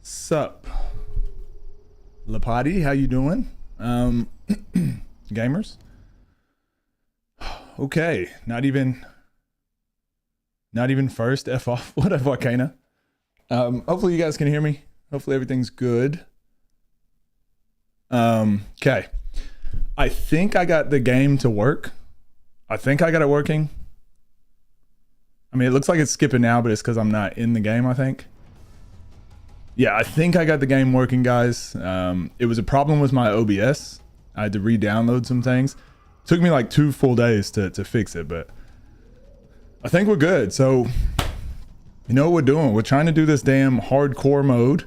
Sup, Lapati? How you doing? Gamers. Okay, not even first. F off. What up, Arcana? Hopefully you guys can hear me. Hopefully everything's good. Okay. I think I got the game to work. I think I got it working. I mean, it looks like it's skipping now, but it's because I'm not in the game, I think. Yeah, I think I got the game working, guys. It was a problem with my OBS. I had to re-download some things. It took me like 2 full days to fix it, but I think we're good. So, you know what we're doing? We're trying to do this damn hardcore mode.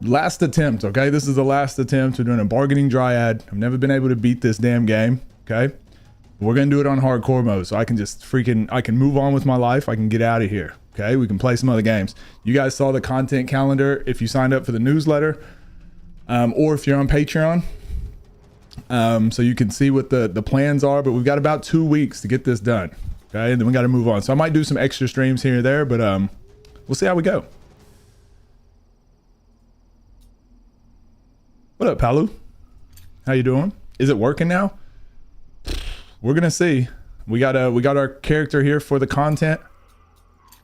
Last attempt, okay? This is the last attempt. We're doing a bargaining Dryad. I've never been able to beat this damn game, okay? We're gonna do it on hardcore mode, so I can just I can move on with my life. I can get out of here, okay? We can play some other games. You guys saw the content calendar if you signed up for the newsletter, or if you're on Patreon. So you can see what the plans are, but we've got about 2 weeks to get this done, okay? And then we got to move on. So I might do some extra streams here or there, but we'll see how we go. What up, Palu? How you doing? Is it working now? We're gonna see. We got our character here for the content.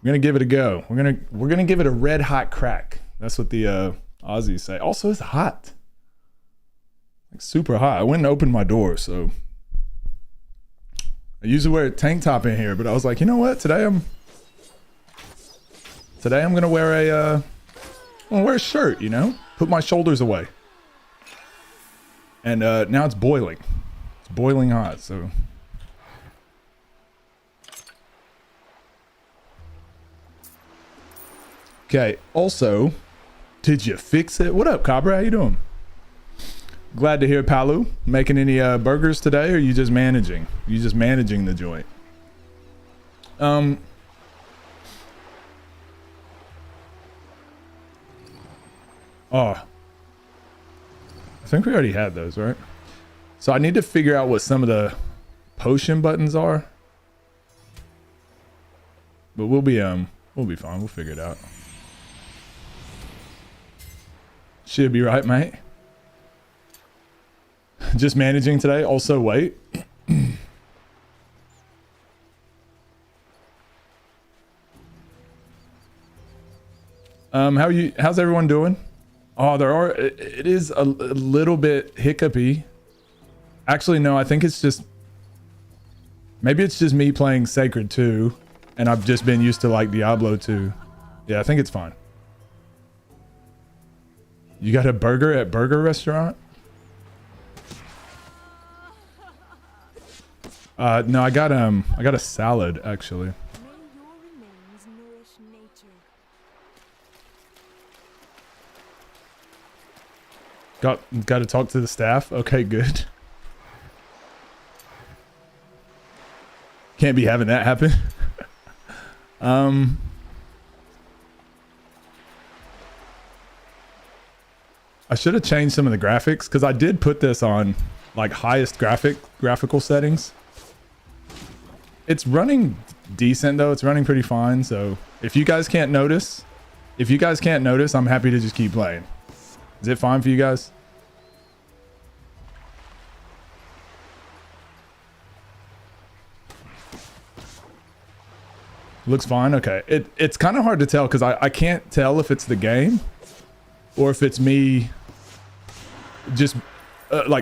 We're gonna give it a go. We're gonna give it a red hot crack. That's what the Aussies say. Also, it's hot. Like super hot. I went and opened my door, so I usually wear a tank top in here, but I was like, you know what? Today I'm gonna wear a shirt, you know? Put my shoulders away. And now it's boiling. It's boiling hot, so. Okay, also, did you fix it? What up, Cabra? How you doing? Glad to hear Palu. Making any burgers today, or are you just managing? You just managing the joint? Oh. I think we already had those, right? So I need to figure out what some of the potion buttons are. But we'll be fine. We'll figure it out. Should be right, mate. Just managing today. Also, wait. How's everyone doing? Oh, it is a little bit hiccupy. Actually, no, I think it's just, maybe it's just me playing Sacred 2, and I've just been used to like Diablo 2. Yeah, I think it's fine. You got a burger at Burger Restaurant? No, I got a salad actually. Got to talk to the staff. Okay, good. Can't be having that happen. I should have changed some of the graphics because I did put this on like highest graphical settings. It's running decent though. It's running pretty fine. So if you guys can't notice, I'm happy to just keep playing. Is it fine for you guys? Looks fine. Okay. It's kind of hard to tell because I can't tell if it's the game or if it's me just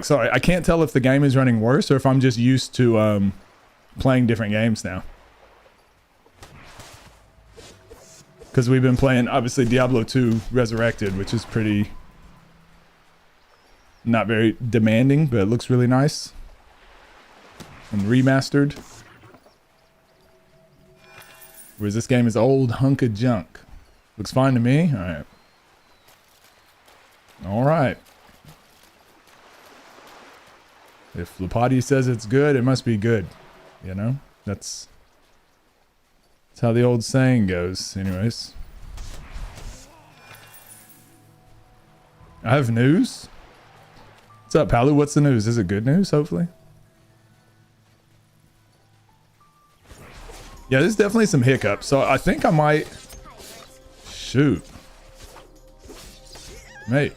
sorry, I can't tell if the game is running worse or if I'm just used to playing different games now. Because we've been playing obviously Diablo 2 Resurrected, which is pretty not very demanding, but it looks really nice and remastered. Whereas this game is old hunk of junk. Looks fine to me. All right. All right. If Lapati says it's good, it must be good. You know, that's how the old saying goes. Anyways, I have news. What's up, Palu? What's the news? Is it good news? Hopefully. Yeah, there's definitely some hiccups. So I think I might Shoot. Mate.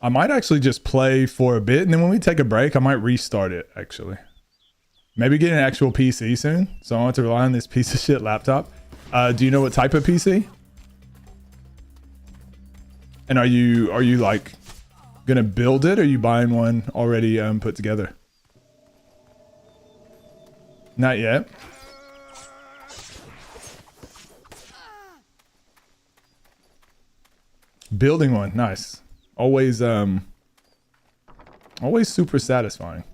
I might actually just play for a bit, and then when we take a break, I might restart it, actually. Maybe get an actual PC soon, so I don't have to rely on this piece of shit laptop. Do you know what type of PC? And are you like gonna build it, or are you buying one already put together? Not yet. Building one, nice. Always super satisfying.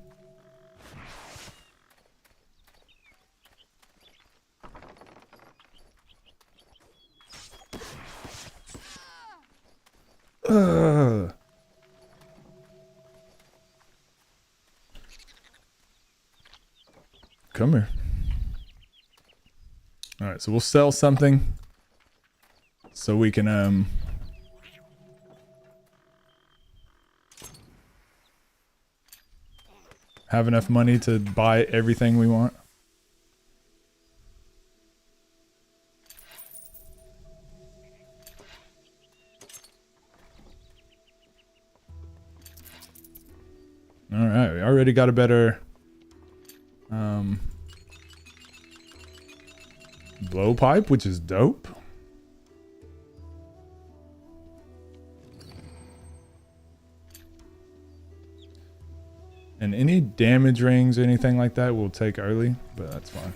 Come here. All right, so we'll sell something so we can have enough money to buy everything we want. All right, we already got a better blowpipe, which is dope. And any damage rings or anything like that we'll take early, but that's fine.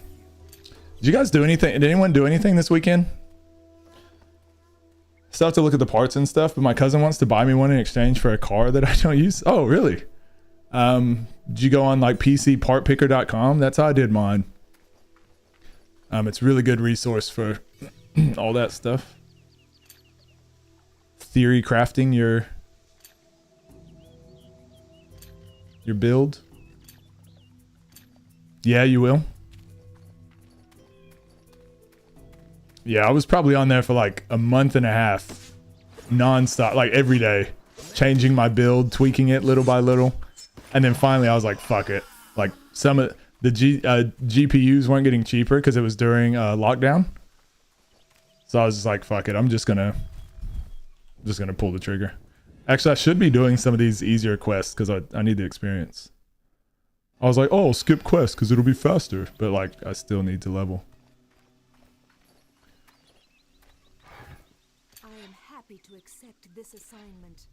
Did you guys do anything? Did anyone do anything this weekend? Still have to look at the parts and stuff, but my cousin wants to buy me one in exchange for a car that I don't use. Oh, really? Did you go on like pcpartpicker.com? That's how I did mine. It's a really good resource for all that stuff. Theory crafting your build. Yeah, you will. Yeah, I was probably on there for like a month and a half, non-stop, like every day, changing my build, tweaking it little by little. And then finally I was like, fuck it. Like some of the GPUs weren't getting cheaper because it was during lockdown. So I was just like, fuck it. I'm just gonna pull the trigger. Actually, I should be doing some of these easier quests because I need the experience. I was like, oh, skip quest because it'll be faster. But like, I still need to level. I am happy to accept this assignment.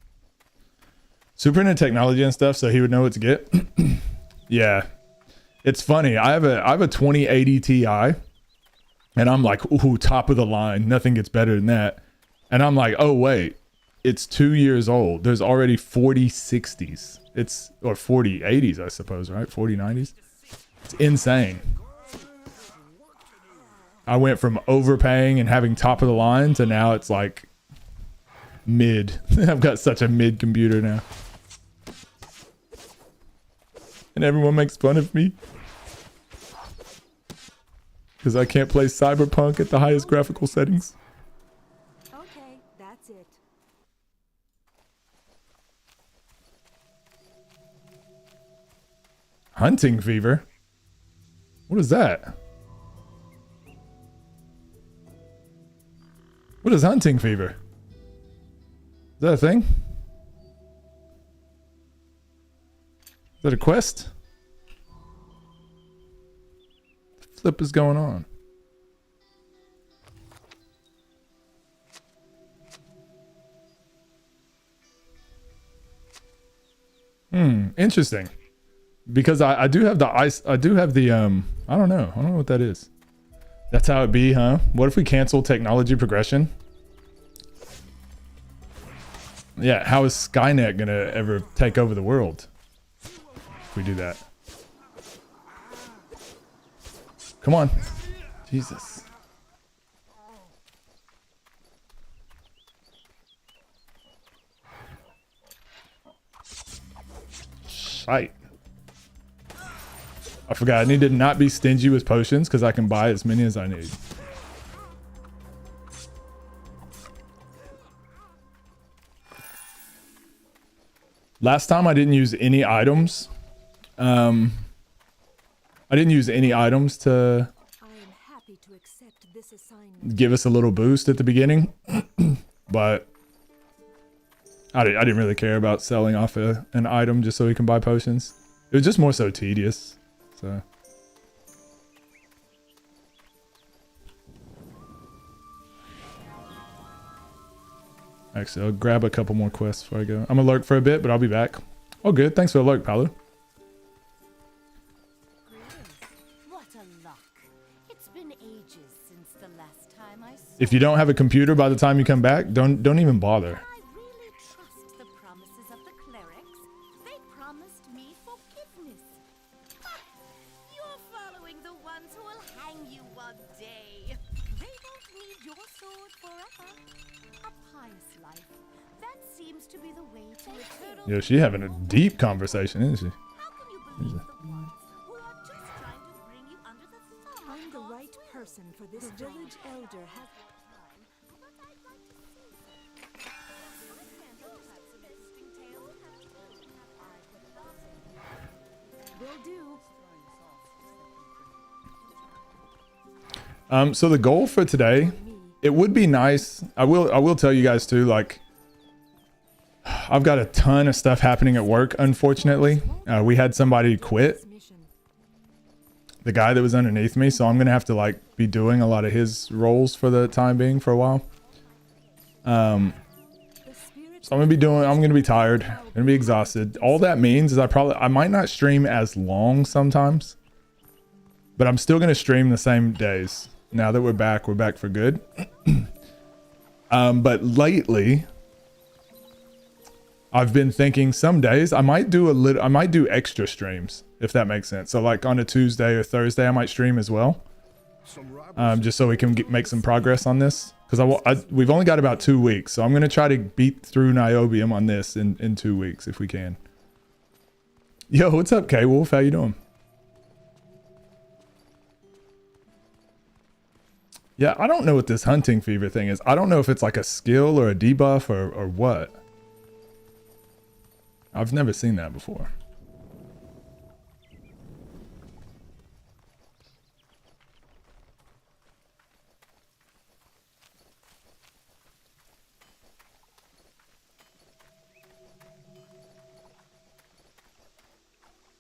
Super into technology and stuff, so he would know what to get. Yeah. It's funny. I have a 2080 Ti. And I'm like, ooh, top of the line. Nothing gets better than that. And I'm like, oh, wait. It's 2 years old. There's already 4060s. Or 4080s, I suppose, right? 4090s. It's insane. I went from overpaying and having top of the line to now it's like mid. I've got such a mid computer now. And everyone makes fun of me. Because I can't play Cyberpunk at the highest graphical settings. Okay, that's it. Hunting fever? What is that? What is hunting fever? Is that a thing? Is that a quest? What the flip is going on? Interesting. Because I do have the ice. I do have the I don't know what that is. That's how it be, huh? What if we cancel technology progression? Yeah, how is Skynet gonna ever take over the world if we do that? Come on. Jesus. Shite. I forgot, I need to not be stingy with potions because I can buy as many as I need. Last time I didn't use any items. I I didn't use any items to I am happy to accept this assignment. give us a little boost at the beginning, but I didn't really care about selling off an item just so we can buy potions. It was just more so tedious. So actually, I'll grab a couple more quests before I go. I'm gonna lurk for a bit, but I'll be back. Oh, good. Thanks for the lurk, Paolo. What a luck. It's been ages since the last time I saw If you don't have a computer by the time you come back, don't even bother. I really trust the promises of the clerics. They promised me forgiveness. Ha! You're following the ones who will hang you one day. They won't need your sword forever. A pious life. That seems to be the way to eternal. Yeah, she having a deep conversation, isn't she? How can you believe the ones who are just trying to bring you under the thumb? I'm the right person for this village elder has will do. So the goal for today, it would be nice. I will tell you guys too, like, I've got a ton of stuff happening at work, unfortunately. We had somebody quit, the guy that was underneath me, so I'm gonna have to like be doing a lot of his roles for the time being for a while. So I'm gonna be tired, gonna be exhausted. All that means is I might not stream as long sometimes, but I'm still gonna stream the same days. Now that we're back for good. But lately I've been thinking some days I might do extra streams, if that makes sense. So like on a Tuesday or Thursday, I might stream as well. Just so we can make some progress on this. Because we've only got about 2 weeks. So I'm going to try to beat through Niobium on this in 2 weeks if we can. Yo, what's up, K-Wolf? How you doing? Yeah, I don't know what this hunting fever thing is. I don't know if it's like a skill or a debuff or what. I've never seen that before.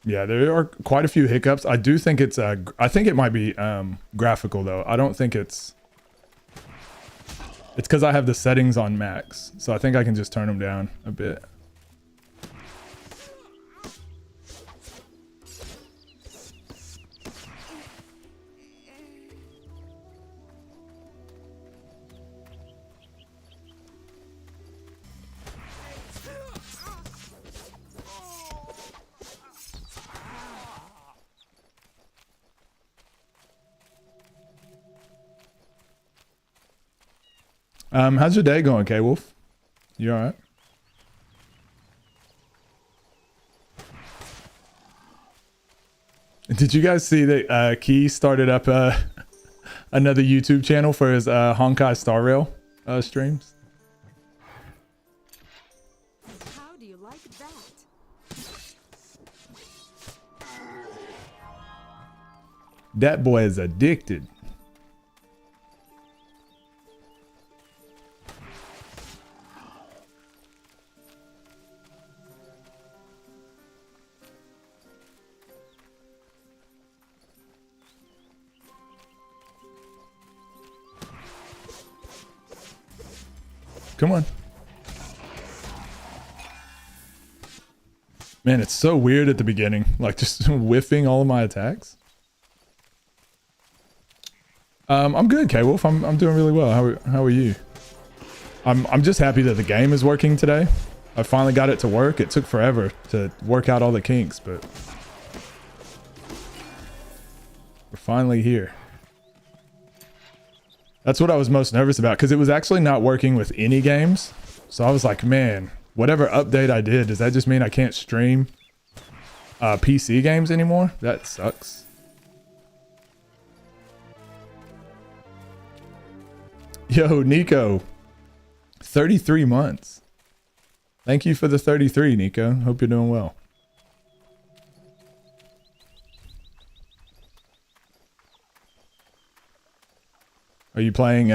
Yeah, there are quite a few hiccups. I do think it's I think it might be graphical though. I don't think it's because I have the settings on max. So I think I can just turn them down a bit. How's your day going, K-Wolf? You alright? Did you guys see that Key started up another YouTube channel for his Honkai Star Rail streams? How do you like that? That boy is addicted. Come on. Man, it's so weird at the beginning. Like just whiffing all of my attacks. I'm good, K-Wolf. I'm doing really well. How are you? I'm just happy that the game is working today. I finally got it to work. It took forever to work out all the kinks, but we're finally here. That's what I was most nervous about, because it was actually not working with any games. So I was like, man, whatever update I did, does that just mean I can't stream PC games anymore? That sucks. Yo, Nico, 33 months. Thank you for the 33, Nico. Hope you're doing well. Are you playing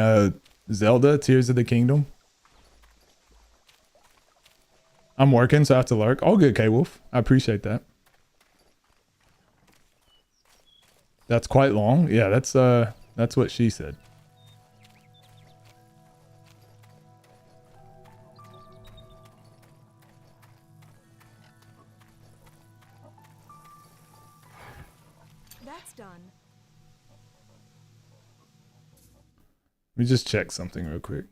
Zelda Tears of the Kingdom? I'm working, so I have to lurk. All good, K-Wolf. I appreciate that. That's quite long. Yeah, that's what she said. That's done. Let me just check something real quick.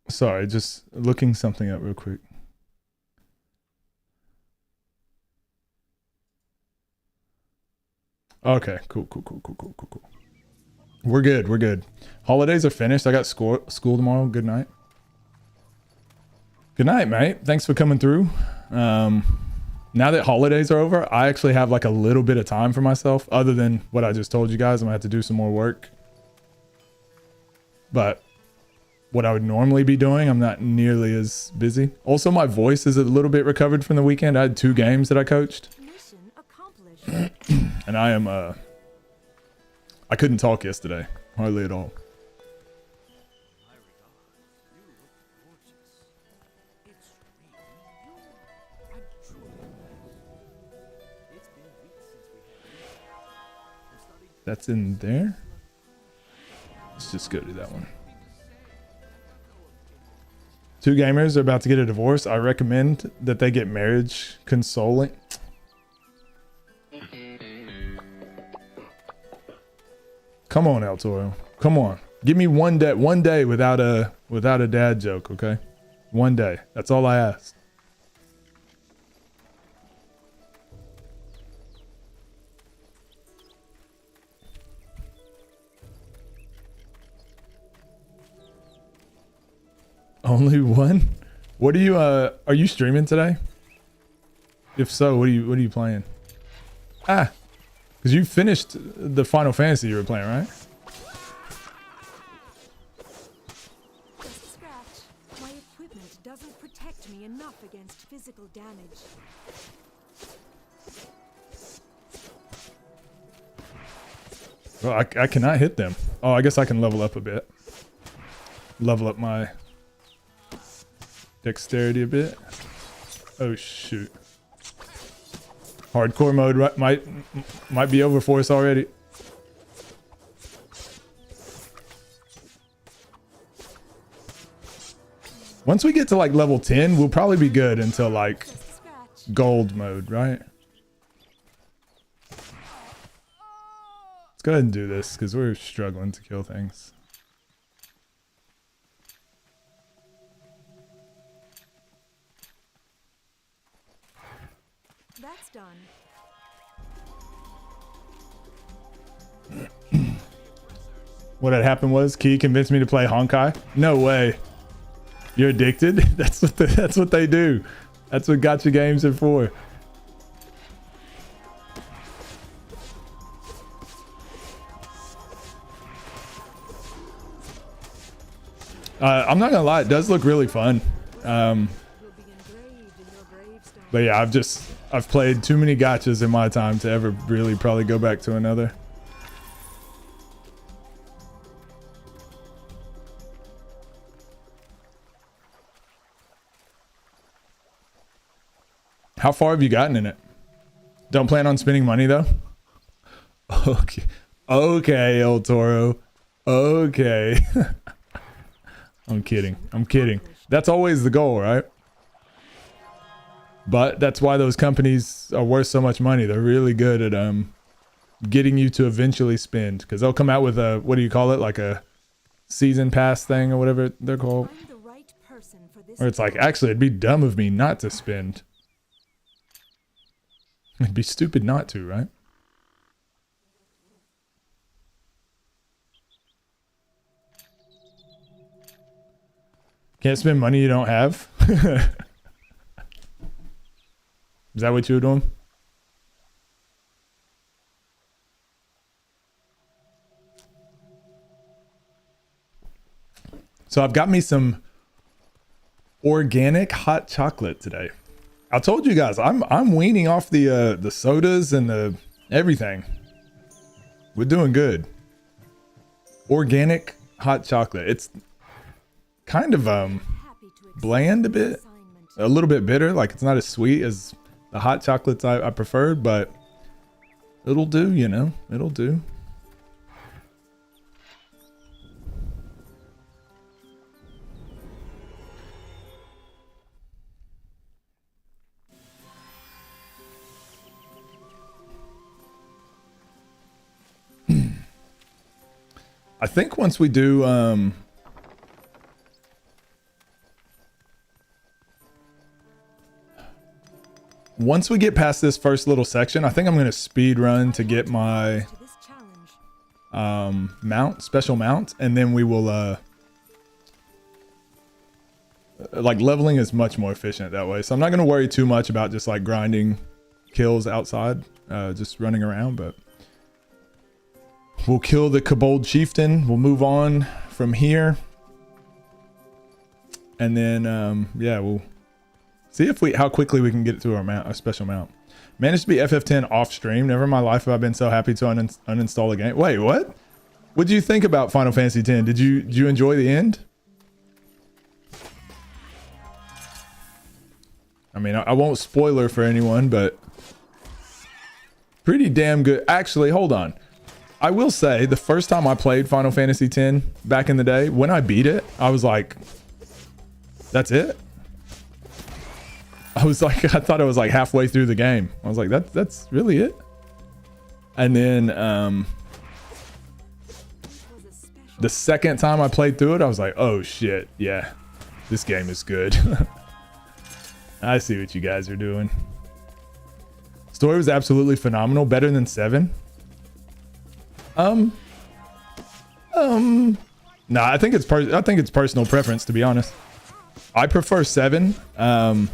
Sorry, just looking something up real quick. Okay, cool. We're good. Holidays are finished. I got school tomorrow. Good night. Good night, mate. Thanks for coming through. Now that holidays are over, I actually have like a little bit of time for myself other than what I just told you guys. I'm gonna have to do some more work. But what I would normally be doing, I'm not nearly as busy. Also, my voice is a little bit recovered from the weekend. I had 2 games that I coached. Mission accomplished. And I am, I couldn't talk yesterday. Hardly at all. That's in there? Let's just go to that one. 2 gamers are about to get a divorce. I recommend that they get marriage consoling. Come on, El Toro. Come on. Give me one day without a dad joke, okay? One day. That's all I ask. Only one? What are you streaming today? If so, what are you playing? Ah, because you finished the Final Fantasy you were playing, right? Just a scratch. My equipment doesn't protect me enough against physical damage. Well, I cannot hit them. Oh, I guess I can level up a bit. Level up my dexterity a bit. Oh shoot. Hardcore mode might be over for us already. Once we get to like level 10, we'll probably be good until like gold mode, right? Let's go ahead and do this because we're struggling to kill things. That's done. What had happened was Key convinced me to play Honkai. No way. You're addicted? That's what they do. That's what gacha games are for. I'm not gonna lie, it does look really fun. But yeah, I've played too many gachas in my time to ever really probably go back to another. How far have you gotten in it? Don't plan on spending money though? Okay. Okay, El Toro. Okay. I'm kidding. That's always the goal, right? But that's why those companies are worth so much money. They're really good at getting you to eventually spend, because they'll come out with a, what do you call it, like a season pass thing or whatever they're called. Or it's like, actually, it'd be dumb of me not to spend. It'd be stupid not to, right? Can't spend money you don't have. Is that what you were doing? So I've got me some organic hot chocolate today. I told you guys I'm weaning off the sodas and the everything. We're doing good. Organic hot chocolate. It's kind of bland a bit, a little bit bitter. Like it's not as sweet as the hot chocolates I preferred, but it'll do. You know, it'll do. I think once we do once we get past this first little section, I think I'm gonna speed run to get my special mount, and then we will like leveling is much more efficient that way. So I'm not gonna worry too much about just like grinding kills outside, just running around, but we'll kill the Kobold Chieftain. We'll move on from here. And then, yeah, we'll see if how quickly we can get to our special mount. Managed to be FF10 off stream. Never in my life have I been so happy to uninstall a game. Wait, what? What did you think about Final Fantasy X? Did you enjoy the end? I mean, I won't spoiler for anyone, but pretty damn good. Actually, hold on. I will say the first time I played Final Fantasy X back in the day, when I beat it, I was like, that's it? I was like, I thought I was like halfway through the game. I was like, that's really it? And then the second time I played through it, I was like, oh shit, yeah, this game is good. I see what you guys are doing. Story was absolutely phenomenal, better than 7. Nah, I think it's personal preference, to be honest. I prefer 7. I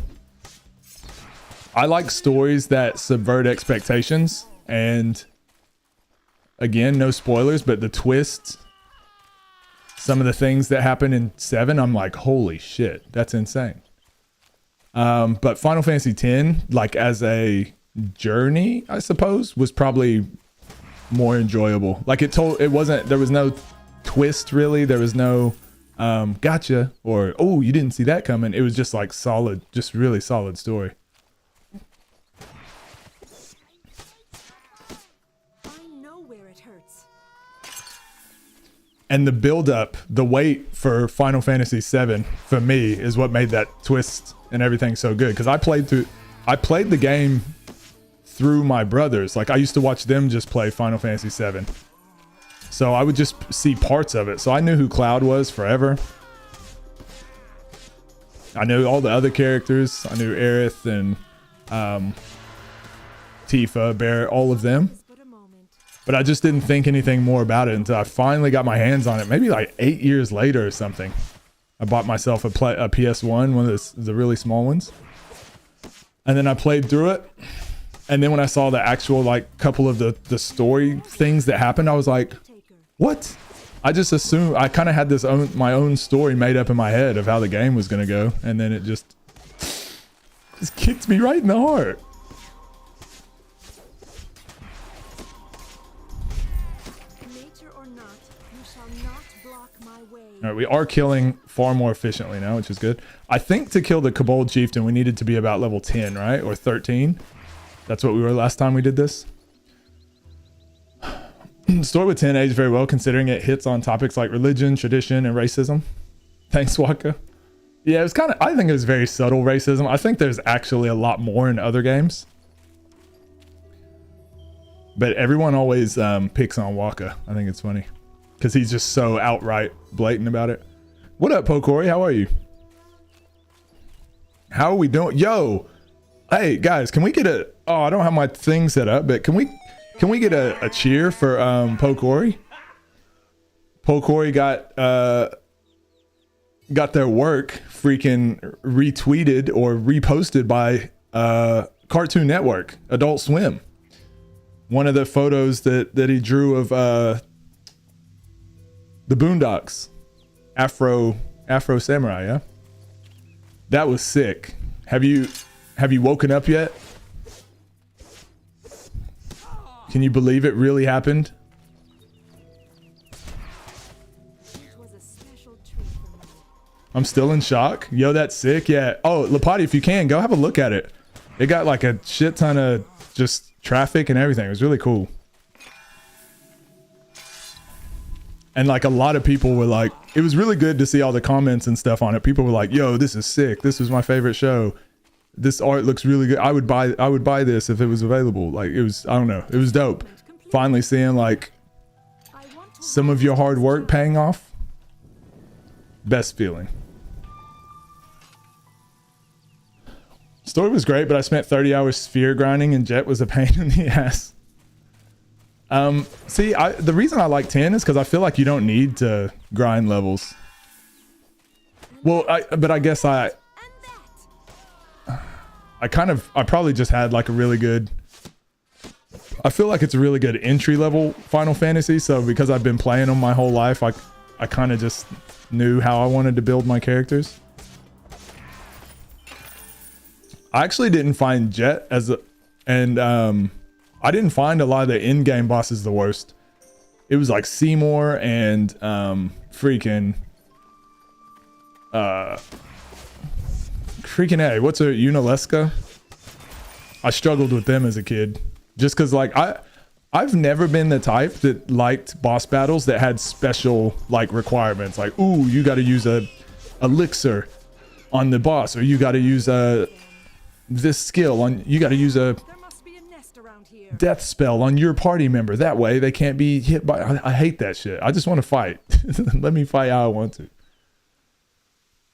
like stories that subvert expectations, and again, no spoilers, but the twists, some of the things that happen in 7, I'm like, holy shit, that's insane. But Final Fantasy X, like as a journey, I suppose, was probably more enjoyable. Like there was no twist really. There was no gotcha or oh, you didn't see that coming. It was just like solid, just really solid story. I know where it hurts. And the build up, the wait for Final Fantasy VII for me is what made that twist and everything so good. Because I played the game through my brothers. Like I used to watch them just play Final Fantasy VII. So I would just see parts of it. So I knew who Cloud was forever. I knew all the other characters. I knew Aerith and Tifa, Barrett, all of them. But I just didn't think anything more about it until I finally got my hands on it. Maybe like 8 years later or something. I bought myself a PS1, one of the really small ones. And then I played through it. And then when I saw the actual like couple of the story things that happened, I was like, what? I just assumed, I kind of had my own story made up in my head of how the game was going to go. And then it just kicked me right in the heart. Nature or not, you shall not block my way. All right, we are killing far more efficiently now, which is good. I think to kill the Kobold Chieftain, we needed to be about level 10, right? Or 13. That's what we were last time we did this. Story with 10 aged very well, considering it hits on topics like religion, tradition, and racism. Thanks, Waka. Yeah, it was kind of, I think it was very subtle racism. I think there's actually a lot more in other games. But everyone always picks on Waka. I think it's funny. Because he's just so outright blatant about it. What up, Pokori? How are you? How are we doing? Yo! Hey, guys, can we get a... Oh, I don't have my thing set up, but can we get a cheer for Pokori? Pokori got their work freaking retweeted or reposted by Cartoon Network, Adult Swim. One of the photos that he drew of the Boondocks, Afro Samurai. Yeah, that was sick. Have you woken up yet? Can you believe it really happened? I'm still in shock. Yo, that's sick. Yeah. Oh, Lapati, if you can, go have a look at it. It got like a shit ton of just traffic and everything. It was really cool. And like a lot of people were like, it was really good to see all the comments and stuff on it. People were like, yo, this is sick. This was my favorite show. This art looks really good. I would buy this if it was available. Like it was, I don't know. It was dope. Finally seeing like some of your hard work paying off. Best feeling. Story was great, but I spent 30 hours sphere grinding and Jet was a pain in the ass. See, the reason I like 10 is because I feel like you don't need to grind levels. Well, but I guess I probably just had like a really good, I feel like it's a really good entry level Final Fantasy. So because I've been playing them my whole life, I kind of just knew how I wanted to build my characters. I actually didn't find Jet I didn't find a lot of the in-game bosses the worst. It was like Seymour and freaking A, what's a Unalesca? I struggled with them as a kid. Just because like I've never been the type that liked boss battles that had special like requirements. Like, ooh, you got to use a elixir on the boss, or you got to use this skill on, you got to use a death spell on your party member. That way they can't be hit by, I hate that shit. I just want to fight. Let me fight how I want to.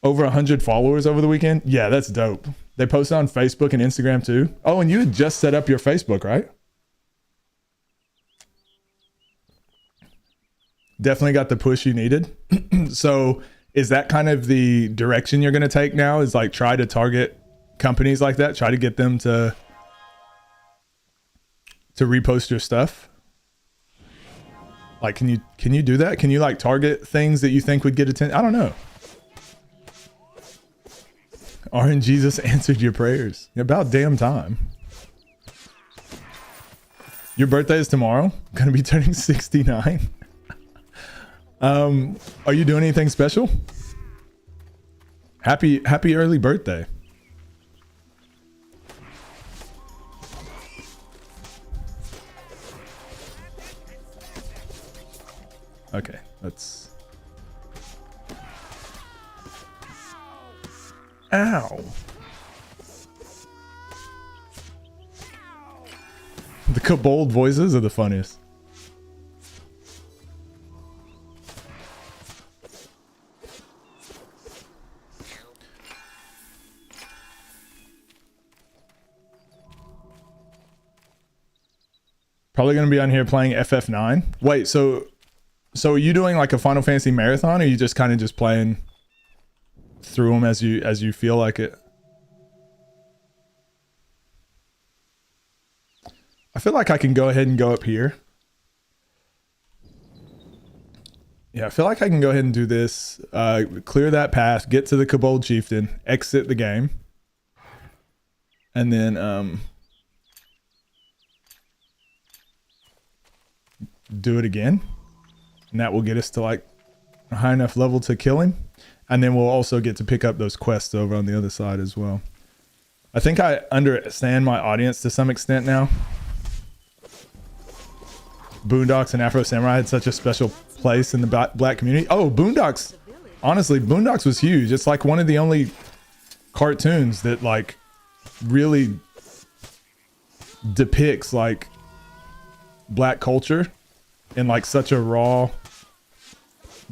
Over 100 followers over the weekend. Yeah, that's dope. They posted on Facebook and Instagram too. Oh, and you had just set up your Facebook, right? Definitely got the push you needed. So is that kind of the direction you're going to take now, is like try to target companies like that, try to get them to repost your stuff? Like, can you do that? Can you like target things that you think would get attention? I don't know. RNGesus answered your prayers. About damn time. Your birthday is tomorrow. Gonna be turning 69. Are you doing anything special? Happy early birthday. Okay, let's... Ow. The kobold voices are the funniest. Probably going to be on here playing FF9. Wait, so are you doing like a Final Fantasy marathon, or are you just kind of just playing through them as you feel like it? I feel like I can go ahead and go up here. Yeah, I feel like I can go ahead and do this. Clear that path, get to the Kobold Chieftain, exit the game. And then do it again. And that will get us to like a high enough level to kill him. And then we'll also get to pick up those quests over on the other side as well. I think I understand my audience to some extent now. Boondocks and Afro Samurai had such a special place in the black community. Oh, Boondocks. Honestly, Boondocks was huge. It's like one of the only cartoons that like really depicts like black culture in like such a raw,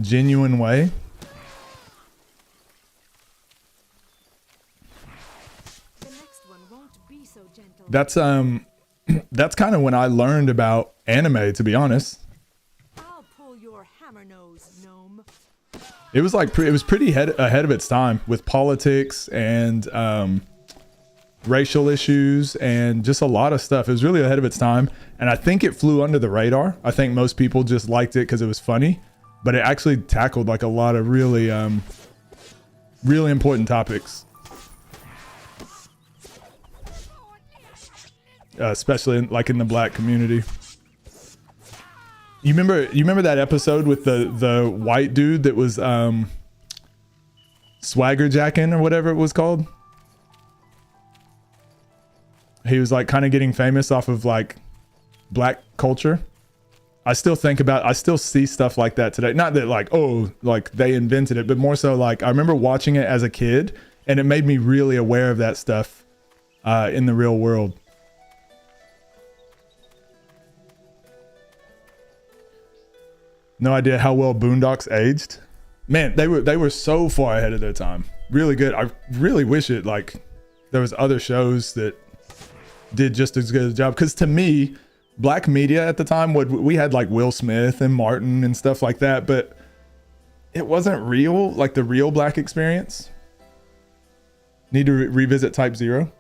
genuine way. That's that's kind of when I learned about anime, to be honest. I'll pull your hammer nose, gnome. It was like it was pretty ahead of its time with politics and racial issues and just a lot of stuff. It was really ahead of its time, and I think it flew under the radar. I think most people just liked it because it was funny, but it actually tackled like a lot of really really important topics, especially in the black community. You remember that episode with the white dude that was swagger jacking or whatever it was called? He was like kind of getting famous off of like black culture. I still see stuff like that today. Not that like, oh, like they invented it, but more so like I remember watching it as a kid and it made me really aware of that stuff in the real world. No idea how well Boondocks aged. Man, they were so far ahead of their time. Really good. I really wish it like there was other shows that did just as good a job, because to me, black media at the time, we had like Will Smith and Martin and stuff like that, but it wasn't real, like the real black experience. Need to revisit Type Zero.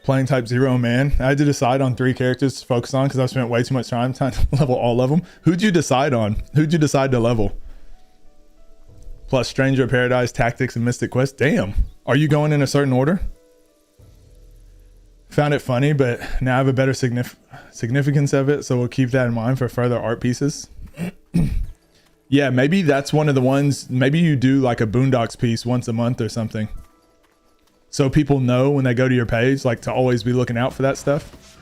Playing Type Zero, man. I had to decide on 3 characters to focus on because I spent way too much time trying to level all of them. Who'd you decide on? Who'd you decide to level? Plus Stranger of Paradise, Tactics, and Mystic Quest. Damn. Are you going in a certain order? Found it funny, but now I have a better significance of it, so we'll keep that in mind for further art pieces. Yeah, maybe that's one of the ones. Maybe you do like a Boondocks piece once a month or something, so people know when they go to your page, like to always be looking out for that stuff.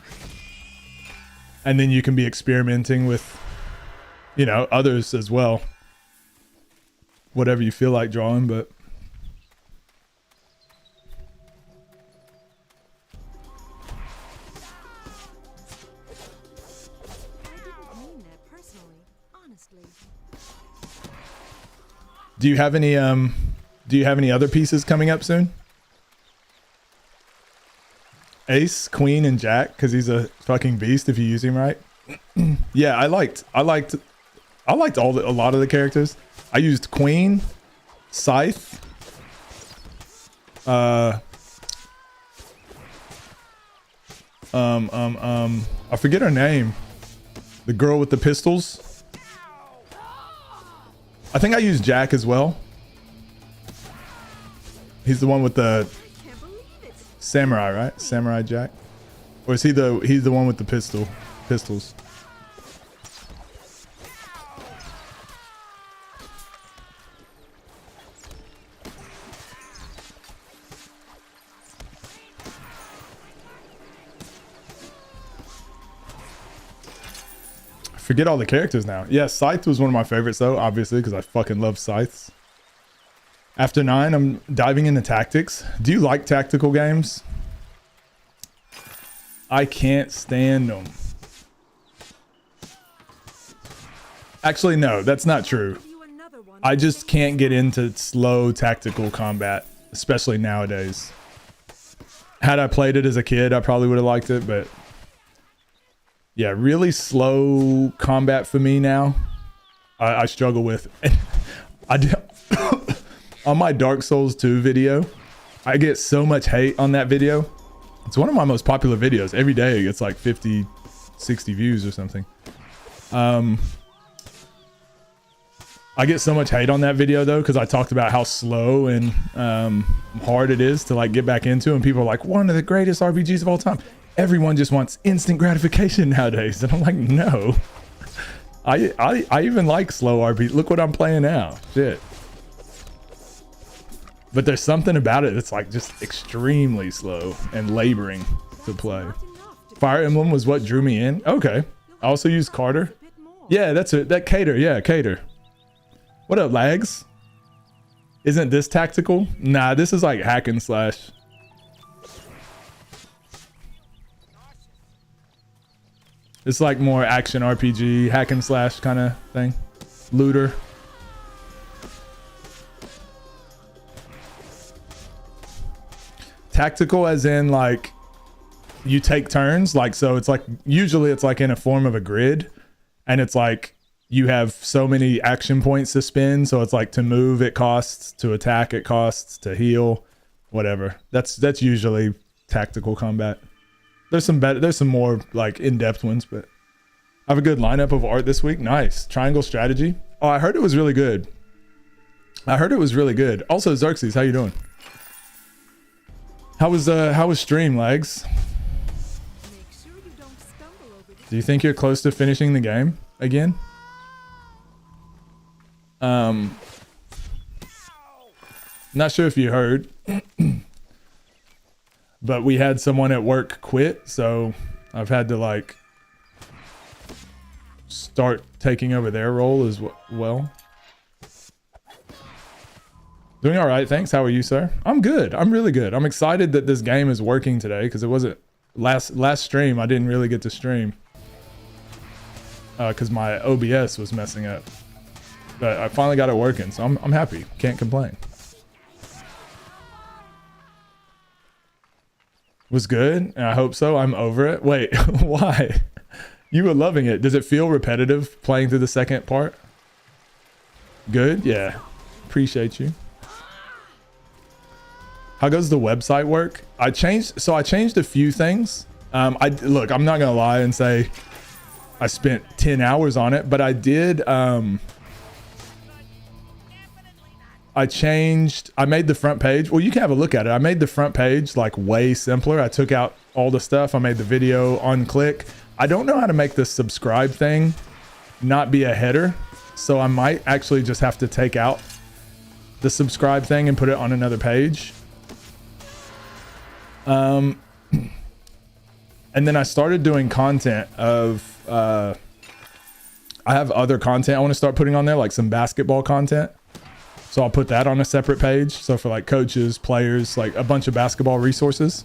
And then you can be experimenting with, you know, others as well. Whatever you feel like drawing, but I didn't mean that personally, honestly. do you have any other pieces coming up soon? Ace, Queen, and Jack, because he's a fucking beast if you use him right. Yeah, I liked a lot of the characters. I used Queen, Scythe, I forget her name. The girl with the pistols. I think I used Jack as well. He's the one with the samurai, right? Samurai Jack, or is he's the one with the pistols? Forget all the characters now. Yeah, Scythe was one of my favorites though, obviously, because I fucking love scythes. After 9, I'm diving into tactics. Do you like tactical games? I can't stand them. Actually, no, that's not true. I just can't get into slow tactical combat, especially nowadays. Had I played it as a kid, I probably would have liked it, but yeah, really slow combat for me now, I struggle with. I do. On my Dark Souls 2 video, I get so much hate on that video. It's one of my most popular videos. Every day it gets like 50, 60 views or something. I get so much hate on that video though, because I talked about how slow and hard it is to like get back into, and people are like, one of the greatest RPGs of all time. Everyone just wants instant gratification nowadays, and I'm like, no. I even like slow RPG. Look what I'm playing now. Shit. But there's something about it that's like just extremely slow and laboring to play. Fire Emblem was what drew me in. Okay. I also used Carter. Yeah, that's it. That Cater. Yeah, Cater. What up, lags? Isn't this tactical? Nah, this is like hack and slash. It's like more action RPG, hack and slash kind of thing. Looter. Tactical as in like you take turns, like, so it's like usually it's like in a form of a grid, and it's like you have so many action points to spend. So it's like to move it costs, to attack it costs, to heal, whatever. That's usually tactical combat. There's some more like in-depth ones, but I have a good lineup of art this week. Nice. Triangle strategy. Oh, I heard it was really good. Also, Xerxes, how you doing? How was stream, Legs? Make sure you don't stumble over this. Do you think you're close to finishing the game again? Not sure if you heard, but we had someone at work quit, so I've had to like start taking over their role as well. Doing all right, thanks. How are you, sir? I'm good. I'm really good. I'm excited that this game is working today because it wasn't last stream. I didn't really get to stream because my OBS was messing up, but I finally got it working, so I'm happy. Can't complain. Was good, and I hope so. I'm over it. Wait, why? You were loving it. Does it feel repetitive playing through the second part? Good, yeah. Appreciate you. How does the website work? I changed a few things. Look, I'm not gonna lie and say I spent 10 hours on it, but I did. I made the front page. Well, you can have a look at it. I made the front page like way simpler. I took out all the stuff. I made the video on click. I don't know how to make the subscribe thing not be a header, so I might actually just have to take out the subscribe thing and put it on another page. And then I started doing content of I have other content I want to start putting on there, like some basketball content. So I'll put that on a separate page. So for like coaches, players, like a bunch of basketball resources.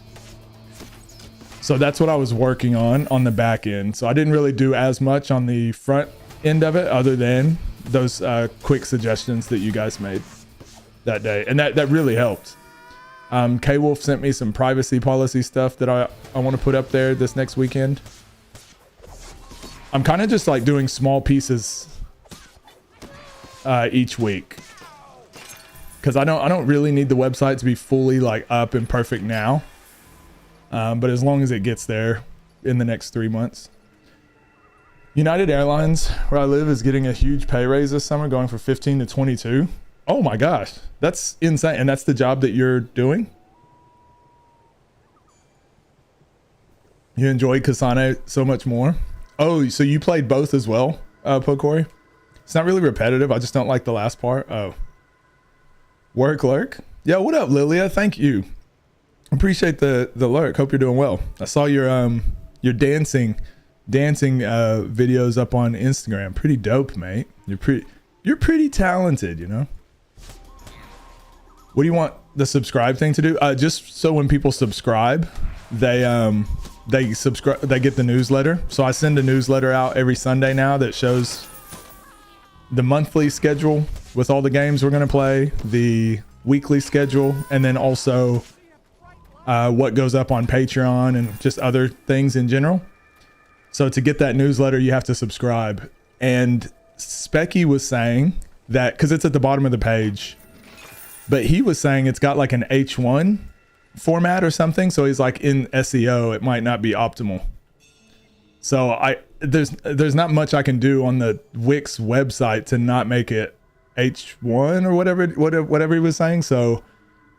So that's what I was working on the back end. So I didn't really do as much on the front end of it other than those quick suggestions that you guys made that day. And that really helped. K-Wolf sent me some privacy policy stuff that I want to put up there this next weekend. I'm kind of just like doing small pieces each week. Because I don't really need the website to be fully like up and perfect now. But as long as it gets there in the next 3 months. United Airlines, where I live, is getting a huge pay raise this summer, going from 15 to 22. Oh my gosh, that's insane. And that's the job that you're doing? You enjoyed Kasane so much more? Oh, so you played both as well, Pokori? It's not really repetitive. I just don't like the last part. Oh. Work lurk? Yo, what up, Lilia? Thank you. Appreciate the lurk. Hope you're doing well. I saw your dancing videos up on Instagram. Pretty dope, mate. You're pretty talented, you know. What do you want the subscribe thing to do? Just so when people subscribe, they get the newsletter. So I send a newsletter out every Sunday now that shows the monthly schedule with all the games we're going to play, the weekly schedule, and then also what goes up on Patreon and just other things in general. So to get that newsletter, you have to subscribe. And Specky was saying that, because it's at the bottom of the page, but he was saying it's got like an H1 format or something. So he's like, in SEO, it might not be optimal. So there's not much I can do on the Wix website to not make it H1 or whatever he was saying. So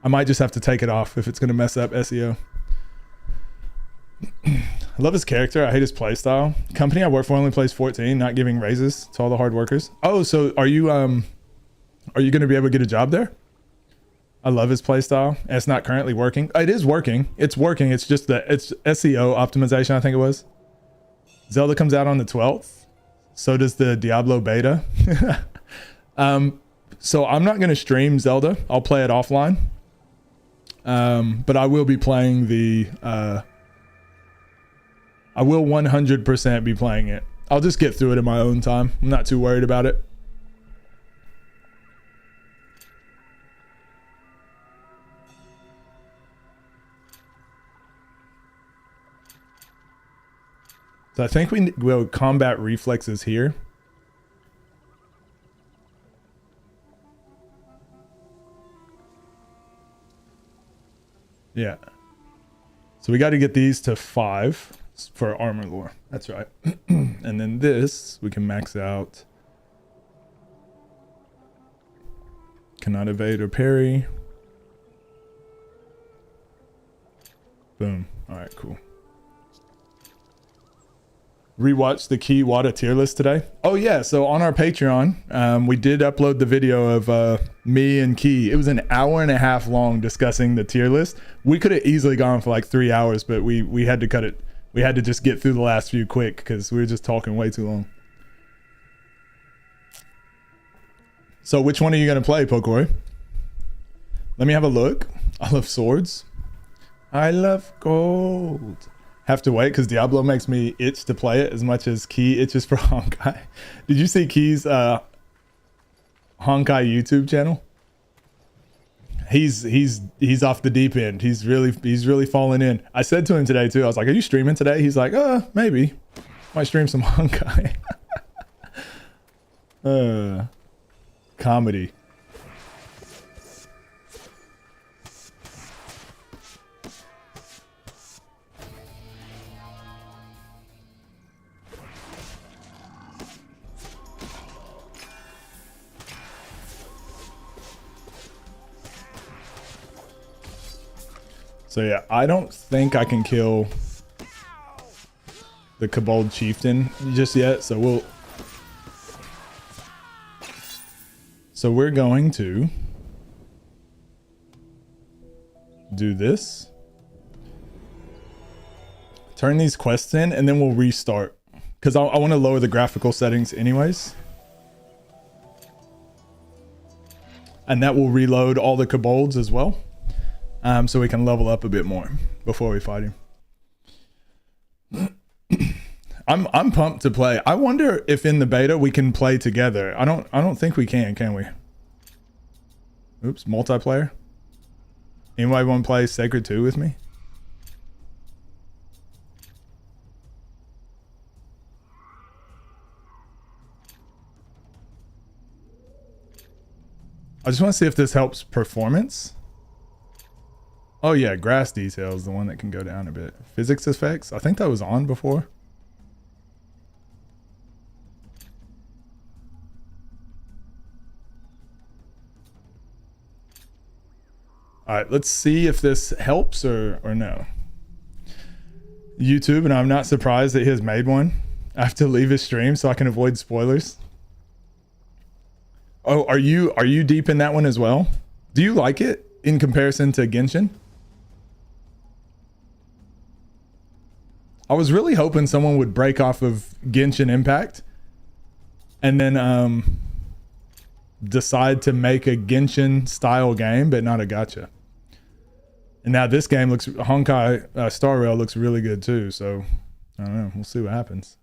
I might just have to take it off if it's going to mess up SEO. I love his character. I hate his play style. Company I work for only plays 14, not giving raises to all the hard workers. Oh, so are you going to be able to get a job there? I love his play style. And it's not currently working. It is working. It's working. It's just that it's SEO optimization, I think it was. Zelda comes out on the 12th. So does the Diablo beta. So I'm not going to stream Zelda. I'll play it offline. But I will be playing I will 100% be playing it. I'll just get through it in my own time. I'm not too worried about it. So I think we'll combat reflexes here. Yeah. So we got to get these to 5 for armor lore. That's right. And then this we can max out. Cannot evade or parry. Boom. All right, cool. Rewatched the Key Wada tier list today. Oh yeah, so on our Patreon, we did upload the video of me and Key. It was an hour and a half long discussing the tier list. We could have easily gone for like 3 hours, but we had to cut it. We had to just get through the last few quick because we were just talking way too long. So which one are you gonna play, Pokoroy? Let me have a look. I love swords. I love gold. Have to wait because Diablo makes me itch to play it as much as Key itches for Honkai. Did you see Key's Honkai YouTube channel? He's off the deep end. He's really falling in. I said to him today too. I was like, "Are you streaming today?" He's like, maybe. Might stream some Honkai." Comedy. So yeah, I don't think I can kill the Kobold Chieftain just yet. So we're going to do this. Turn these quests in and then we'll restart. Because I want to lower the graphical settings anyways. And that will reload all the Kobolds as well. So we can level up a bit more before we fight him. I'm pumped to play. I wonder if in the beta we can play together. I don't think we can we? Oops, multiplayer. Anybody want to play Sacred 2 with me? I just want to see if this helps performance. Oh yeah, grass details, the one that can go down a bit. Physics effects, I think that was on before. All right, let's see if this helps or no. YouTube, and I'm not surprised that he has made one. I have to leave his stream so I can avoid spoilers. Oh, are you deep in that one as well? Do you like it in comparison to Genshin? I was really hoping someone would break off of Genshin Impact and then decide to make a Genshin style game, but not a gacha. And now this game looks, Honkai Star Rail looks really good too. So I don't know. We'll see what happens.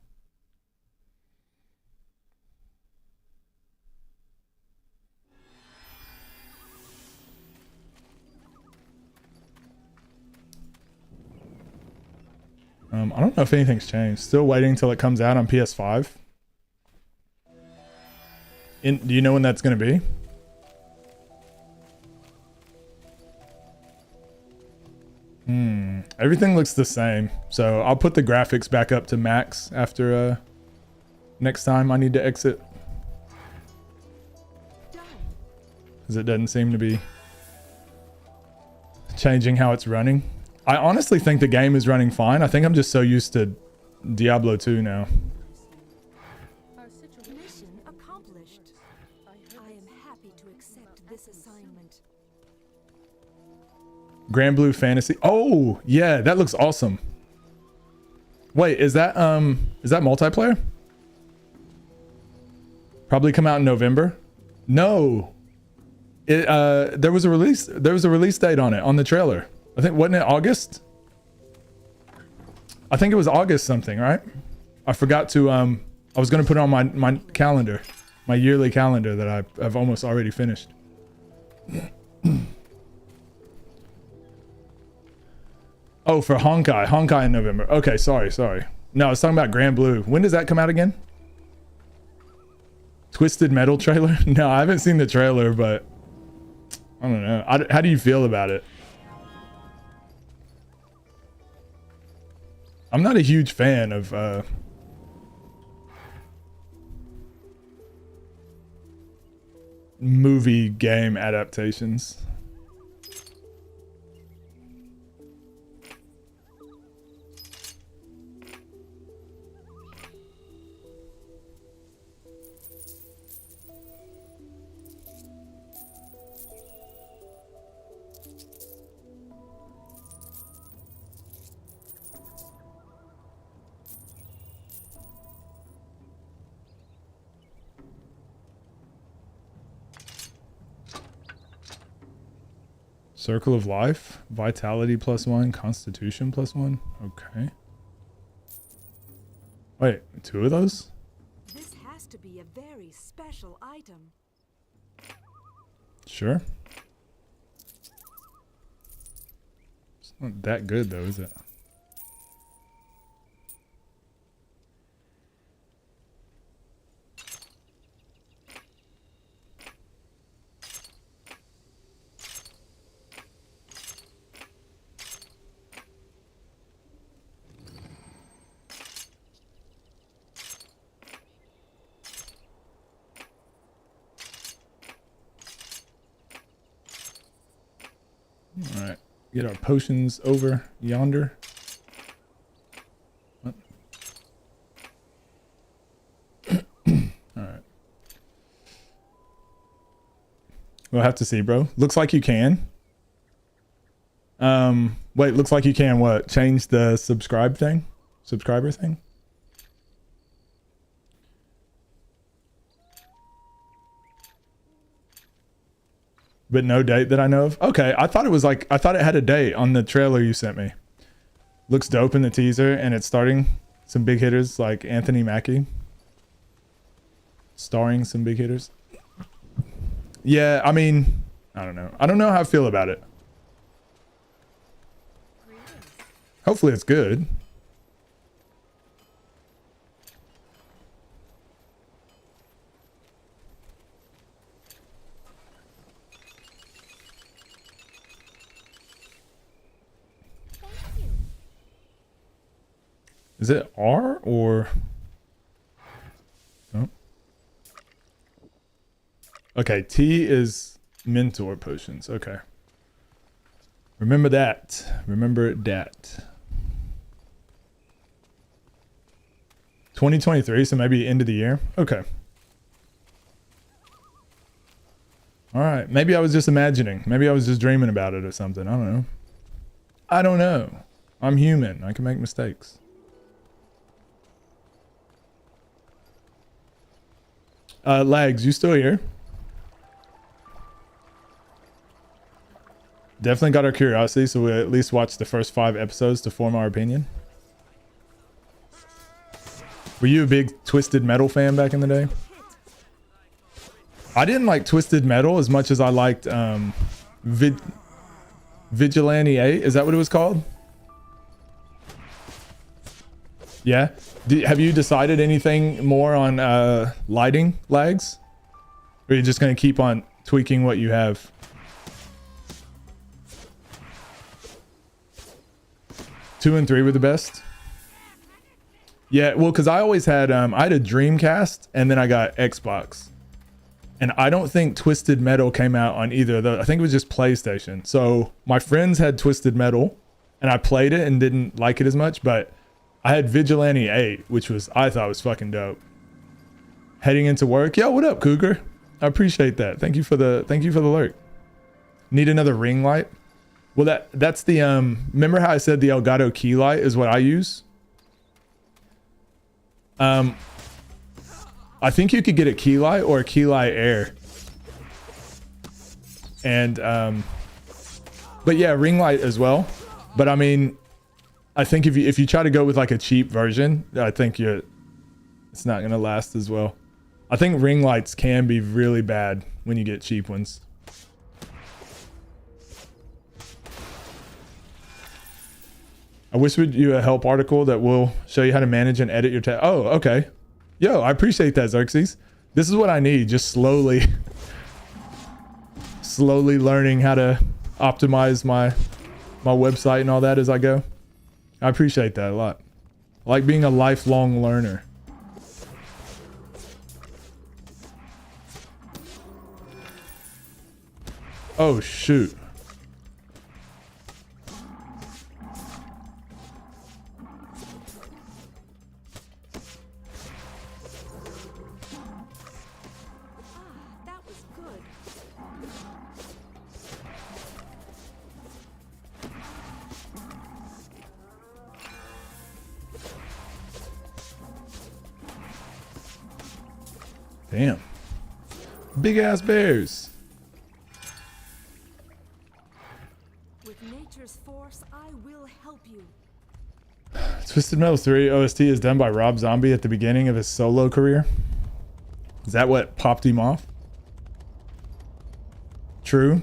I don't know if anything's changed. Still waiting until it comes out on PS5. Do you know when that's going to be? Everything looks the same. So I'll put the graphics back up to max after next time I need to exit. Because it doesn't seem to be changing how it's running. I honestly think the game is running fine. I think I'm just so used to Diablo 2 now. Mission accomplished. I am happy to accept this assignment. Grand Blue Fantasy. Oh, yeah, that looks awesome. Wait, is that multiplayer? Probably come out in November? No. There was a release date on it on the trailer. I think, wasn't it August? I think it was August something, right? I forgot to, I was going to put it on my calendar, my yearly calendar that I've almost already finished. Oh, for Honkai in November. Okay, sorry. No, I was talking about Grand Blue. When does that come out again? Twisted Metal trailer? No, I haven't seen the trailer, but I don't know. How do you feel about it? I'm not a huge fan of movie game adaptations. Circle of Life, Vitality +1, Constitution +1. Okay. Wait, 2 of those? This has to be a very special item. Sure. It's not that good though, is it? Alright, get our potions over yonder. What? Alright. We'll have to see, bro. Looks like you can. Wait, looks like you can what? Change the subscriber thing? But no date that I know of. Okay, I thought it had a date on the trailer you sent me. Looks dope in the teaser, and it's starting some big hitters like Anthony Mackie. Starring some big hitters. Yeah, I mean, I don't know. I don't know how I feel about it. Hopefully it's good. Is it R or? Oh. Okay, T is mentor potions. Okay. Remember that. Remember that. 2023, so maybe end of the year. Okay. All right. Maybe I was just imagining. Maybe I was just dreaming about it or something. I don't know. I don't know. I'm human. I can make mistakes. Lags, you still here? Definitely got our curiosity, so we at least watched the first 5 episodes to form our opinion. Were you a big Twisted Metal fan back in the day? I didn't like Twisted Metal as much as I liked Vigilante 8. Is that what it was called? Yeah. Have you decided anything more on lighting, Lags? Or are you just going to keep on tweaking what you have? Two and 3 were the best. Yeah, well, because I always had I had a Dreamcast and then I got Xbox. And I don't think Twisted Metal came out on either of those. I think it was just PlayStation. So my friends had Twisted Metal and I played it and didn't like it as much, but I had Vigilante 8, which I thought was fucking dope. Heading into work. Yo, what up, Cougar? I appreciate that. Thank you for the lurk. Need another ring light? Well, that's the remember how I said the Elgato key light is what I use? I think you could get a key light or a key light air. And but yeah, ring light as well. But I mean, I think if you try to go with like a cheap version, I think it's not gonna last as well. I think ring lights can be really bad when you get cheap ones. I whispered you a help article that will show you how to manage and edit your tab. Oh, okay. Yo, I appreciate that, Xerxes. This is what I need. Just slowly learning how to optimize my website and all that as I go. I appreciate that a lot. I like being a lifelong learner. Oh, shoot. That was good. Damn. Big ass bears. With nature's force, I will help you. Twisted Metal 3 OST is done by Rob Zombie at the beginning of his solo career. Is that what popped him off? True.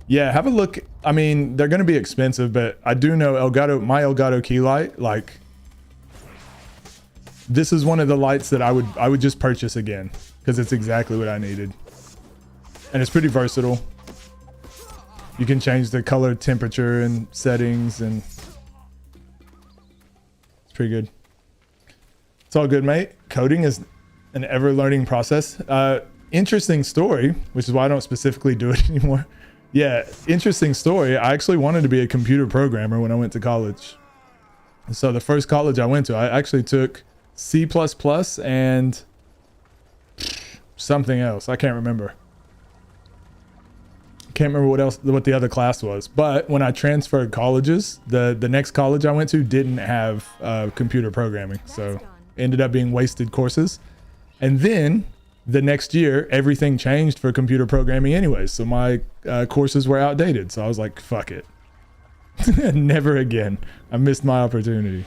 Yeah, have a look. I mean, they're going to be expensive, but I do know my Elgato key light, like, this is one of the lights that I would just purchase again because it's exactly what I needed. And it's pretty versatile. You can change the color, temperature, and settings, and it's pretty good. It's all good, mate. Coding is an ever-learning process. Interesting story, which is why I don't specifically do it anymore. Yeah, interesting story. I actually wanted to be a computer programmer when I went to college. So the first college I went to, I actually took C++ and something else. I can't remember. Can't remember what the other class was. But when I transferred colleges, the next college I went to didn't have computer programming, so ended up being wasted courses. And then the next year, everything changed for computer programming anyways, so my courses were outdated. So I was like, fuck it. Never again. I missed my opportunity.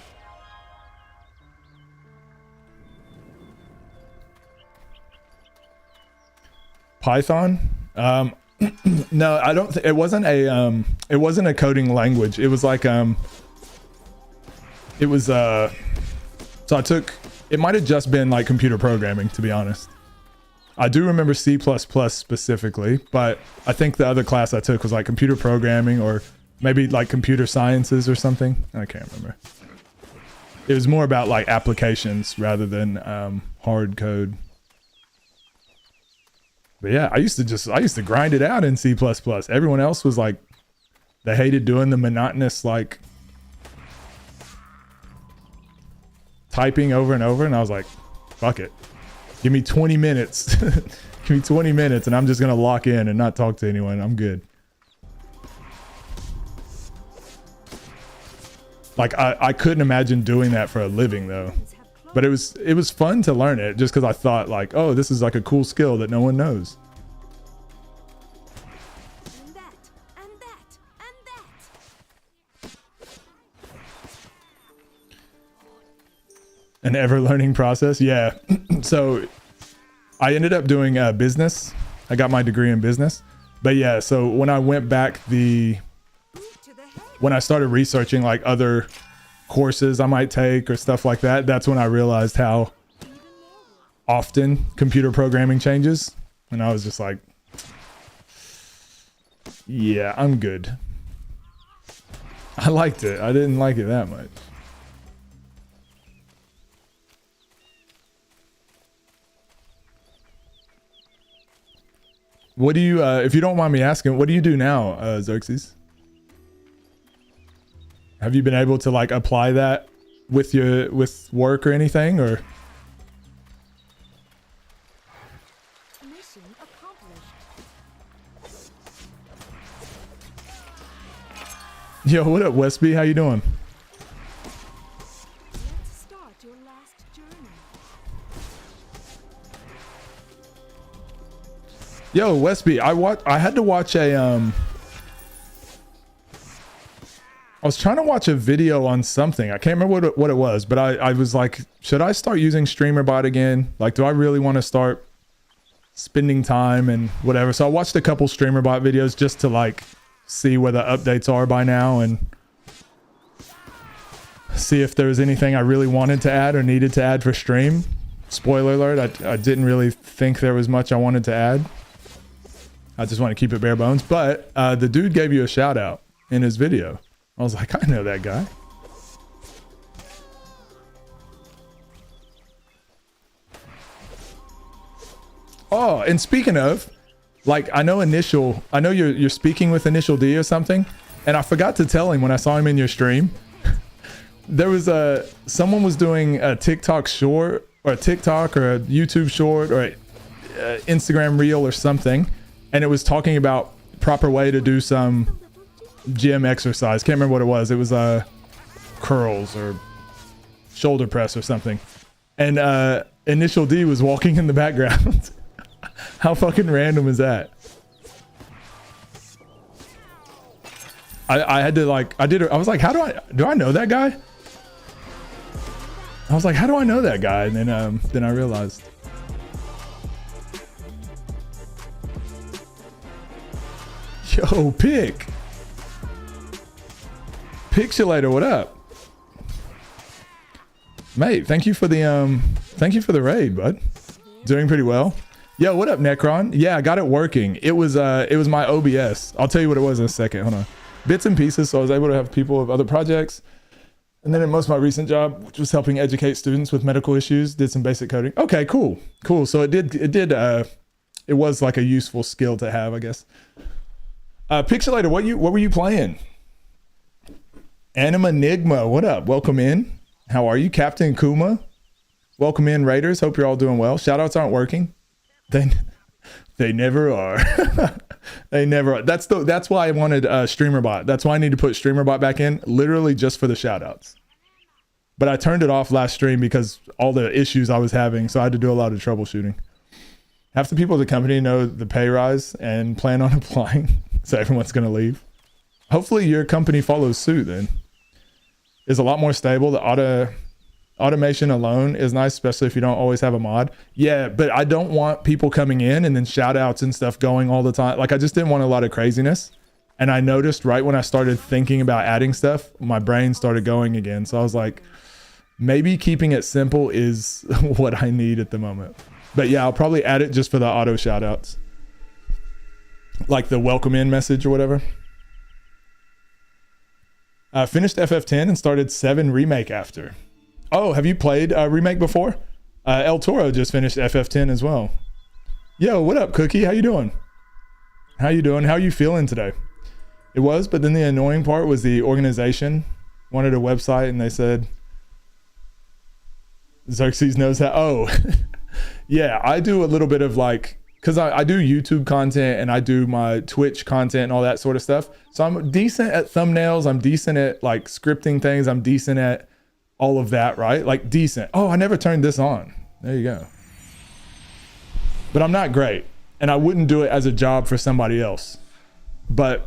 Python? No, I don't it wasn't a coding language. It was like so I took, it might have just been like computer programming, to be honest. I do remember C++ specifically, but I think the other class I took was like computer programming or maybe like computer sciences or something. I can't remember. It was more about like applications rather than hard code. But yeah, I used to grind it out in C++. Everyone else was like, they hated doing the monotonous like typing over and over, and I was like, fuck it. Give me 20 minutes. Give me 20 minutes and I'm just gonna lock in and not talk to anyone. I'm good. Like I couldn't imagine doing that for a living though. But it was fun to learn it just because I thought like, oh, this is like a cool skill that no one knows. And that, and that, and that. An ever-learning process. Yeah. So I ended up doing business. I got my degree in business. But yeah, so when I went back when I started researching like other courses I might take or stuff like that, that's when I realized how often computer programming changes. And I was just like, yeah, I'm good. I liked it. I didn't like it that much. What do you, if you don't mind me asking, what do you do now, Xerxes? Have you been able to like apply that with work or anything, or? Mission accomplished. Yo, what up, Westby? How you doing? Let's start your last journey. Yo, Westby, I had to watch a I was trying to watch a video on something. I can't remember what it was, but I was like, should I start using StreamerBot again? Like, do I really want to start spending time and whatever? So I watched a couple StreamerBot videos just to like see where the updates are by now and see if there was anything I really wanted to add or needed to add for stream. Spoiler alert, I didn't really think there was much I wanted to add. I just want to keep it bare bones. But the dude gave you a shout out in his video. I was like, I know that guy. Oh, and speaking of, like, I know you're speaking with Initial D or something, and I forgot to tell him when I saw him in your stream. There was someone was doing a TikTok short or a TikTok or a YouTube short or a Instagram reel or something, and it was talking about proper way to do some gym exercise. Can't remember what it was. It was curls or shoulder press or something, and Initial D was walking in the background. How fucking random is that? I had to like, I was like, how do I know that guy? I was like, how do I know that guy? And then I realized. Yo, Pixelator, what up? Mate, thank you for the raid, bud. Doing pretty well. Yo, what up, Necron? Yeah, I got it working. It was my OBS. I'll tell you what it was in a second. Hold on. Bits and pieces, so I was able to have people of other projects. And then in most of my recent job, which was helping educate students with medical issues, did some basic coding. Okay, cool. So it was like a useful skill to have, I guess. Pixelator, what were you playing? Animenigma, what up? Welcome in. How are you? Captain Kuma? Welcome in, Raiders. Hope you're all doing well. Shoutouts aren't working. They never are. They never are. That's why I wanted StreamerBot. That's why I need to put StreamerBot back in, literally just for the shoutouts. But I turned it off last stream because all the issues I was having, so I had to do a lot of troubleshooting. Half the people at the company know the pay rise and plan on applying, so everyone's going to leave. Hopefully your company follows suit then. It's a lot more stable. The automation alone is nice, especially if you don't always have a mod. Yeah, but I don't want people coming in and then shout outs and stuff going all the time. Like, I just didn't want a lot of craziness. And I noticed right when I started thinking about adding stuff, my brain started going again. So I was like, maybe keeping it simple is what I need at the moment. But yeah, I'll probably add it just for the auto shout outs. Like the welcome in message or whatever. Finished FF10 and started 7 Remake after. Oh, have you played Remake before? El Toro just finished FF10 as well. Yo, what up, Cookie? How you doing? How are you feeling today? It was, but then the annoying part was the organization wanted a website and they said, Xerxes knows how. Oh, yeah, I do a little bit of like, because I do YouTube content and I do my Twitch content and all that sort of stuff. So I'm decent at thumbnails. I'm decent at like scripting things. I'm decent at all of that, right? Like decent. Oh, I never turned this on. There you go. But I'm not great. And I wouldn't do it as a job for somebody else. But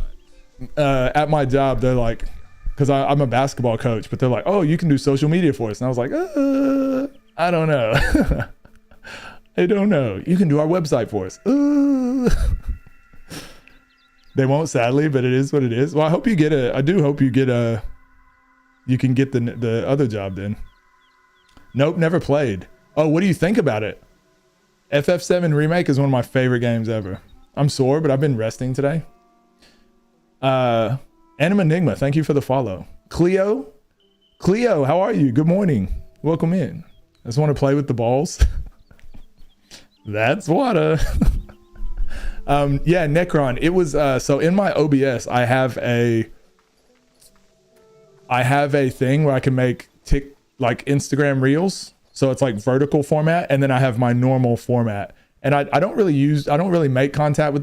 at my job, they're like, because I'm a basketball coach, but they're like, oh, you can do social media for us. And I was like, I don't know. I don't know. You can do our website for us. They won't, sadly, but it is what it is. Well, I hope you get I do hope you get you can get the other job then. Nope, never played. Oh, what do you think about it? FF7 Remake is one of my favorite games ever. I'm sore, but I've been resting today. Animenigma, thank you for the follow. Cleo, how are you? Good morning. Welcome in. I just want to play with the balls. That's water. Yeah, Necron. It was so in my OBS, I have a thing where I can make like Instagram reels. So it's like vertical format, and then I have my normal format. And I don't really make content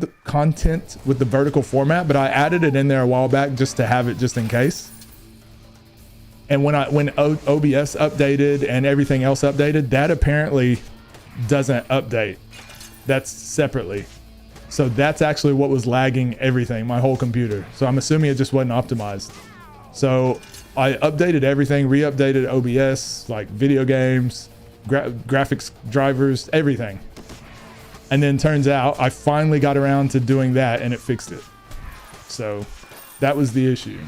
with the vertical format, but I added it in there a while back just to have it just in case. And when OBS updated and everything else updated, that apparently doesn't update. That's separately. So that's actually what was lagging everything, my whole computer. So I'm assuming it just wasn't optimized. So I updated everything, re-updated OBS, like video games, graphics drivers, everything. And then turns out I finally got around to doing that and it fixed it. So that was the issue.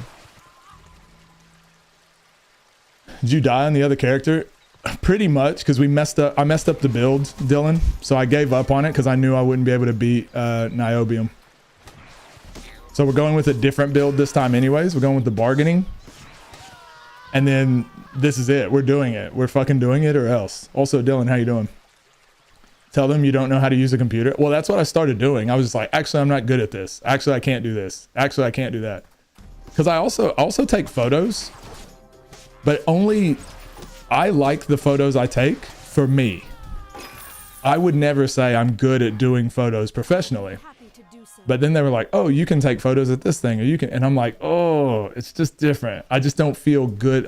Did you die on the other character? Pretty much, because I messed up the build, Dylan. So I gave up on it because I knew I wouldn't be able to beat Niobium. So we're going with a different build this time anyways. We're going with the bargaining. And then this is it. We're doing it. We're fucking doing it or else. Also, Dylan, how you doing? Tell them you don't know how to use a computer. Well, that's what I started doing. I was just like, actually, I'm not good at this. Actually, I can't do this. Actually, I can't do that. Because I also take photos, but only I like the photos I take for me. I would never say I'm good at doing photos professionally. Happy to do so. But then they were like, oh, you can take photos at this thing, or you can, and I'm like, oh, it's just different. I just don't feel good.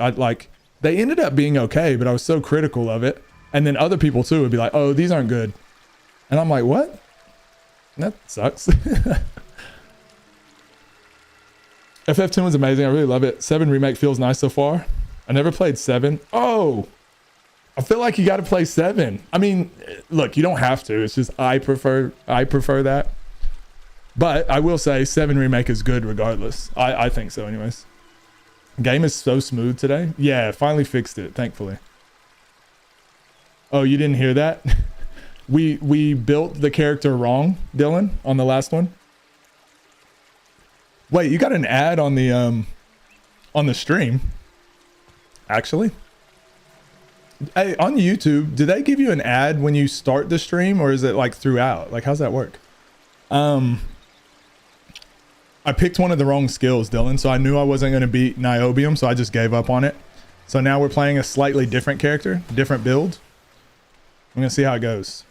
They ended up being okay, but I was so critical of it. And then other people too would be like, oh, these aren't good. And I'm like, what? That sucks. FF10 was amazing. I really love it. 7 Remake feels nice so far. I never played 7. Oh, I feel like you got to play 7. I mean, look, you don't have to. It's just I prefer that. But I will say 7 Remake is good regardless. I think so anyways. Game is so smooth today. Yeah, finally fixed it, thankfully. Oh, you didn't hear that? We built the character wrong, Dylan, on the last one. Wait, you got an ad on the stream? Actually, hey, on YouTube, do they give you an ad when you start the stream, or is it like throughout? Like, how's that work? I picked one of the wrong skills, Dylan, so I knew I wasn't going to beat Niobium, so I just gave up on it. So now we're playing a slightly different character, different build. I'm going to see how it goes.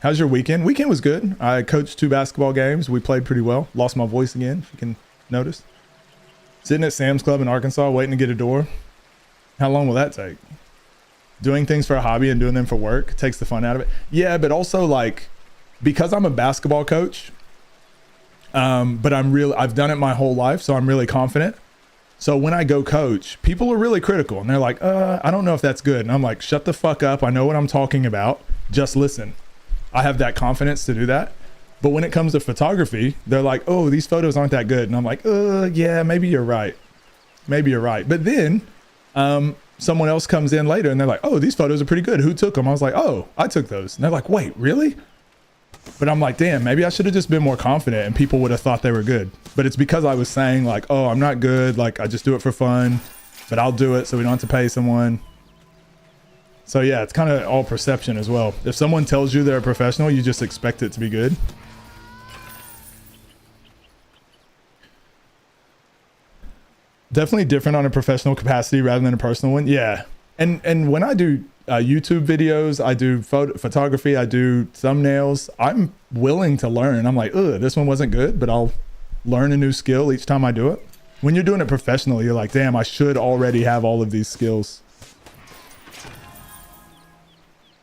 How's your weekend? Weekend was good. I coached 2 basketball games. We played pretty well. Lost my voice again, if you can notice. Sitting at Sam's Club in Arkansas, waiting to get a door. How long will that take? Doing things for a hobby and doing them for work takes the fun out of it. Yeah, but also like, because I'm a basketball coach, but I've done it my whole life, so I'm really confident. So when I go coach, people are really critical and they're like, I don't know if that's good. And I'm like, shut the fuck up. I know what I'm talking about. Just listen. I have that confidence to do that. But when it comes to photography, they're like, oh, these photos aren't that good. And I'm like, yeah, maybe you're right. Maybe you're right. But then someone else comes in later and they're like, oh, these photos are pretty good. Who took them? I was like, oh, I took those. And they're like, wait, really? But I'm like, damn, maybe I should have just been more confident and people would have thought they were good. But it's because I was saying like, oh, I'm not good. Like, I just do it for fun, but I'll do it so we don't have to pay someone. So yeah, it's kind of all perception as well. If someone tells you they're a professional, you just expect it to be good. Definitely different on a professional capacity rather than a personal one. Yeah. And when I do YouTube videos, I do photography, I do thumbnails, I'm willing to learn. I'm like, this one wasn't good, but I'll learn a new skill each time I do it. When you're doing it professionally, you're like, damn, I should already have all of these skills.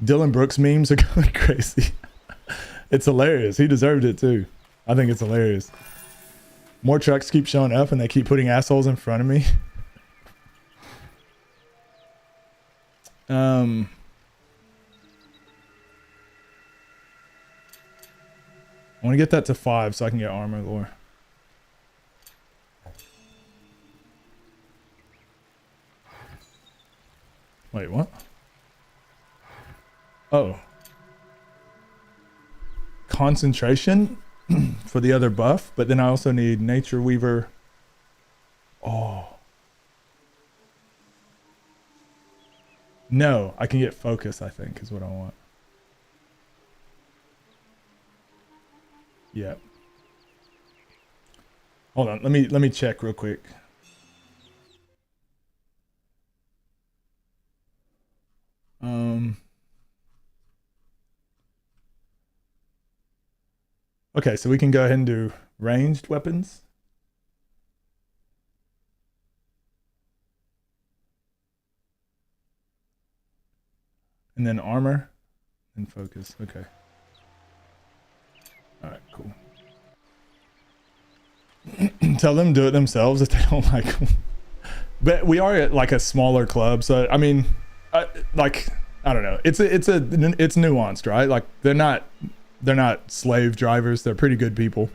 Dylan Brooks memes are going crazy. It's hilarious. He deserved it too. I think it's hilarious. More trucks keep showing up and they keep putting assholes in front of me. I want to get that to 5 so I can get armor lore. Wait, what? Oh. Concentration for the other buff, but then I also need Nature Weaver. Oh. No, I can get focus, I think, is what I want. Yeah. Hold on, let me check real quick. Okay, so we can go ahead and do ranged weapons. And then armor and focus. Okay. All right, cool. Tell them do it themselves if they don't like them. But we are at like a smaller club, so I mean, I don't know. It's nuanced, right? Like they're not slave drivers. They're pretty good people.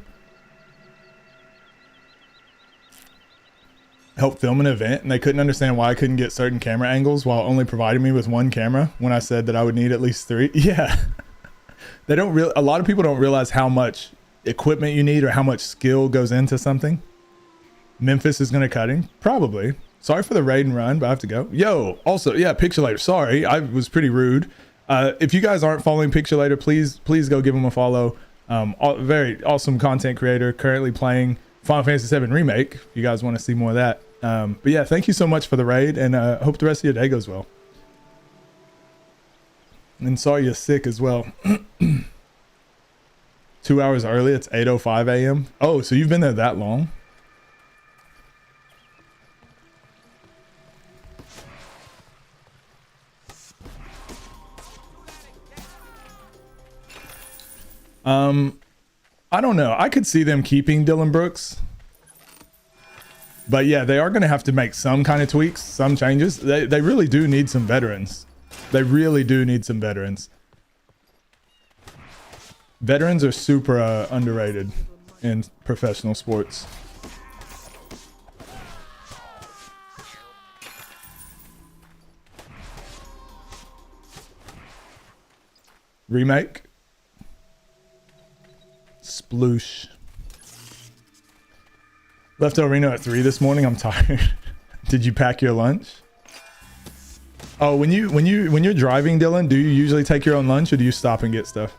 Helped film an event and they couldn't understand why I couldn't get certain camera angles while only providing me with 1 camera when I said that I would need at least 3. Yeah. A lot of people don't realize how much equipment you need or how much skill goes into something. Memphis is going to cut him. Probably. Sorry for the raid and run, but I have to go. Yo, also, yeah, Pixelator. Sorry, I was pretty rude. If you guys aren't following Pixelator, please go give him a follow. Very awesome content creator, currently playing Final Fantasy VII Remake. If you guys want to see more of that. But yeah, thank you so much for the raid, and hope the rest of your day goes well. And sorry you're sick as well. 2 hours early. It's 8:05 a.m. Oh, so you've been there that long? I don't know. I could see them keeping Dylan Brooks. But yeah, they are going to have to make some kind of tweaks, some changes. They really do need some veterans. They really do need some veterans. Veterans are super underrated in professional sports. Remake. Sploosh. Left El Reno at 3 this morning. I'm tired. Did you pack your lunch? Oh, when you're driving, Dylan, do you usually take your own lunch or do you stop and get stuff?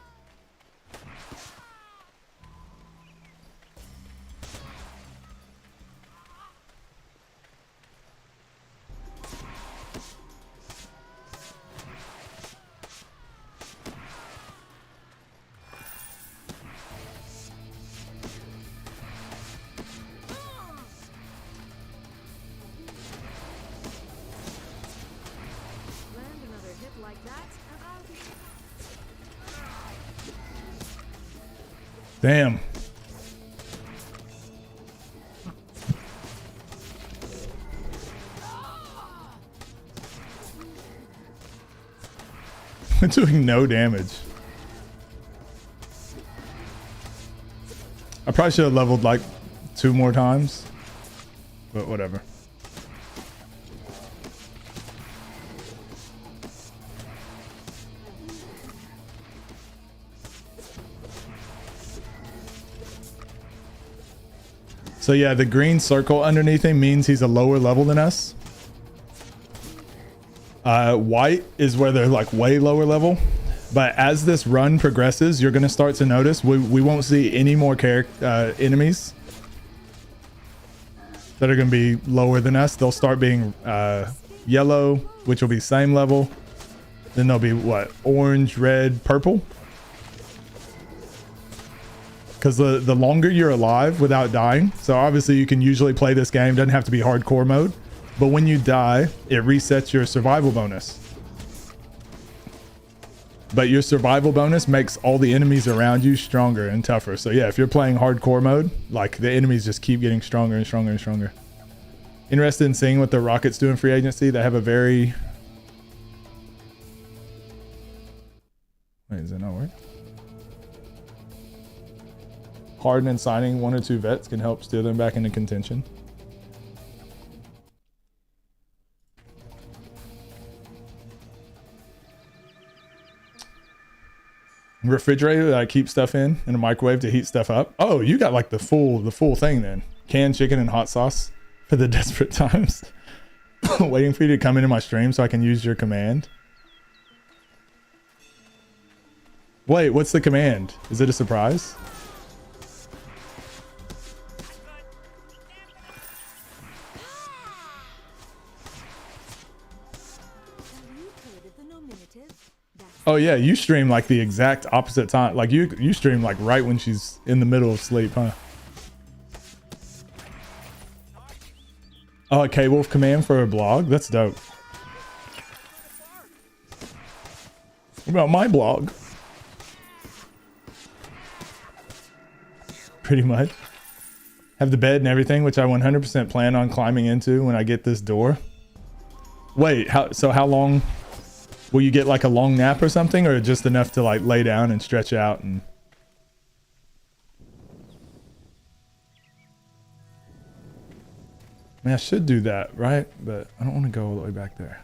Damn. We're doing no damage. I probably should have leveled like 2 more times, but whatever. So yeah, the green circle underneath him means he's a lower level than us. White is where they're like way lower level. But as this run progresses, you're going to start to notice we won't see any more enemies that are going to be lower than us. They'll start being yellow, which will be same level. Then they'll be what? Orange, red, purple. Because the longer you're alive without dying, so obviously you can usually play this game, doesn't have to be hardcore mode, but when you die, it resets your survival bonus. But your survival bonus makes all the enemies around you stronger and tougher. So yeah, if you're playing hardcore mode, like the enemies just keep getting stronger and stronger and stronger. Interested in seeing what the Rockets do in free agency. They have a very... Wait, is that not working? Harden and signing 1 or 2 vets can help steer them back into contention. Refrigerator that I keep stuff in and a microwave to heat stuff up. Oh, you got like the full thing then. Canned chicken and hot sauce for the desperate times. Waiting for you to come into my stream so I can use your command. Wait, what's the command? Is it a surprise? Oh yeah, you stream like the exact opposite time. Like you stream like right when she's in the middle of sleep, huh? Oh, a K-Wolf command for a blog? That's dope. What about my blog? Pretty much. Have the bed and everything, which I 100% plan on climbing into when I get this door. Wait, how long? Will you get like a long nap or something, or just enough to like lay down and stretch out and... I mean, I should do that, right? But I don't want to go all the way back there.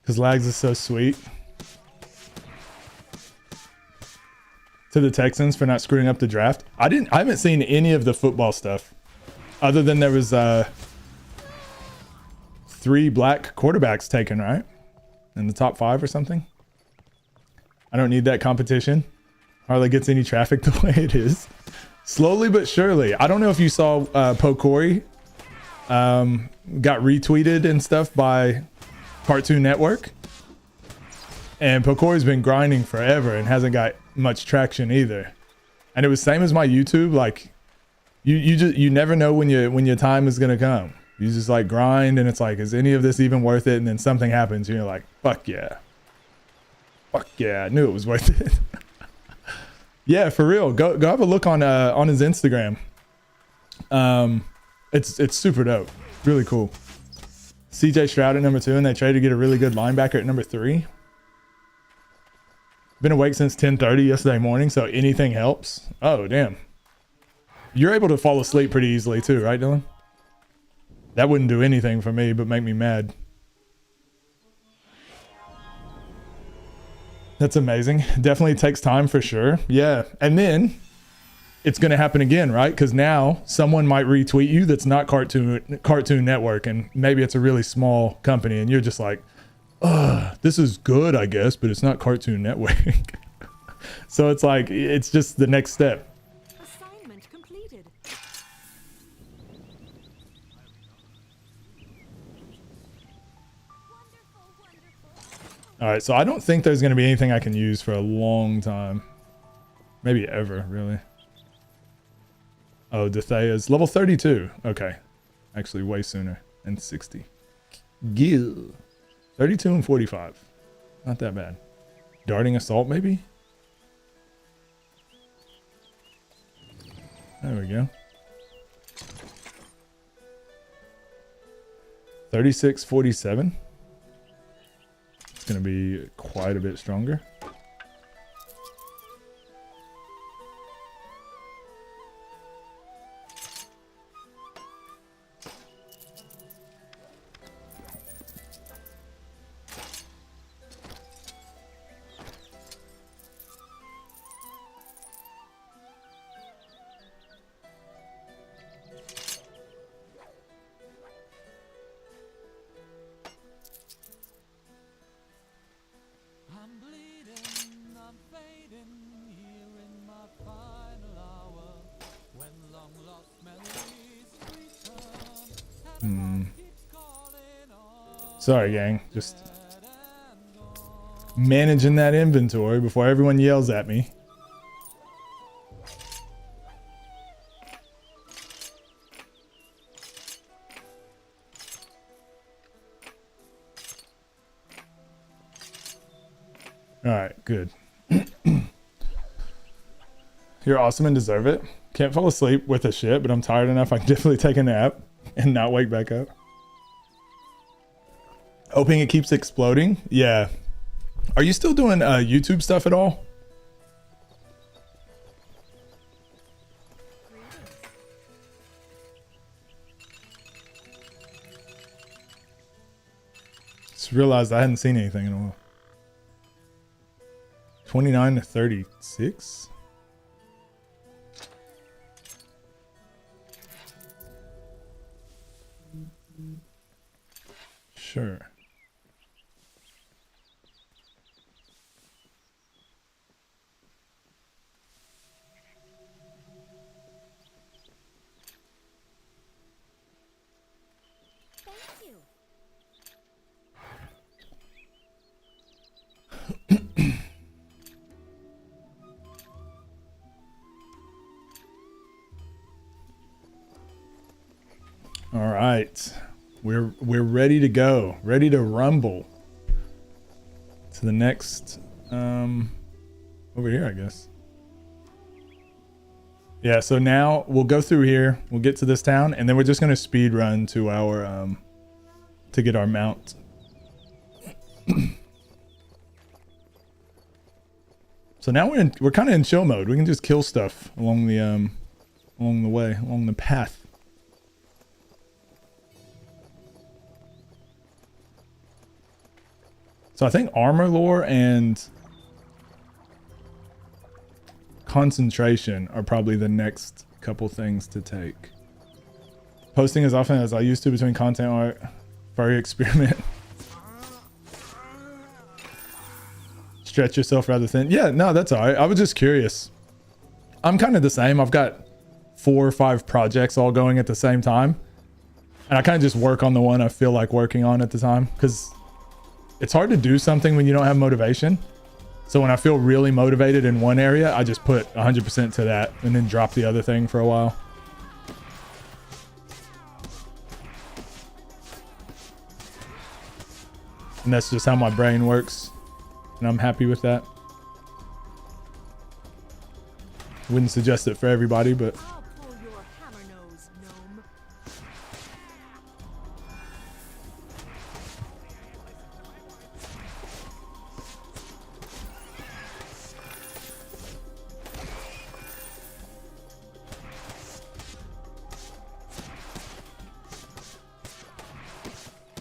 Because Lags is so sweet. to the Texans for not screwing up the draft. I haven't seen any of the football stuff other than there was 3 black quarterbacks taken, right? In the top 5 or something. I don't need that competition. Hardly gets any traffic the way it is. Slowly but surely. I don't know if you saw Pokori got retweeted and stuff by Cartoon Network. And Pokori's been grinding forever and hasn't got much traction either. And it was same as my YouTube. Like you never know when your time is gonna come. You just like grind and it's like, is any of this even worth it? And then something happens and you're like, fuck yeah. Fuck yeah, I knew it was worth it. Yeah, for real. Go have a look on his Instagram. It's super dope. Really cool. CJ Stroud at number 2, and they traded to get a really good linebacker at number 3. Been awake since 10:30 yesterday morning, so anything helps. Oh, damn. You're able to fall asleep pretty easily too, right, Dylan? That wouldn't do anything for me, but make me mad. That's amazing. Definitely takes time for sure. Yeah. And then it's going to happen again, right? Because now someone might retweet you that's not Cartoon Network, and maybe it's a really small company, and you're just like, this is good, I guess, but it's not Cartoon Network. So it's like, it's just the next step. Assignment completed. All right, so I don't think there's going to be anything I can use for a long time. Maybe ever, really. Oh, Dethea's level 32. Okay. Actually, way sooner. And 60. Gil. 32 and 45. Not that bad. Darting Assault, maybe? There we go. 36-47. It's going to be quite a bit stronger. Sorry, gang. Just managing that inventory before everyone yells at me. All right, good. You're awesome and deserve it. Can't fall asleep with a shit, but I'm tired enough I can definitely take a nap and not wake back up. Hoping it keeps exploding. Yeah. Are you still doing YouTube stuff at all? Just realized I hadn't seen anything in a while. 29 to 36. Sure. All right, we're ready to go, ready to rumble to the next over here, I guess. Yeah, so now we'll go through here, we'll get to this town, and then we're just going to speed run to our to get our mount. So now we're kind of in chill mode. We can just kill stuff along the way, along the path. So I think armor lore and concentration are probably the next couple things to take. Posting as often as I used to between content art, furry experiment. Stretch yourself rather thin. Yeah, no, that's all right. I was just curious. I'm kind of the same. I've got 4 or 5 projects all going at the same time. And I kind of just work on the one I feel like working on at the time, because it's hard to do something when you don't have motivation. So when I feel really motivated in one area, I just put 100% to that and then drop the other thing for a while. And that's just how my brain works. And I'm happy with that. Wouldn't suggest it for everybody, but I'll pull your hammer nose, gnome.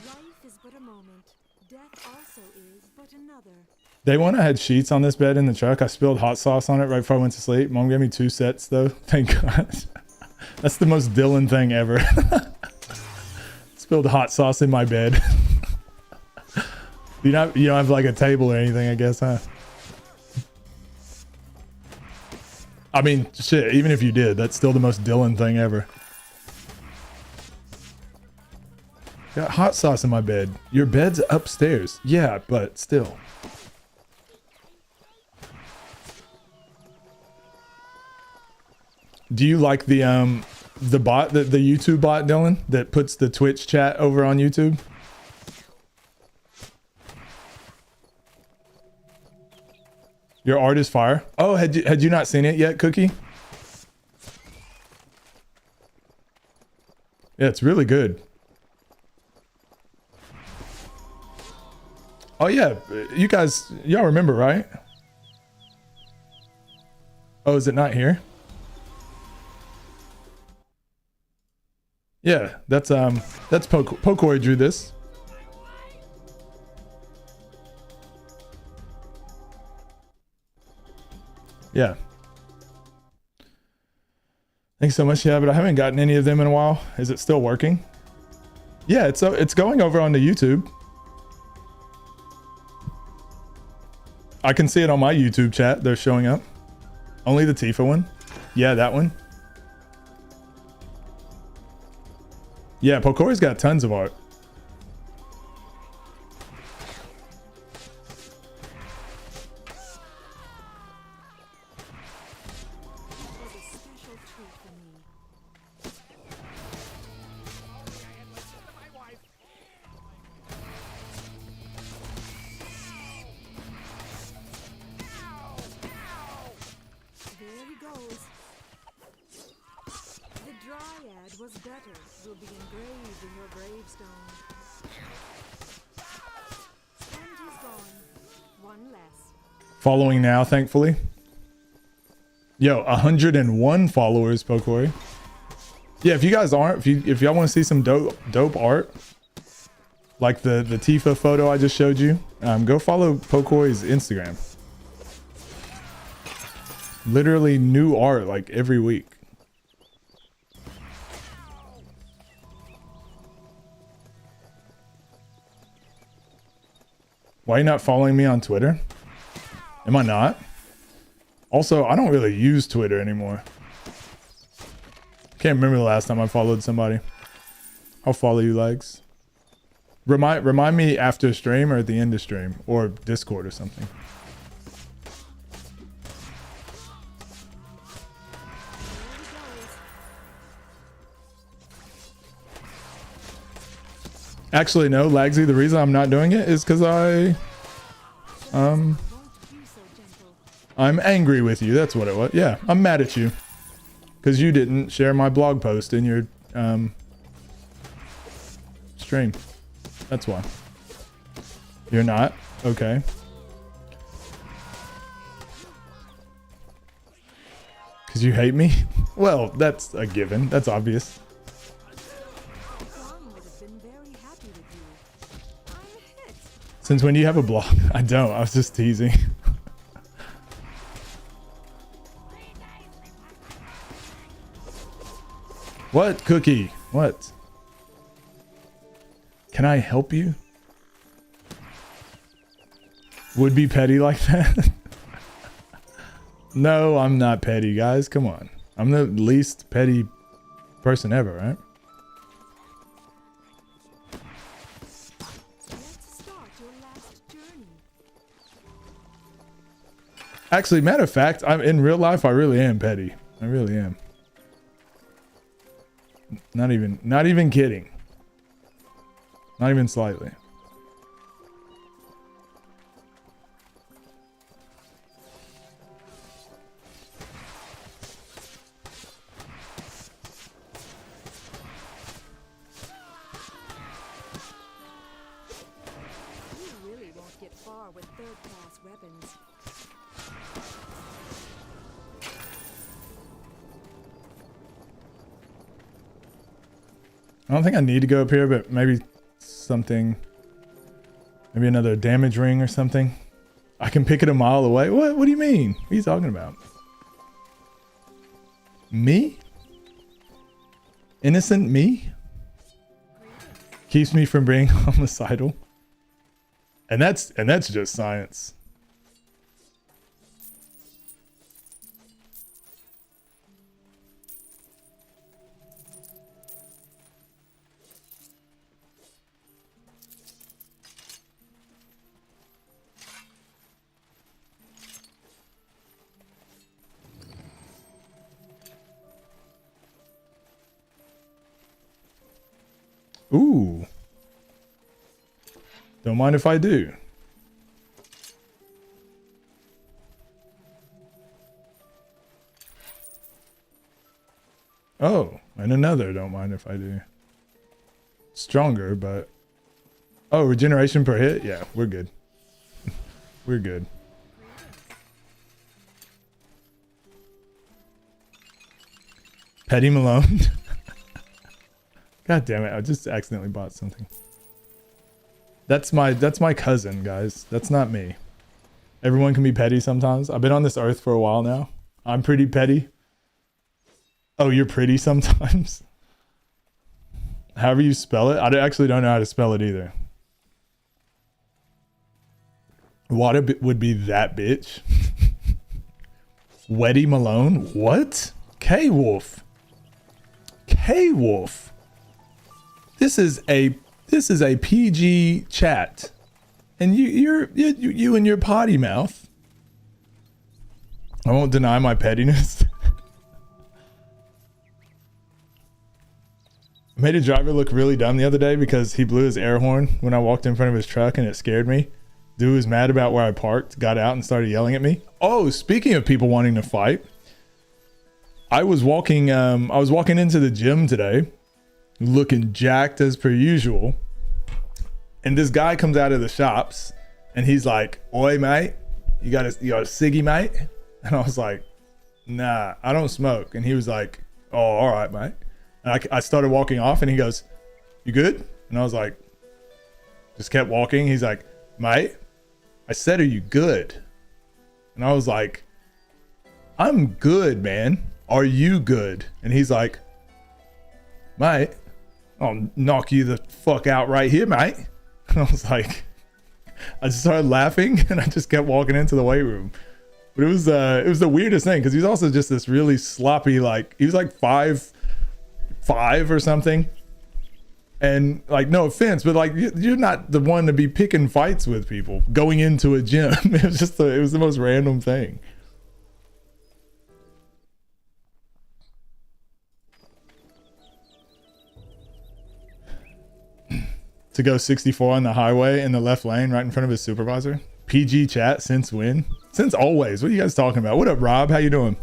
Life is but a moment. Death also is but another. day one I had sheets on this bed in the truck. I spilled hot sauce on it right before I went to sleep. Mom gave me 2 sets though. Thank God. That's the most Dylan thing ever. Spilled hot sauce in my bed. You don't have like a table or anything, I guess, huh? I mean, shit, even if you did, that's still the most Dylan thing ever. Got hot sauce in my bed. Your bed's upstairs. Yeah, but still. Do you like the bot, the YouTube bot, Dylan, that puts the Twitch chat over on YouTube? Your art is fire. Oh, had you not seen it yet, Cookie? Yeah, it's really good. Oh yeah, y'all remember, right? Oh, is it not here? Yeah, that's Pokoi drew this. Yeah. Thanks so much. Yeah, but I haven't gotten any of them in a while. Is it still working? Yeah, it's going over onto YouTube. I can see it on my YouTube chat. They're showing up. Only the Tifa one. Yeah, that one. Yeah, Pokoi's got tons of art. Dryad was better, will be engraved in your gravestone. And he's gone. One less. Following now, thankfully. Yo, 101 followers, Pokoi. Yeah, if you guys aren't, if y'all want to see some dope art, like the Tifa photo I just showed you, go follow Pokoi's Instagram. Literally new art like every week. Why are you not following me on Twitter? Am I not? Also, I don't really use Twitter anymore. Can't remember the last time I followed somebody. I'll follow you, legs. Remind me after stream or at the end of stream or Discord or something. Actually, no, Lagsy, the reason I'm not doing it is because I'm angry with you. That's what it was. Yeah, I'm mad at you. Because you didn't share my blog post in your stream. That's why. You're not? Okay. Because you hate me? Well, that's a given. That's obvious. Since when do you have a blog? I don't. I was just teasing. What, Cookie? What? Can I help you? Would be petty like that? No, I'm not petty, guys. Come on. I'm the least petty person ever, right? Let's start your last journey. Actually, matter of fact, I'm in real life. I really am petty. I really am. Not even kidding. Not even slightly. You really won't get far with third-class weapons. I don't think I need to go up here, but maybe something. Maybe another damage ring or something. I can pick it a mile away. What? What do you mean? What are you talking about? Me? Innocent me? Keeps me from being homicidal. And that's just science. Ooh. Don't mind if I do. Oh, and another don't mind if I do. Stronger, but... Oh, regeneration per hit? Yeah, we're good. We're good. Petty Malone? God damn it, I just accidentally bought something. That's my cousin, guys. That's not me. Everyone can be petty sometimes. I've been on this earth for a while now. I'm pretty petty. Oh, you're pretty sometimes? However you spell it. I actually don't know how to spell it either. What would be that bitch? Weddy Malone? What? K-Wolf. K-Wolf. This is a PG chat. And you and your potty mouth. I won't deny my pettiness. I made a driver look really dumb the other day because he blew his air horn when I walked in front of his truck and it scared me. Dude was mad about where I parked, got out and started yelling at me. Oh, speaking of people wanting to fight, I was walking into the gym today, looking jacked as per usual. And this guy comes out of the shops and he's like, "Oi, mate, you got a ciggy, mate?" And I was like, "Nah, I don't smoke." And he was like, "Oh, all right, mate." And I started walking off and he goes, "You good?" And I was like, just kept walking. He's like, "Mate," I said, "Are you good?" And I was like, "I'm good, man. Are you good?" And he's like, "Mate, I'll knock you the fuck out right here, mate." And I was like, I just started laughing and I just kept walking into the weight room. But it was the weirdest thing because he's also just this really sloppy, like, he was like 5'5" or something. And like, no offense, but like, you're not the one to be picking fights with people going into a gym. It was just it was the most random thing. To go 64 on the highway in the left lane right in front of his supervisor. PG chat, since when? Since always. What are you guys talking about? What up, Rob? How you doing?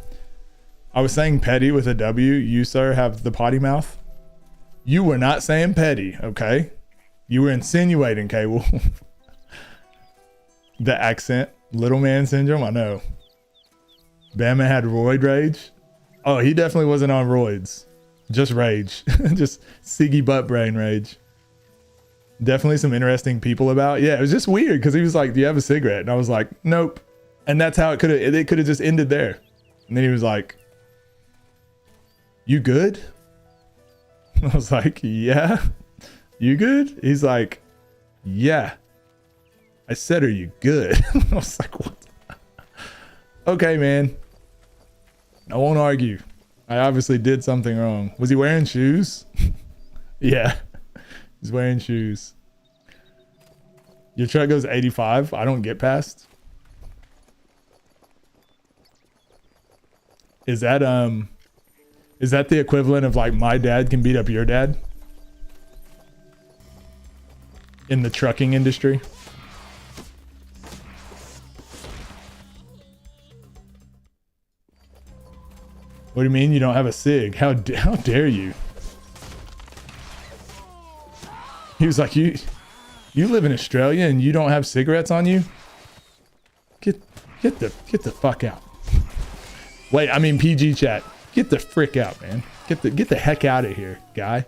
I was saying petty with a W. You, sir, have the potty mouth. You were not saying petty, okay? You were insinuating, K-Wolf. The accent. Little man syndrome, I know. Bama had roid rage. Oh, he definitely wasn't on roids. Just rage. Just Siggy butt brain rage. Definitely some interesting people about. Yeah, it was just weird because he was like, "Do you have a cigarette?" And I was like, "Nope." And that's how it could have just ended there. And then he was like, "You good?" I was like, yeah, you good? He's like, yeah. I said, are you good? I was like, what? Okay, man. I won't argue. I obviously did something wrong. Was he wearing shoes? Yeah, he's wearing shoes. Your truck goes 85. I don't get past. Is that the equivalent of like my dad can beat up your dad? In the trucking industry? What do you mean you don't have a cig? How dare you? He was like, you live in Australia and you don't have cigarettes on you? Get the fuck out. Wait, I mean PG chat. Get the frick out, man. Get the heck out of here, guy.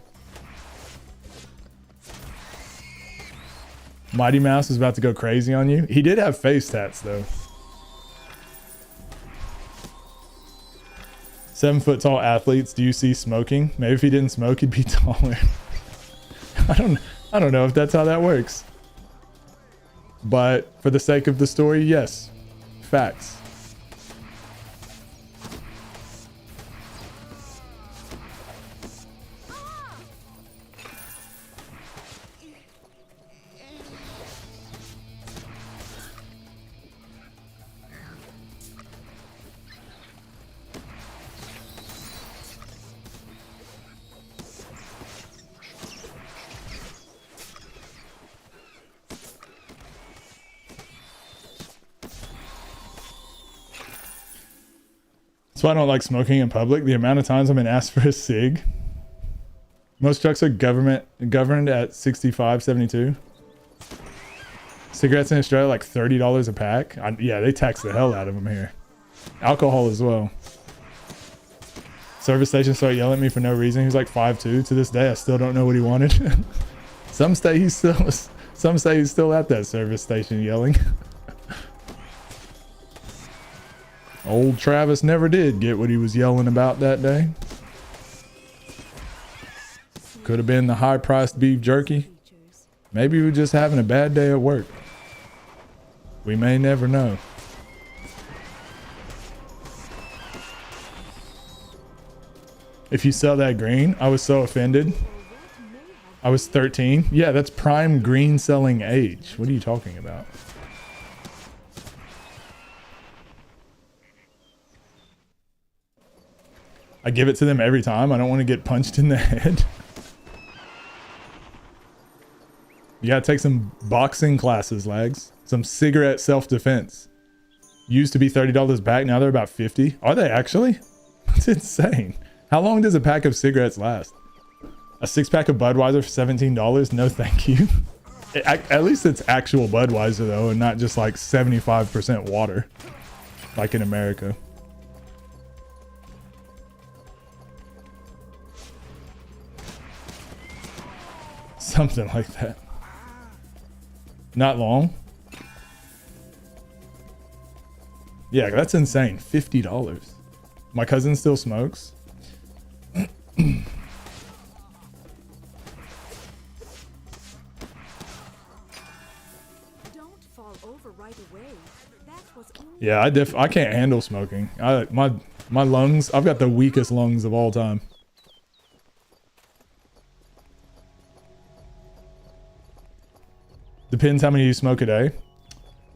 Mighty Mouse is about to go crazy on you. He did have face tats though. 7 foot tall athletes. Do you see smoking? Maybe if he didn't smoke, he'd be taller. I don't know if that's how that works. But for the sake of the story, yes. Facts. That's why I don't like smoking in public. The amount of times I've been asked for a cig. Most trucks are governed at 65, 72. Cigarettes in Australia like $30 a pack. Yeah, they tax the hell out of them here. Alcohol as well. Service station started yelling at me for no reason. He was like 5'2". To this day, I still don't know what he wanted. Some say he's still at that service station yelling. Old Travis never did get what he was yelling about that day. Could have been the high-priced beef jerky. Maybe he was just having a bad day at work. We may never know. If you sell that green, I was so offended. I was 13. Yeah, that's prime green selling age. What are you talking about? I give it to them every time. I don't want to get punched in the head. You gotta take some boxing classes, lags. Some cigarette self-defense. Used to be $30 back, now they're about 50. Are they actually? That's insane. How long does a pack of cigarettes last? A 6-pack of Budweiser for $17? No thank you. At least it's actual Budweiser though, and not just like 75% water. Like in America. Something like that. Not long. Yeah, that's insane. $50. My cousin still smokes. Don't fall over right away. That was only Yeah, I can't handle smoking. My lungs, I've got the weakest lungs of all time. Depends how many you smoke a day.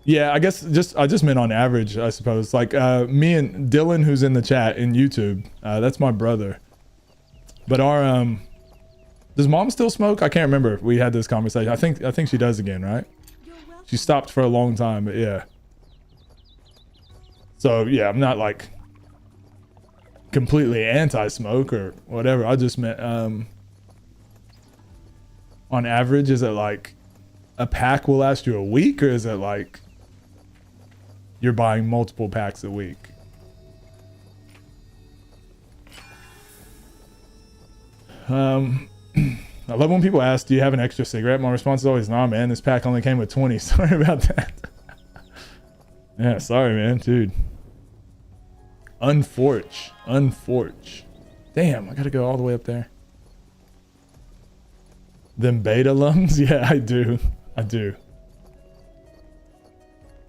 Yeah, I guess I just meant on average, I suppose. Like me and Dylan, who's in the chat in YouTube, that's my brother. But our does mom still smoke? I can't remember. We had this conversation. I think she does again, right? She stopped for a long time, but yeah. So yeah, I'm not like completely anti-smoke or whatever. I just meant on average, is it like a pack will last you a week, or is it like you're buying multiple packs a week? I love when people ask, do you have an extra cigarette? My response is always, nah, man, this pack only came with 20. Sorry about that. Yeah, sorry, man, dude. Unforge. Damn, I gotta go all the way up there. Them beta lungs? Yeah, I do. I do.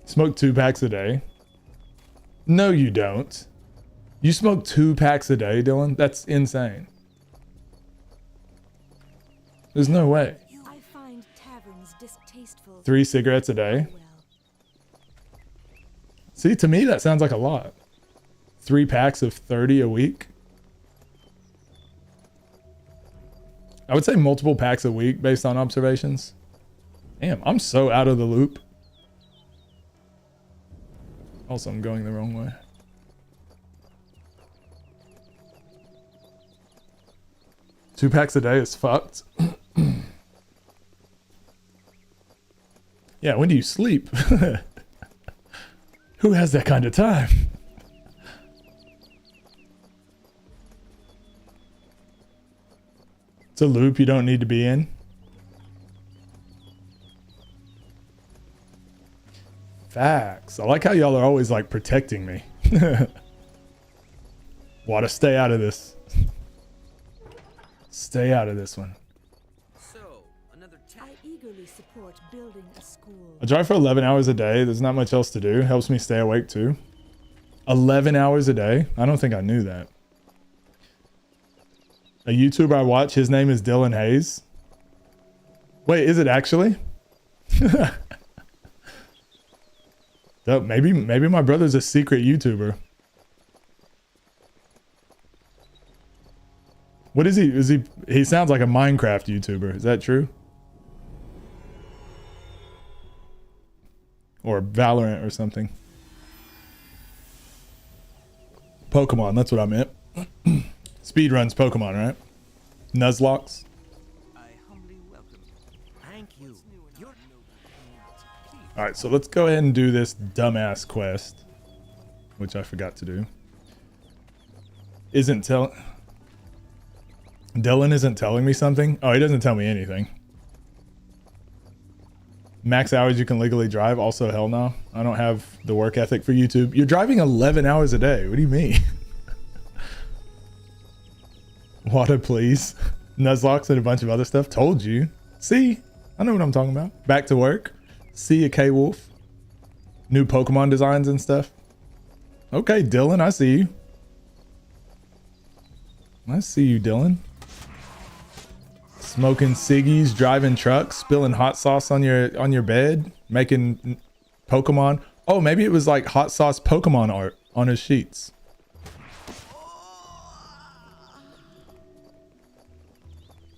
Smoke 2 packs a day. No, you don't. You smoke 2 packs a day, Dylan? That's insane. There's no way. I find taverns distasteful. 3 cigarettes a day? Well, See, to me, that sounds like a lot. 3 packs of 30 a week? I would say multiple packs a week based on observations. Damn, I'm so out of the loop. Also, I'm going the wrong way. Two packs a day is fucked. Yeah, when do you sleep? Who has that kind of time? It's a loop you don't need to be in. Facts. I like how y'all are always like protecting me. Want to stay out of this. Stay out of this one. So, another I eagerly support building a school. I drive for 11 hours a day. There's not much else to do. Helps me stay awake too. 11 hours a day? I don't think I knew that. A YouTuber I watch, his name is Dylan Hayes. Wait, is it actually? Maybe my brother's a secret YouTuber. What is he? He sounds like a Minecraft YouTuber. Is that true? Or Valorant or something. Pokemon, that's what I meant. Speedruns Pokemon, right? Nuzlocke. I humbly welcome you. Thank you. Alright, so let's go ahead and do this dumbass quest. Which I forgot to do. Dylan isn't telling me something? Oh, he doesn't tell me anything. Max hours you can legally drive? Also, hell no. I don't have the work ethic for YouTube. You're driving 11 hours a day. What do you mean? Water, please. Nuzlocke and a bunch of other stuff. Told you. See? I know what I'm talking about. Back to work. See a K-Wolf. New Pokemon designs and stuff. Okay, Dylan, I see you. I see you, Dylan. Smoking ciggies, driving trucks, spilling hot sauce on your bed, making Pokemon. Oh, maybe it was like hot sauce Pokemon art on his sheets.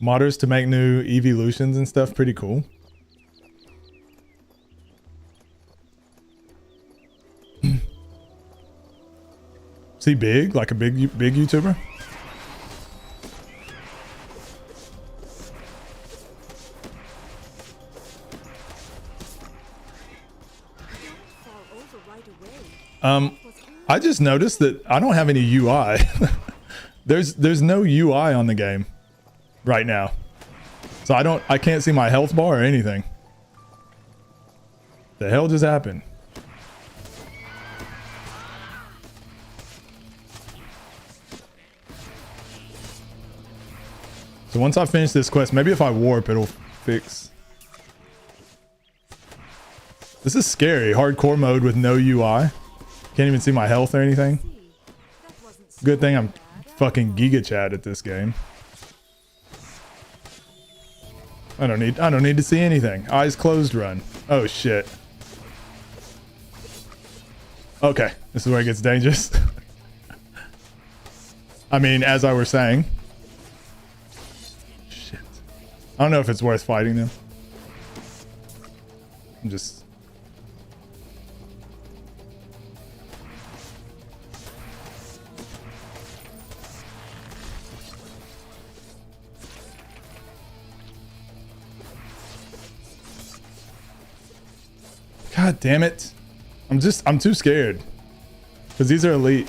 Modders to make new evolutions and stuff, pretty cool. Is he big? Like a big YouTuber? I just noticed that I don't have any UI. There's no UI on the game right now. So I can't see my health bar or anything. The hell just happened? So once I finish this quest, maybe if I warp, it'll fix. This is scary. Hardcore mode with no UI. Can't even see my health or anything. Good thing I'm fucking Giga Chad at this game. I don't need to see anything. Eyes closed run. Oh shit. Okay, this is where it gets dangerous. I mean, as I were saying. Shit. I don't know if it's worth fighting them. I'm just... God damn it. I'm too scared. Because these are elite.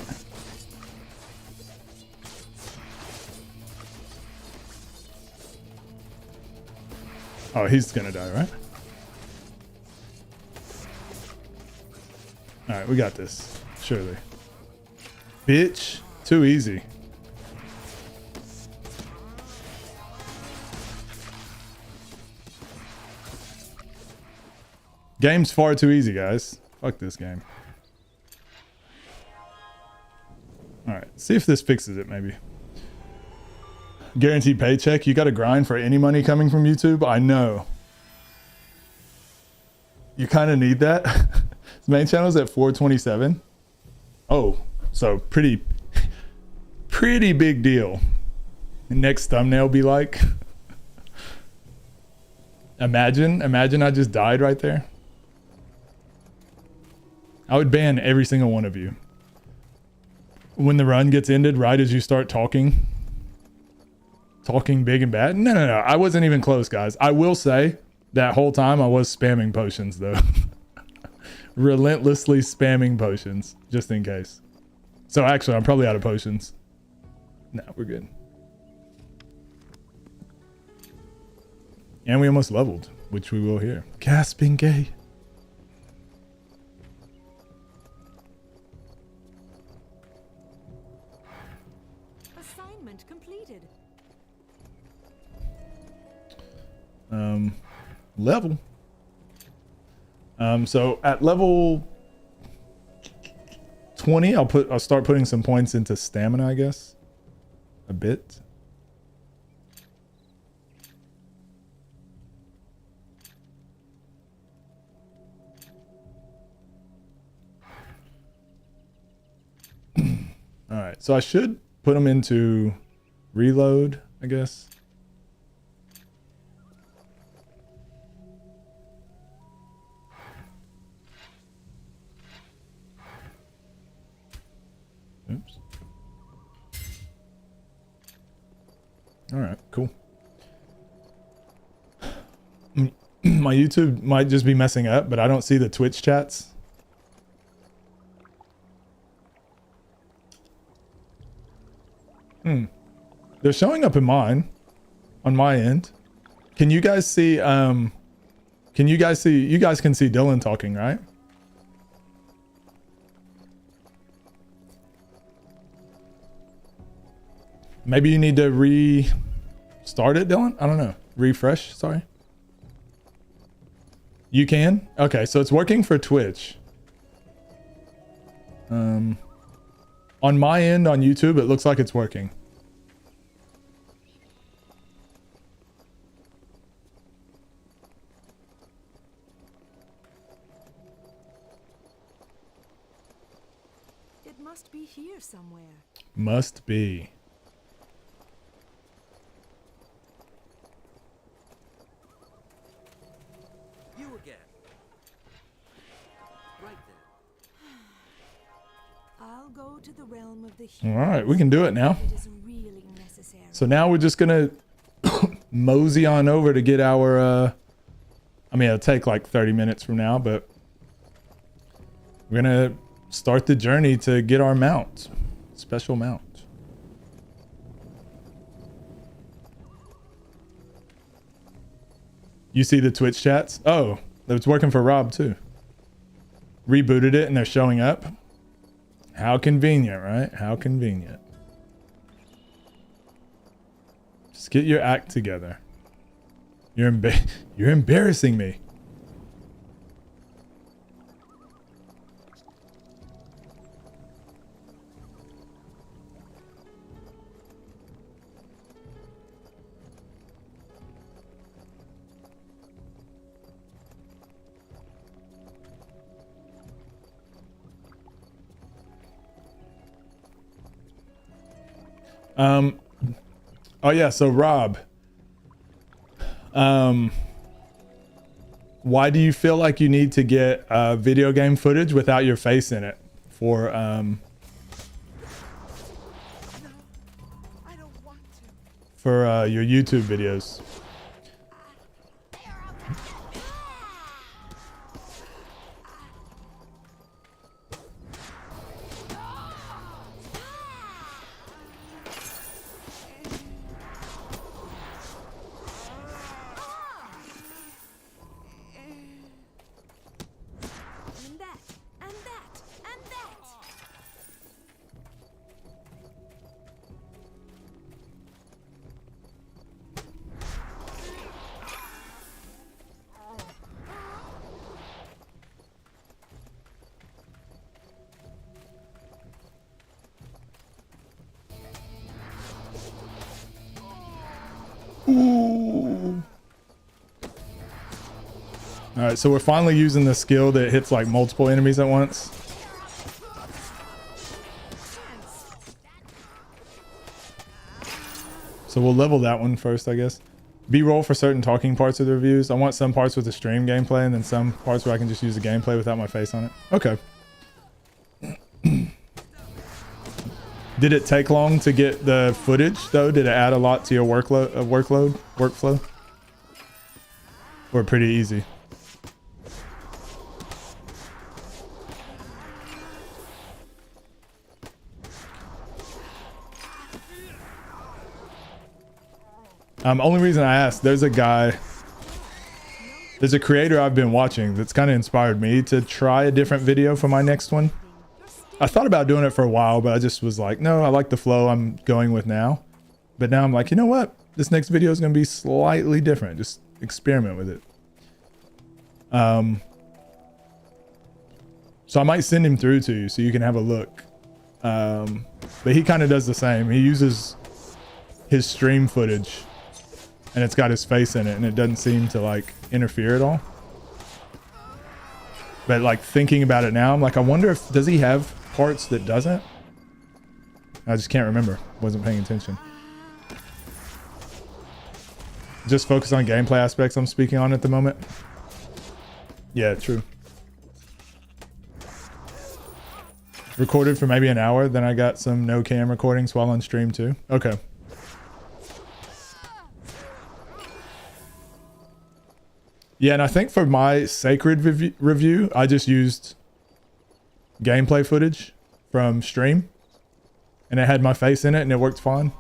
Oh, he's gonna die, right? Alright, we got this. Surely. Bitch. Too easy. Game's far too easy, guys. Fuck this game. Alright, see if this fixes it, maybe. Guaranteed paycheck. You gotta grind for any money coming from YouTube. I know. You kind of need that. His main channel's at 427. Oh, so pretty big deal. Next thumbnail be like, imagine I just died right there. I would ban every single one of you. When the run gets ended, right as you start talking big and bad. No. I wasn't even close, guys. I will say that whole time I was spamming potions though. Relentlessly spamming potions just in case. So actually, I'm probably out of potions. No, we're good. And we almost leveled, which we will hear. Gasping gay. Assignment completed. Level. So at level 20, I'll start putting some points into stamina, I guess. A bit. All right, so I should put them into reload, I guess. Oops. All right, cool. My YouTube might just be messing up, but I don't see the Twitch chats. They're showing up in mine, on my end. Can you guys see, you guys can see Dylan talking, right? Maybe you need to restart it, Dylan? I don't know. Refresh, sorry. You can? Okay, so it's working for Twitch. On my end on YouTube, it looks like it's working. It must be here somewhere. Must be. You again. Right then. I'll go to the realm of the All right, we can do it now. It is really necessary. So now we're just gonna mosey on over to get our, I mean, it'll take like 30 minutes from now, but we're gonna start the journey to get our mount. Special mount. You see the Twitch chats? Oh, it's working for Rob too. Rebooted it and they're showing up. How convenient, right? How convenient. Just get your act together. You're embarrassing me. Oh yeah, so Rob, why do you feel like you need to get video game footage without your face in it for I don't want to. for your YouTube videos? And that, and that, and that. All right, so we're finally using the skill that hits like multiple enemies at once. So we'll level that one first, I guess. B-roll for certain talking parts of the reviews. I want some parts with the stream gameplay and then some parts where I can just use the gameplay without my face on it. Okay. Did it take long to get the footage though? Did it add a lot to your workflow? Or pretty easy? Only reason I asked, there's a creator I've been watching that's kind of inspired me to try a different video for my next one. I thought about doing it for a while, but I just was like, no, I like the flow I'm going with now. But now I'm like, you know what? This next video is going to be slightly different. Just experiment with it. So I might send him through to you so you can have a look. But he kind of does the same. He uses his stream footage and it's got his face in it and it doesn't seem to like interfere at all. But like thinking about it now, I'm like, I wonder if, does he have parts that doesn't? I just can't remember. Wasn't paying attention. Just focus on gameplay aspects I'm speaking on at the moment. Yeah, true. Recorded for maybe an hour. Then I got some no cam recordings while on stream too. Okay. Yeah, and I think for my Sacred review, I just used gameplay footage from stream. And it had my face in it and it worked fine.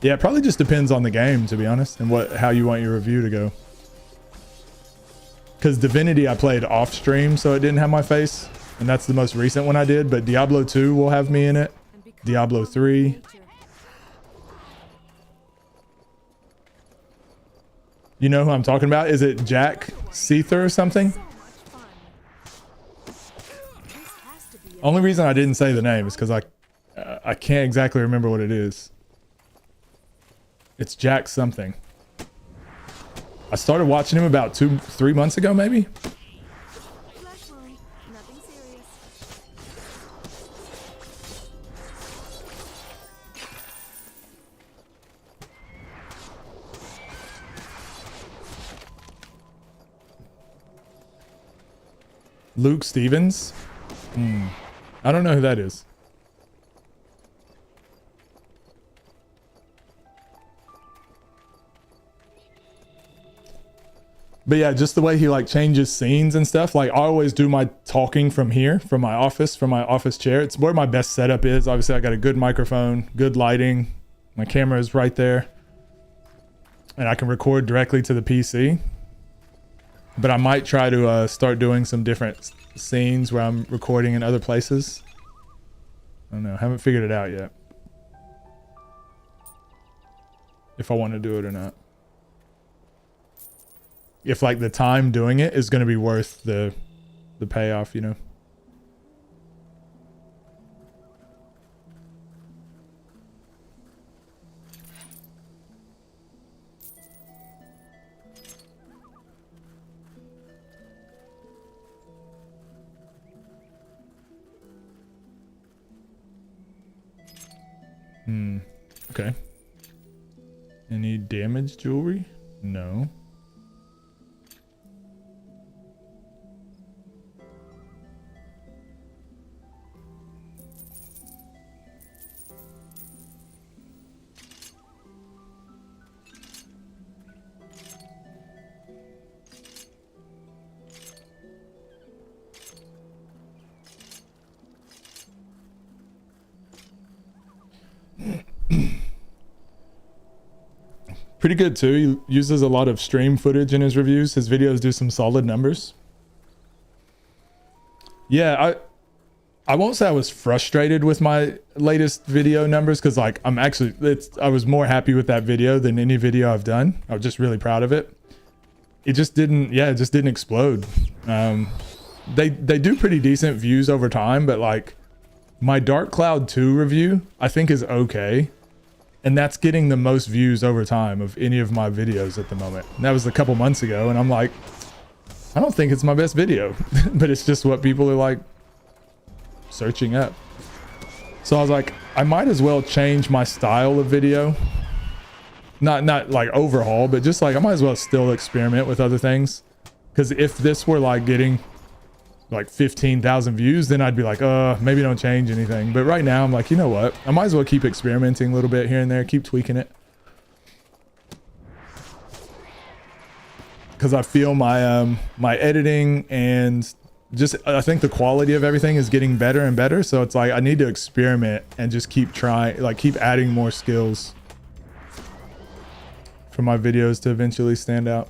Yeah, it probably just depends on the game, to be honest, and how you want your review to go. Because Divinity I played off stream, so it didn't have my face. And that's the most recent one I did, but Diablo 2 will have me in it. Diablo 3. You know who I'm talking about? Is it Jack Seether or something? Only reason I didn't say the name is because I can't exactly remember what it is. It's Jack something. I started watching him about 2-3 months ago, maybe. Luke Stevens? I don't know who that is. But yeah, just the way he like changes scenes and stuff. Like I always do my talking from here, from my office chair. It's where my best setup is. Obviously I got a good microphone, good lighting. My camera is right there. And I can record directly to the PC. But I might try to start doing some different scenes where I'm recording in other places. I don't know. Haven't figured it out yet. If I want to do it or not. If like the time doing it is going to be worth the payoff, you know. Okay. Any damaged jewelry? No. Pretty good too. He uses a lot of stream footage in his reviews. His videos do some solid numbers. Yeah, I won't say I was frustrated with my latest video numbers because like I was more happy with that video than any video I've done. I was just really proud of it. It just didn't explode. They do pretty decent views over time, but like my Dark Cloud 2 review I think is okay. And that's getting the most views over time of any of my videos at the moment. And that was a couple months ago. And I'm like, I don't think it's my best video, but it's just what people are like searching up. So I was like, I might as well change my style of video. Not like overhaul, but just like I might as well still experiment with other things. Because if this were like getting like 15,000 views, then I'd be like, maybe don't change anything. But right now I'm like, you know what? I might as well keep experimenting a little bit here and there, keep tweaking it. Because I feel my my editing and just I think the quality of everything is getting better and better. So it's like I need to experiment and just keep trying, like keep adding more skills for my videos to eventually stand out.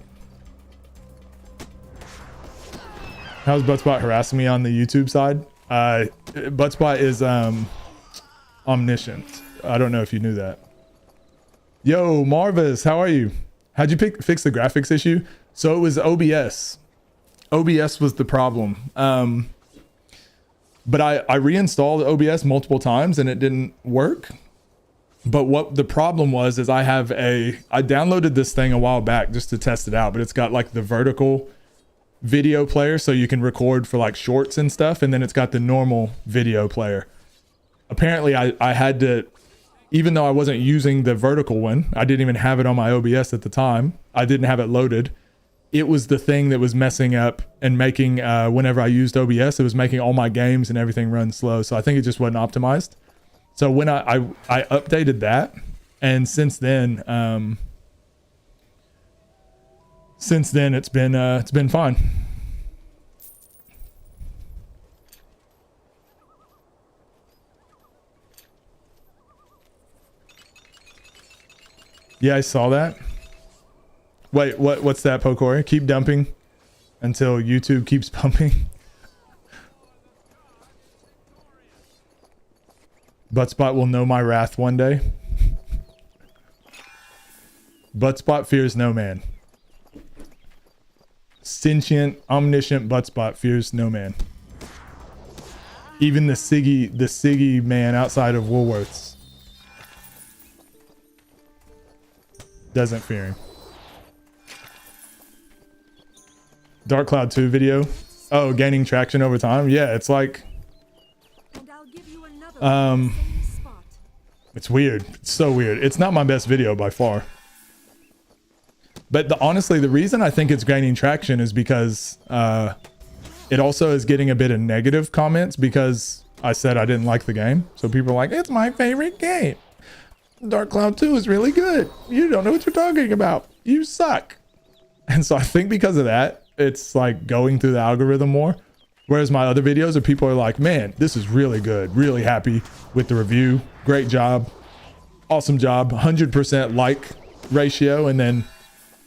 How's Buttspot harassing me on the YouTube side? Buttspot is omniscient. I don't know if you knew that. Yo, Marvis, how are you? How'd you fix the graphics issue? So it was OBS. OBS was the problem. But I reinstalled OBS multiple times and it didn't work. But what the problem was is I downloaded this thing a while back just to test it out, but it's got like the vertical video player so you can record for like shorts and stuff, and then it's got the normal video player. Apparently I had to, even though I wasn't using the vertical one, I didn't even have it on my OBS at the time, I didn't have it loaded. It was the thing that was messing up and making whenever I used OBS, it was making all my games and everything run slow. So I think it just wasn't optimized. So when I updated that, and since then it's been fine. Yeah, I saw that. Wait, what's that, Pokori? Keep dumping until YouTube keeps pumping. Buttspot will know my wrath one day. Buttspot fears no man. Sentient, omniscient Buttspot fears no man. Even the Siggy man outside of Woolworths doesn't fear him. Dark Cloud 2 video. Oh, gaining traction over time. Yeah, it's like it's weird. It's so weird. It's not my best video by far. But honestly, the reason I think it's gaining traction is because it also is getting a bit of negative comments because I said I didn't like the game. So people are like, it's my favorite game. Dark Cloud 2 is really good. You don't know what you're talking about. You suck. And so I think because of that, it's like going through the algorithm more. Whereas my other videos are people are like, man, this is really good. Really happy with the review. Great job. Awesome job. 100% like ratio. And then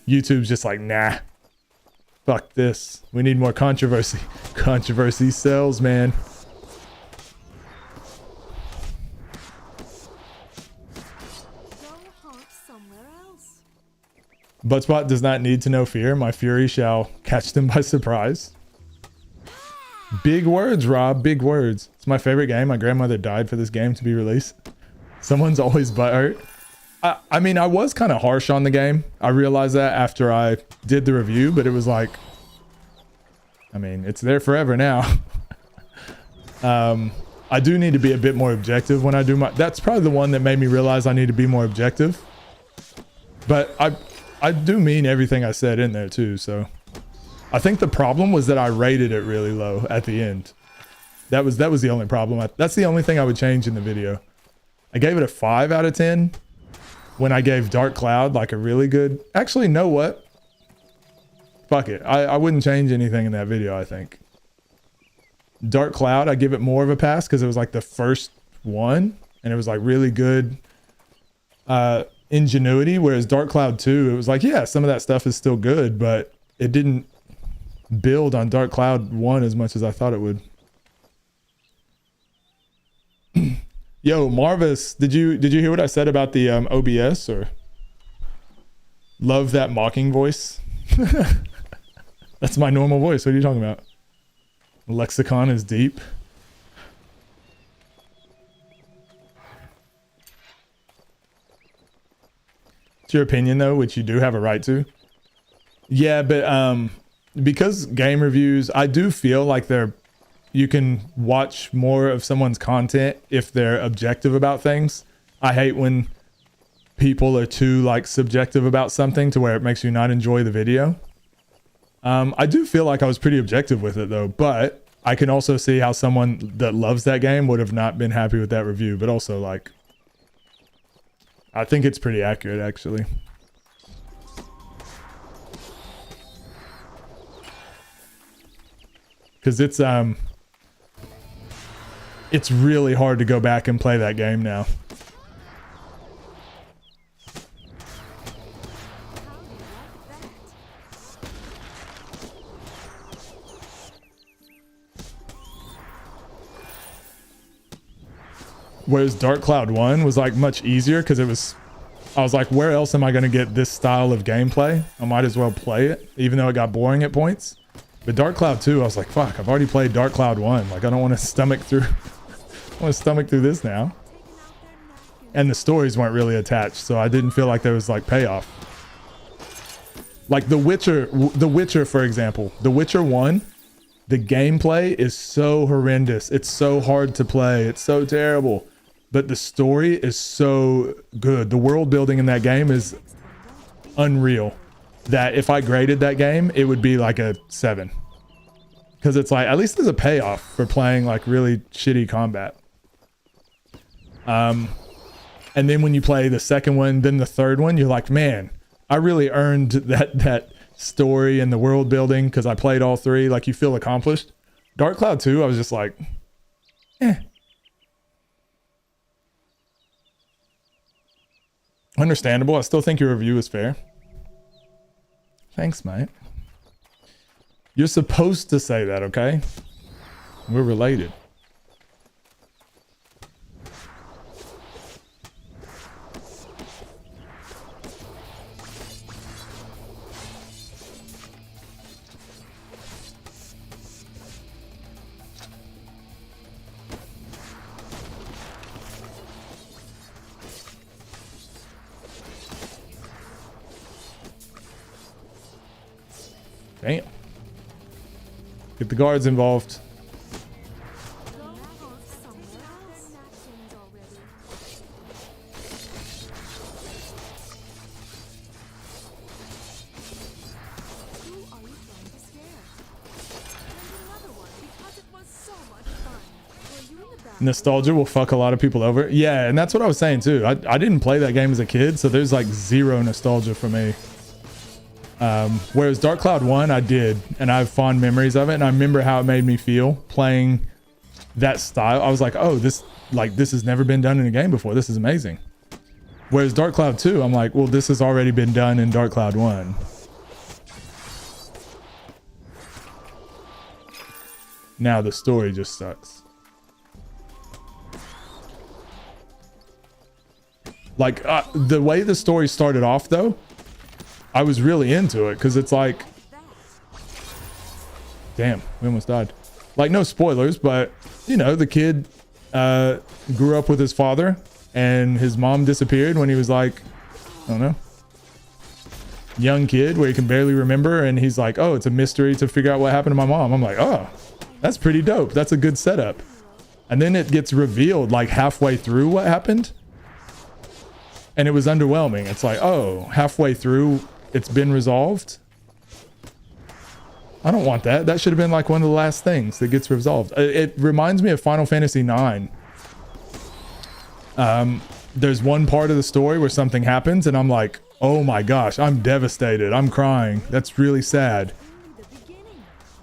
YouTube's just like, nah, fuck this. We need more controversy. Controversy sells, man. Buttspot does not need to know fear. My fury shall catch them by surprise. Big words, Rob. Big words. It's my favorite game. My grandmother died for this game to be released. Someone's always butthurt. I mean, I was kind of harsh on the game. I realized that after I did the review, but it was like, I mean, it's there forever now. I do need to be a bit more objective when I do my, that's probably the one that made me realize I need to be more objective. But I do mean everything I said in there too, so. I think the problem was that I rated it really low at the end. That was the only problem. That's the only thing I would change in the video. I gave it a 5 out of 10 when I gave Dark Cloud like a really good, actually, know what? Fuck it. I wouldn't change anything in that video, I think. Dark Cloud, I give it more of a pass because it was like the first one and it was like really good ingenuity. Whereas Dark Cloud 2, it was like, yeah, some of that stuff is still good, but it didn't build on Dark Cloud 1 as much as I thought it would. Yo, Marvis, did you hear what I said about the OBS or love that mocking voice? That's my normal voice. What are you talking about? Lexicon is deep. It's your opinion though, which you do have a right to. Yeah, but because game reviews, I do feel like you can watch more of someone's content if they're objective about things. I hate when people are too like subjective about something to where it makes you not enjoy the video. I do feel like I was pretty objective with it though, but I can also see how someone that loves that game would have not been happy with that review, but also like, I think it's pretty accurate actually. Cause it's really hard to go back and play that game now. Whereas Dark Cloud 1 was like much easier because I was like, where else am I going to get this style of gameplay? I might as well play it, even though it got boring at points. But Dark Cloud 2, I was like, fuck, I've already played Dark Cloud 1. Like, I don't want to stomach through this now. And the stories weren't really attached, so I didn't feel like there was like payoff. Like The Witcher, for example. The Witcher 1, the gameplay is so horrendous. It's so hard to play. It's so terrible. But the story is so good. The world building in that game is unreal. That if I graded that game, it would be like a 7. Because it's like, at least there's a payoff for playing like really shitty combat. And then when you play the second one, then the third one, you're like, man, I really earned that story and the world building because I played all 3. Like, you feel accomplished. Dark Cloud 2, I was just like, eh. Understandable. I still think your review is fair. Thanks, mate. You're supposed to say that, okay? We're related. Damn. Get the guards involved. Nostalgia will fuck a lot of people over. Yeah, and that's what I was saying too. I didn't play that game as a kid, so there's like zero nostalgia for me. Whereas Dark Cloud 1, I did, and I have fond memories of it, and I remember how it made me feel playing that style. I was like, oh, this has never been done in a game before. This is amazing. Whereas Dark Cloud 2, I'm like, well, this has already been done in Dark Cloud 1. Now the story just sucks. Like, the way the story started off, though, I was really into it because it's like, damn, we almost died. Like, no spoilers, but you know, the kid grew up with his father and his mom disappeared when he was like, I don't know, young kid where he can barely remember, and he's like, oh, it's a mystery to figure out what happened to my mom. I'm like, oh, that's pretty dope. That's a good setup. And then it gets revealed like halfway through what happened, and it was underwhelming. It's like, oh, halfway through it's been resolved. I don't want that. That should have been like one of the last things that gets resolved. It reminds me of Final Fantasy IX. There's one part of the story where something happens and I'm like, oh my gosh, I'm devastated. I'm crying. That's really sad.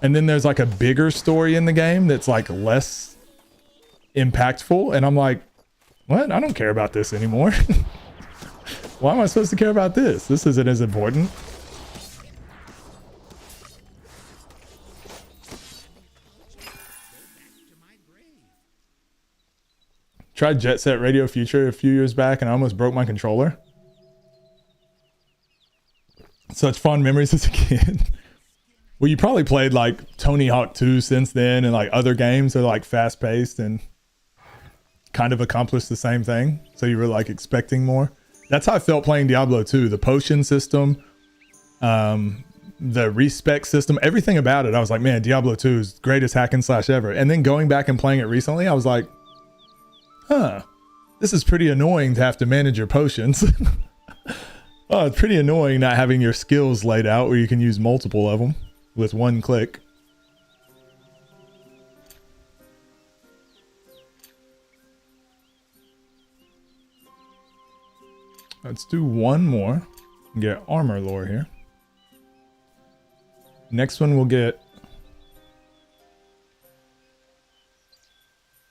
And then there's like a bigger story in the game that's like less impactful. And I'm like, what? I don't care about this anymore. Why am I supposed to care about this? This isn't as important. Tried Jet Set Radio Future a few years back and I almost broke my controller. Such fond memories as a kid. Well, you probably played like Tony Hawk 2 since then, and like other games that are like fast paced and kind of accomplished the same thing. So you were like expecting more. That's how I felt playing Diablo 2. The potion system, the respec system, everything about it. I was like, man, Diablo 2 is greatest hack and slash ever. And then going back and playing it recently, I was like, huh, this is pretty annoying to have to manage your potions. Oh, it's pretty annoying not having your skills laid out where you can use multiple of them with one click. Let's do one more and get armor lore here. Next one we'll get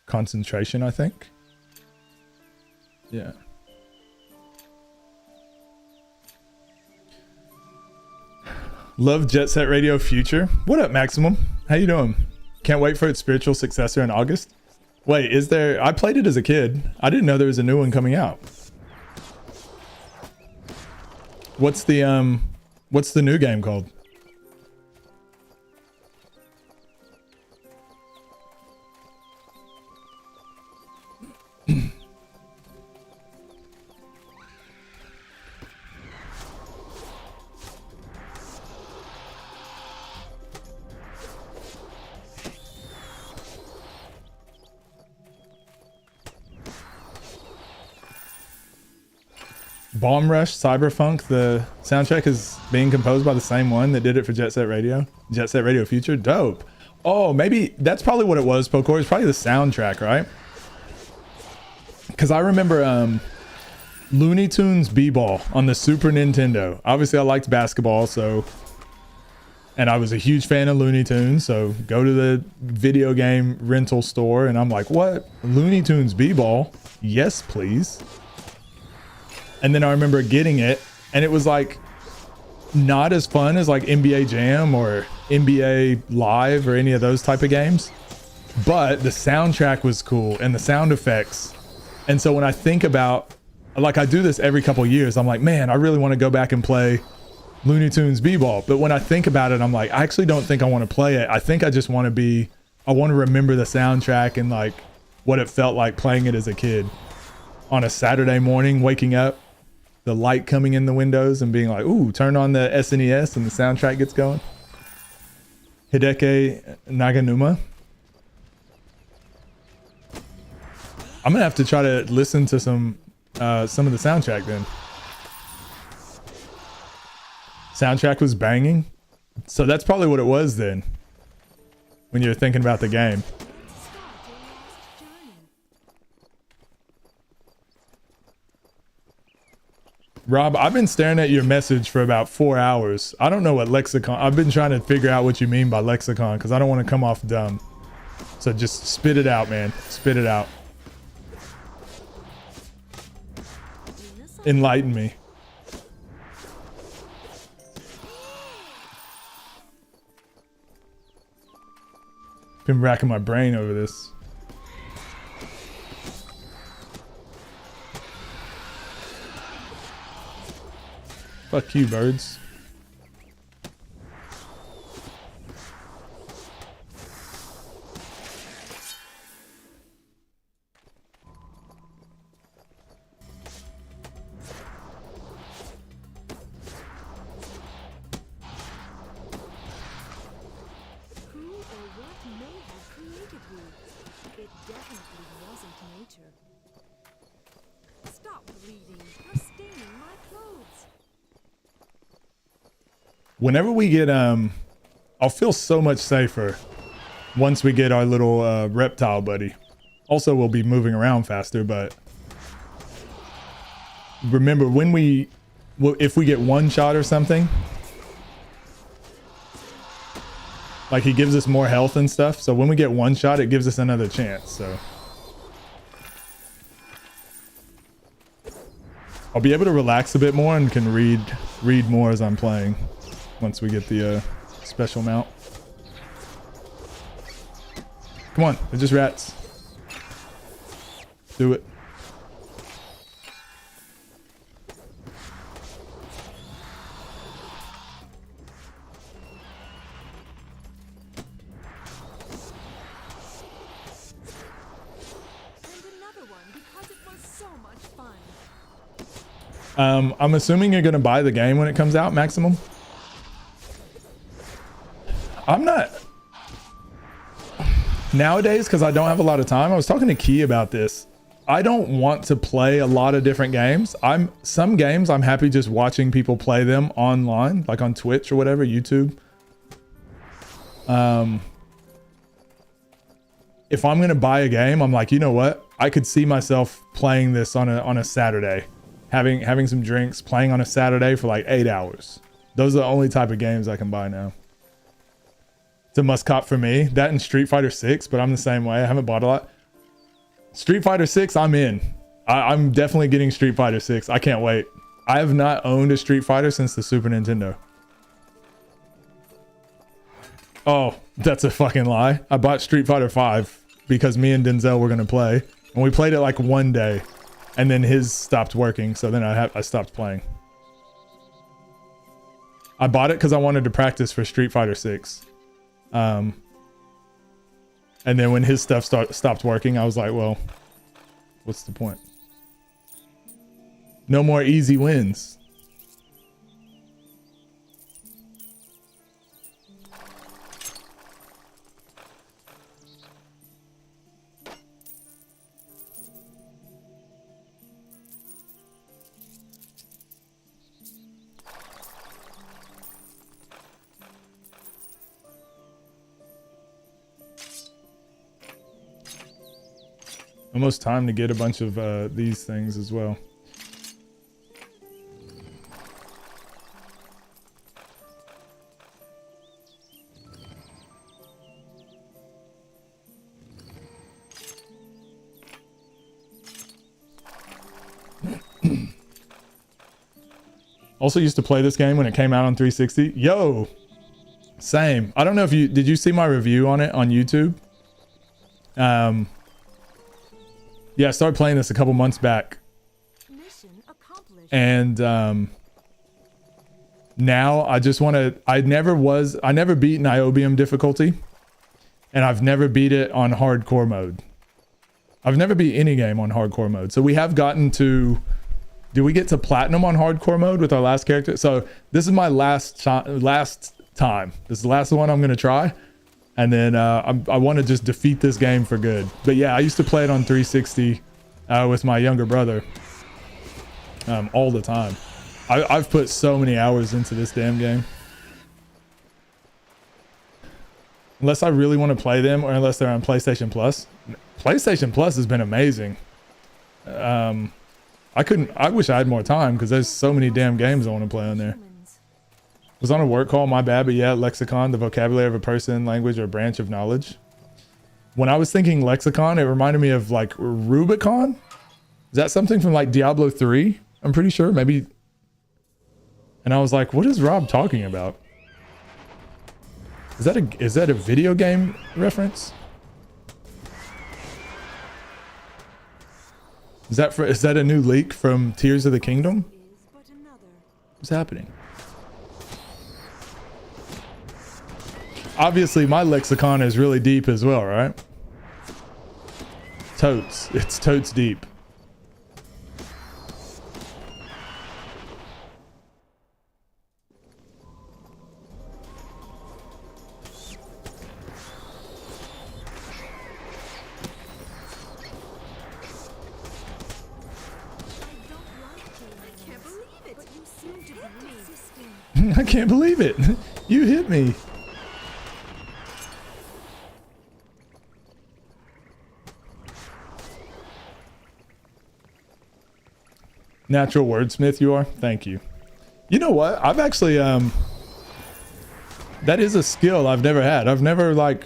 concentration, I think. Yeah. Love Jet Set Radio Future. What up, Maximum? How you doing? Can't wait for its spiritual successor in August. Wait, is there... I played it as a kid. I didn't know there was a new one coming out. What's the new game called? Bomb Rush Cyberfunk, the soundtrack is being composed by the same one that did it for Jet Set Radio. Jet Set Radio Future. Dope. Oh, maybe that's probably what it was, Pokor. It's probably the soundtrack, right? Because I remember Looney Tunes B-Ball on the Super Nintendo. Obviously, I liked basketball, so... And I was a huge fan of Looney Tunes, so go to the video game rental store, and I'm like, what? Looney Tunes B-Ball? Yes, please. And then I remember getting it, and it was like not as fun as like NBA Jam or NBA Live or any of those type of games, but the soundtrack was cool and the sound effects. And so when I think about, like, I do this every couple of years, I'm like, man, I really want to go back and play Looney Tunes B-Ball. But when I think about it, I'm like, I actually don't think I want to play it. I think I just want to I want to remember the soundtrack and like what it felt like playing it as a kid on a Saturday morning, waking up, the light coming in the windows and being like, ooh, turn on the SNES and the soundtrack gets going. Hideki Naganuma. I'm gonna have to try to listen to some of the soundtrack then. Soundtrack was banging. So that's probably what it was then, when you're thinking about the game. Rob, I've been staring at your message for about 4 hours. I don't know what lexicon. I've been trying to figure out what you mean by lexicon because I don't want to come off dumb. So just spit it out, man. Spit it out. Enlighten me. Been racking my brain over this. Fuck you, birds. Who or what may have created you? It definitely wasn't nature. Stop bleeding. You're staining my clothes. Whenever we get I'll feel so much safer once we get our little reptile buddy. Also, we'll be moving around faster, but remember if we get one shot or something, like he gives us more health and stuff. So when we get one shot, it gives us another chance. So I'll be able to relax a bit more and can read more as I'm playing once we get the special mount. Come on, they're just rats. Do it. And another one because it was so much fun. I'm assuming you're gonna buy the game when it comes out, Maximum. I'm not nowadays, because I don't have a lot of time. I was talking to Key about this. I don't want to play a lot of different games. Some games I'm happy just watching people play them online, like on Twitch or whatever, YouTube. If I'm gonna buy a game, I'm like, you know what? I could see myself playing this on a Saturday, having some drinks, playing on a Saturday for like 8 hours. Those are the only type of games I can buy now. It's a must cop for me. That and Street Fighter 6, but I'm the same way. I haven't bought a lot. Street Fighter 6, I'm in. I'm definitely getting Street Fighter 6. I can't wait. I have not owned a Street Fighter since the Super Nintendo. Oh, that's a fucking lie. I bought Street Fighter 5 because me and Denzel were gonna play, and we played it like one day, and then his stopped working, so then I stopped playing. I bought it because I wanted to practice for Street Fighter 6. And then when his stuff stopped working, I was like, well, what's the point? No more easy wins. Almost time to get a bunch of these things as well. Also used to play this game when it came out on 360. Yo, same. I don't know if did you see my review on it on YouTube? Yeah, I started playing this a couple months back. Mission accomplished. And now I just want to, I never beat Niobium difficulty, and I've never beat it on hardcore mode. I've never beat any game on hardcore mode. So we have gotten to, did we get to platinum on hardcore mode with our last character? So this is my last time. This is the last one I'm going to try. And then I want to just defeat this game for good. But yeah, I used to play it on 360 with my younger brother all the time. I've put so many hours into this damn game. Unless I really want to play them, or unless they're on PlayStation Plus. PlayStation Plus has been amazing. I wish I had more time because there's so many damn games I want to play on there. Was on a work call, my bad, but yeah, lexicon, the vocabulary of a person, language, or branch of knowledge. When I was thinking lexicon, it reminded me of like Rubicon. Is that something from like Diablo 3? I'm pretty sure, maybe. And I was like, what is Rob talking about? Is that a video game reference? Is that a new leak from Tears of the Kingdom? What's happening? Obviously, my lexicon is really deep as well, right? Totes. It's totes deep. I can't believe it. You hit me. Natural wordsmith you are. Thank you. You know what? I've actually that is a skill I've never had. I've never like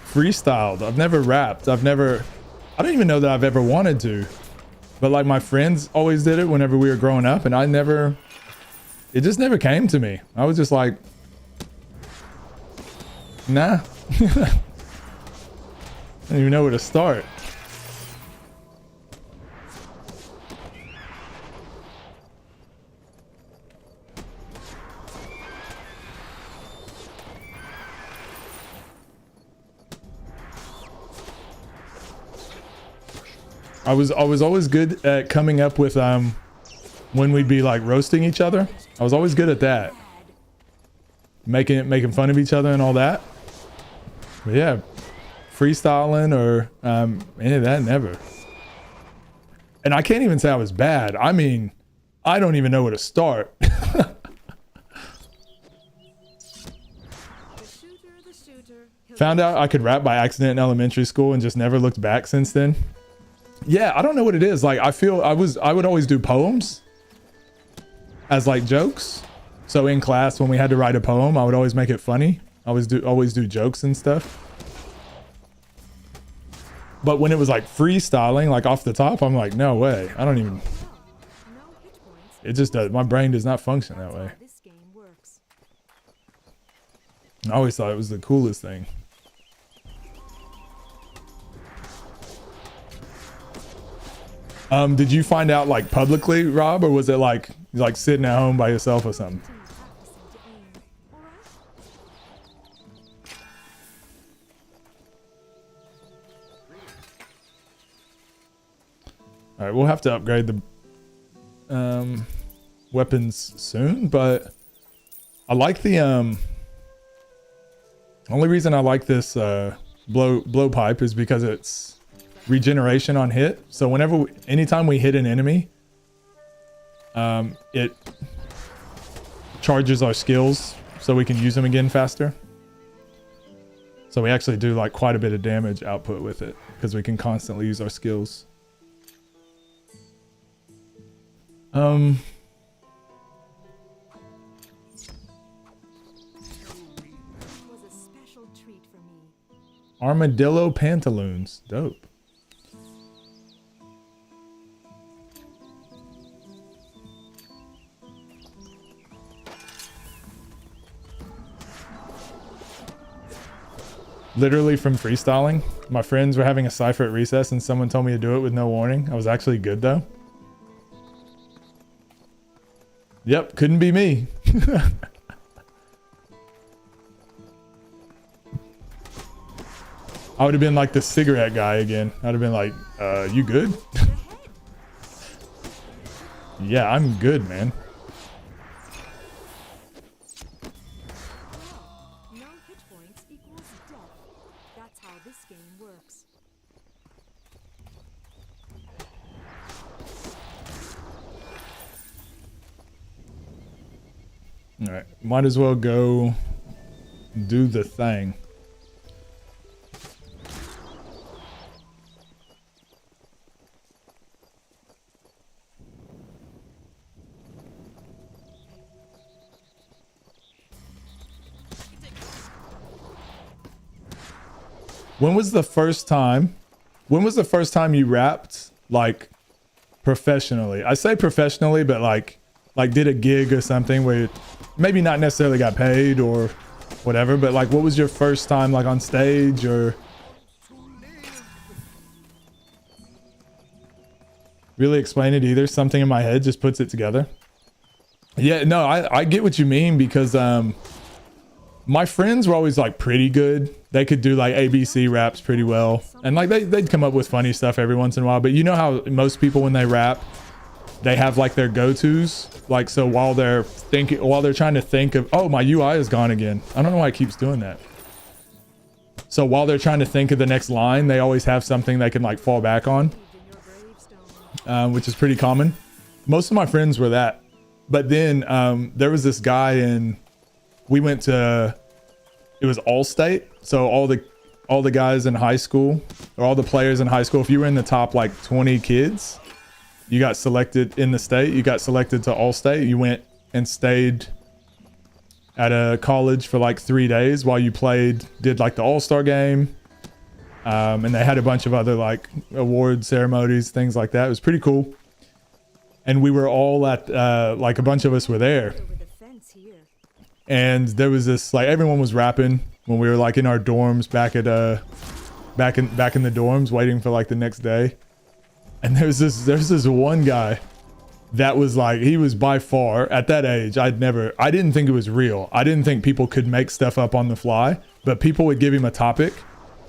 freestyled. I've never rapped. I don't even know that I've ever wanted to. But like my friends always did it whenever we were growing up, and it just never came to me. I was just like, nah. I don't even know where to start. I was always good at coming up with when we'd be like roasting each other. I was always good at that. making fun of each other and all that. But yeah, freestyling or any of that, never. And I can't even say I was bad. I mean, I don't even know where to start. Found out I could rap by accident in elementary school and just never looked back since then. Yeah, I don't know what it is. Like, I feel I would always do poems as like jokes. So in class, when we had to write a poem, I would always make it funny. I always do jokes and stuff. But when it was like freestyling, like off the top, I'm like, no way. I don't even. It just does. My brain does not function that way. I always thought it was the coolest thing. Did you find out like publicly, Rob, or was it like sitting at home by yourself or something? All right, we'll have to upgrade the weapons soon, but I like the only reason I like this blow pipe is because it's regeneration on hit. So anytime we hit an enemy, it charges our skills so we can use them again faster. So we actually do like quite a bit of damage output with it because we can constantly use our skills. Armadillo pantaloons, dope. Literally from freestyling. My friends were having a cipher at recess and someone told me to do it with no warning. I was actually good though. Yep, couldn't be me. I would have been like the cigarette guy again. I'd have been like, you good? Yeah, I'm good, man. No hit points equals death. That's how this game works. All right, might as well go do the thing. When was the first time you rapped like professionally? I say professionally, but like did a gig or something where maybe not necessarily got paid or whatever, but like what was your first time like on stage or really explain it either? Something in my head just puts it together. Yeah, no, I get what you mean because my friends were always like pretty good. They could do like ABC raps pretty well. And like they'd come up with funny stuff every once in a while. But you know how most people when they rap, they have like their go-tos. Like so while they're trying to think of, oh, my UI is gone again. I don't know why it keeps doing that. So while they're trying to think of the next line, they always have something they can like fall back on. Which is pretty common. Most of my friends were that. But then there was this guy and we went to, it was All-State. So all the guys in high school or all the players in high school, if you were in the top like 20 kids, you got selected in the state, you got selected to All-State. You went and stayed at a college for like 3 days while you did like the All-Star game. And they had a bunch of other like award ceremonies, things like that. It was pretty cool. And we were all at, like a bunch of us were there. And there was this, like everyone was rapping when we were like in our dorms back in the dorms waiting for like the next day. And there's this one guy that was like, he was by far at that age. I didn't think it was real. I didn't think people could make stuff up on the fly, but people would give him a topic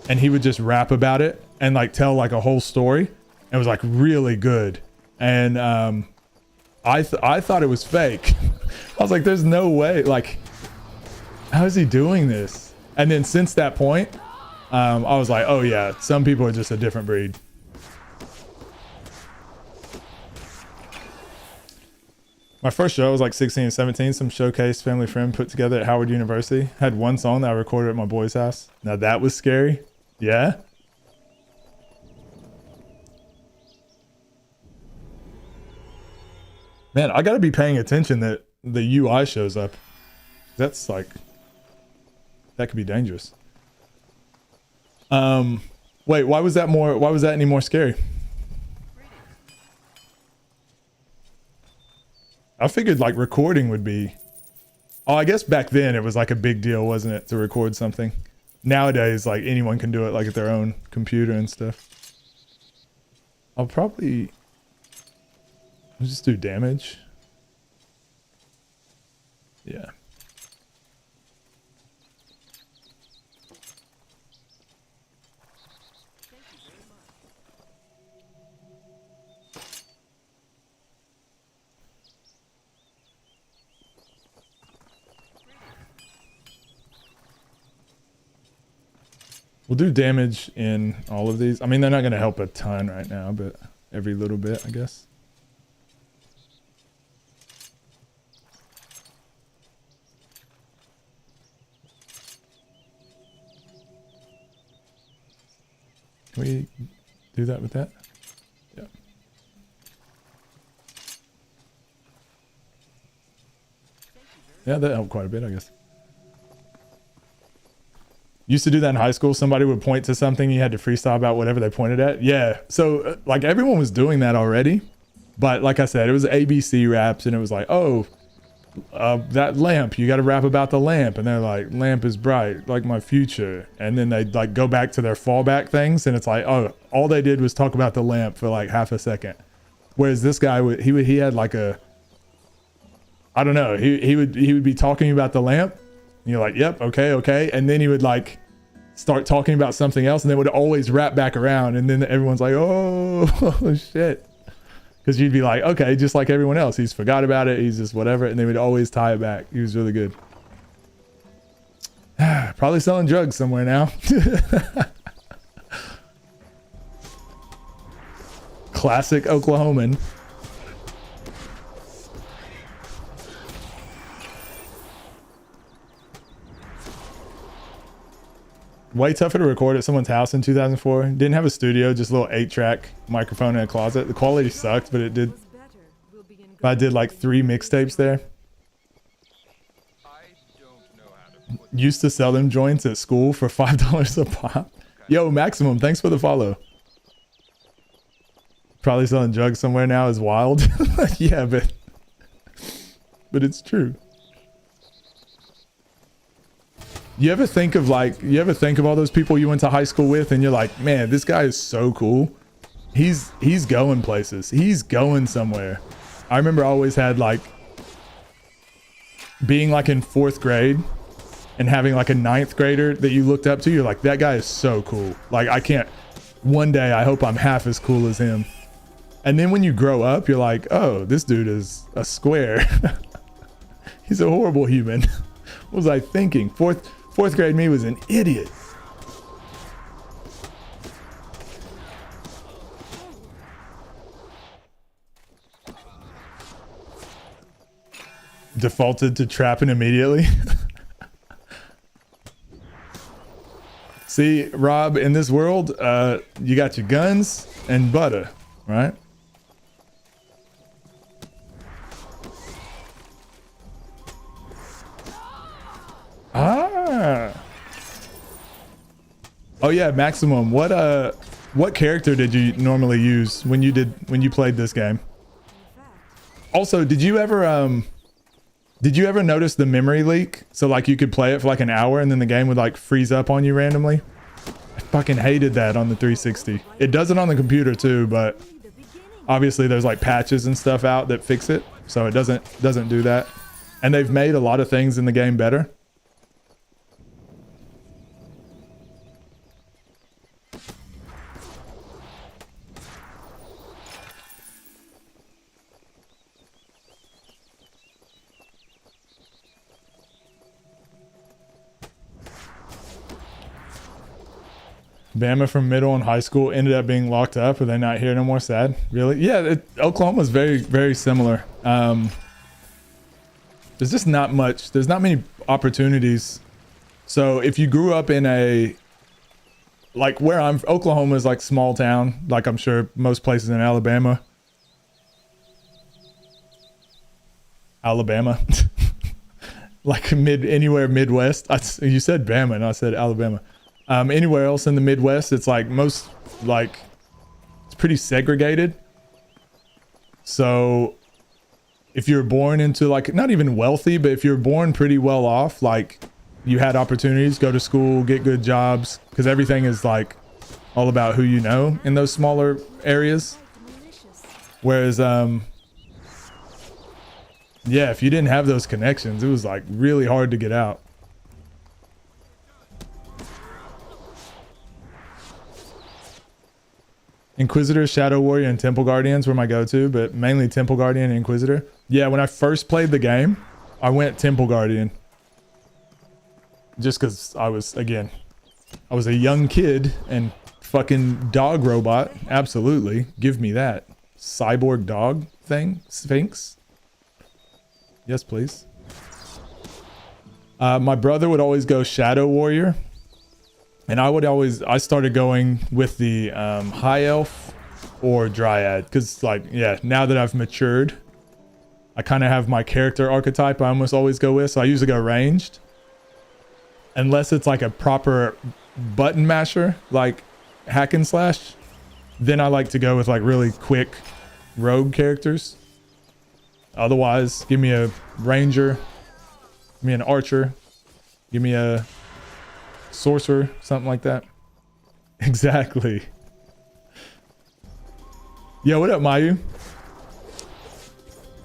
and he would just rap about it and like tell like a whole story. It was like really good. And I thought it was fake. I was like, there's no way. Like, how is he doing this? And then since that point, I was like, oh yeah, some people are just a different breed. My first show was like 16 and 17. Some showcase family friend put together at Howard University. Had one song that I recorded at my boy's house. Now that was scary. Yeah. Man, I gotta be paying attention that the UI shows up. That's like, that could be dangerous. Wait, why was that any more scary? I figured like recording would be, oh, I guess back then it was like a big deal, wasn't it, to record something? Nowadays, like anyone can do it like at their own computer and stuff. I'll just do damage. Yeah. We'll do damage in all of these. I mean, they're not going to help a ton right now, but every little bit, I guess. Can we do that with that? Yeah. Yeah, that helped quite a bit, I guess. Used to do that in high school. Somebody would point to something, you had to freestyle about whatever they pointed at. Yeah, so like everyone was doing that already, but like I said, it was ABC raps, and it was like, oh, that lamp, you got to rap about the lamp, and they're like, lamp is bright like my future, and then they like go back to their fallback things, and it's like, oh, all they did was talk about the lamp for like half a second, whereas this guy he had like a, I don't know, he would be talking about the lamp. You're like, yep, okay. And then he would like start talking about something else, and they would always wrap back around. And then everyone's like, oh, shit. Because you'd be like, okay, just like everyone else. He's forgot about it. He's just whatever. And they would always tie it back. He was really good. Probably selling drugs somewhere now. Classic Oklahoman. Way tougher to record at someone's house in 2004. Didn't have a studio, just a little 8-track microphone in a closet. The quality sucked, but it did. I did like 3 mixtapes there. Used to sell them joints at school for $5 a pop. Yo, Maximum, thanks for the follow. Probably selling drugs somewhere now is wild. Yeah, but it's true. You ever think of all those people you went to high school with, and you're like, man, this guy is so cool. He's going places. He's going somewhere. I remember I always had like being like in 4th grade and having like a 9th grader that you looked up to. You're like, that guy is so cool. Like, one day I hope I'm half as cool as him. And then when you grow up, you're like, oh, this dude is a square. He's a horrible human. What was I thinking? Fourth grade me was an idiot. Defaulted to trapping immediately. See, Rob, in this world, you got your guns and butter, right? Ah. Oh yeah, Maximum. What character did you normally use when you played this game? Also, did you ever notice the memory leak? So like you could play it for like an hour and then the game would like freeze up on you randomly? I fucking hated that on the 360. It does it on the computer too, but obviously there's like patches and stuff out that fix it, so it doesn't do that. And they've made a lot of things in the game better. Bama from middle and high school ended up being locked up. Are they not here no more? Sad. Really? Yeah, Oklahoma's very, very similar. There's just not much. There's not many opportunities. So if you grew up in a, like where Oklahoma is like small town, like I'm sure most places in Alabama. Like anywhere Midwest. You said Bama and I said Alabama. Anywhere else in the Midwest, it's like it's pretty segregated. So if you're born into like, not even wealthy, but if you're born pretty well off, like you had opportunities, go to school, get good jobs, because everything is like all about who you know in those smaller areas. Whereas, yeah, if you didn't have those connections, it was like really hard to get out. Inquisitor, Shadow Warrior, and Temple Guardians were my go-to, but mainly Temple Guardian and Inquisitor. Yeah, when I first played the game, I went Temple Guardian. Just because I was a young kid and fucking dog robot. Absolutely. Give me that. Cyborg dog thing. Sphinx. Yes, please. My brother would always go Shadow Warrior. And I started going with the High Elf or Dryad. Because, like, yeah, now that I've matured, I kind of have my character archetype I almost always go with. So I usually go ranged. Unless it's like a proper button masher, like hack and slash. Then I like to go with like really quick rogue characters. Otherwise, give me a ranger. Give me an archer. Give me a sorcerer, something like that. Exactly. Yo, what up, Mayu?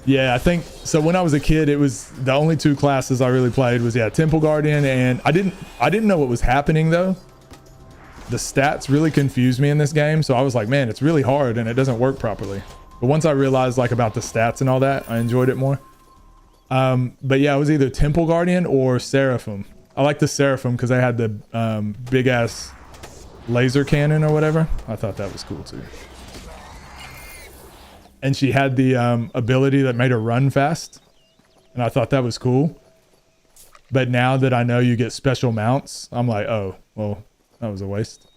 Yeah, I think so. When I was a kid, it was the only two classes I really played was Temple Guardian, and I didn't know what was happening though. The stats really confused me in this game, so I was like, man, it's really hard and it doesn't work properly. But once I realized like about the stats and all that, I enjoyed it more. But yeah, it was either Temple Guardian or Seraphim. I like the Seraphim because they had the big ass laser cannon or whatever. I thought that was cool too. And she had the ability that made her run fast. And I thought that was cool. But now that I know you get special mounts, I'm like, oh, well, that was a waste.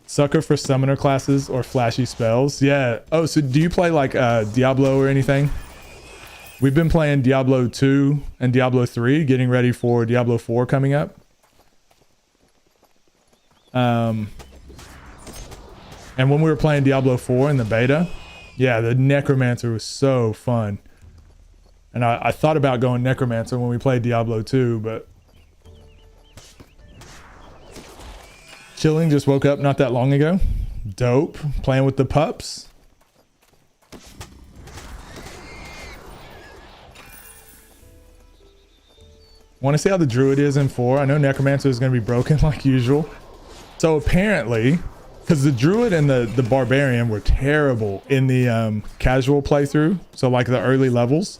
Sucker for summoner classes or flashy spells. Yeah. Oh, so do you play like Diablo or anything? We've been playing Diablo 2 and Diablo 3, getting ready for Diablo 4 coming up. And when we were playing Diablo 4 in the beta, yeah, the Necromancer was so fun. And I thought about going Necromancer when we played Diablo 2, but Chilling just woke up not that long ago. Dope. Playing with the pups. Want to see how the Druid is in 4. I know Necromancer is going to be broken like usual. So apparently, because the Druid and the Barbarian were terrible in the casual playthrough. So like the early levels.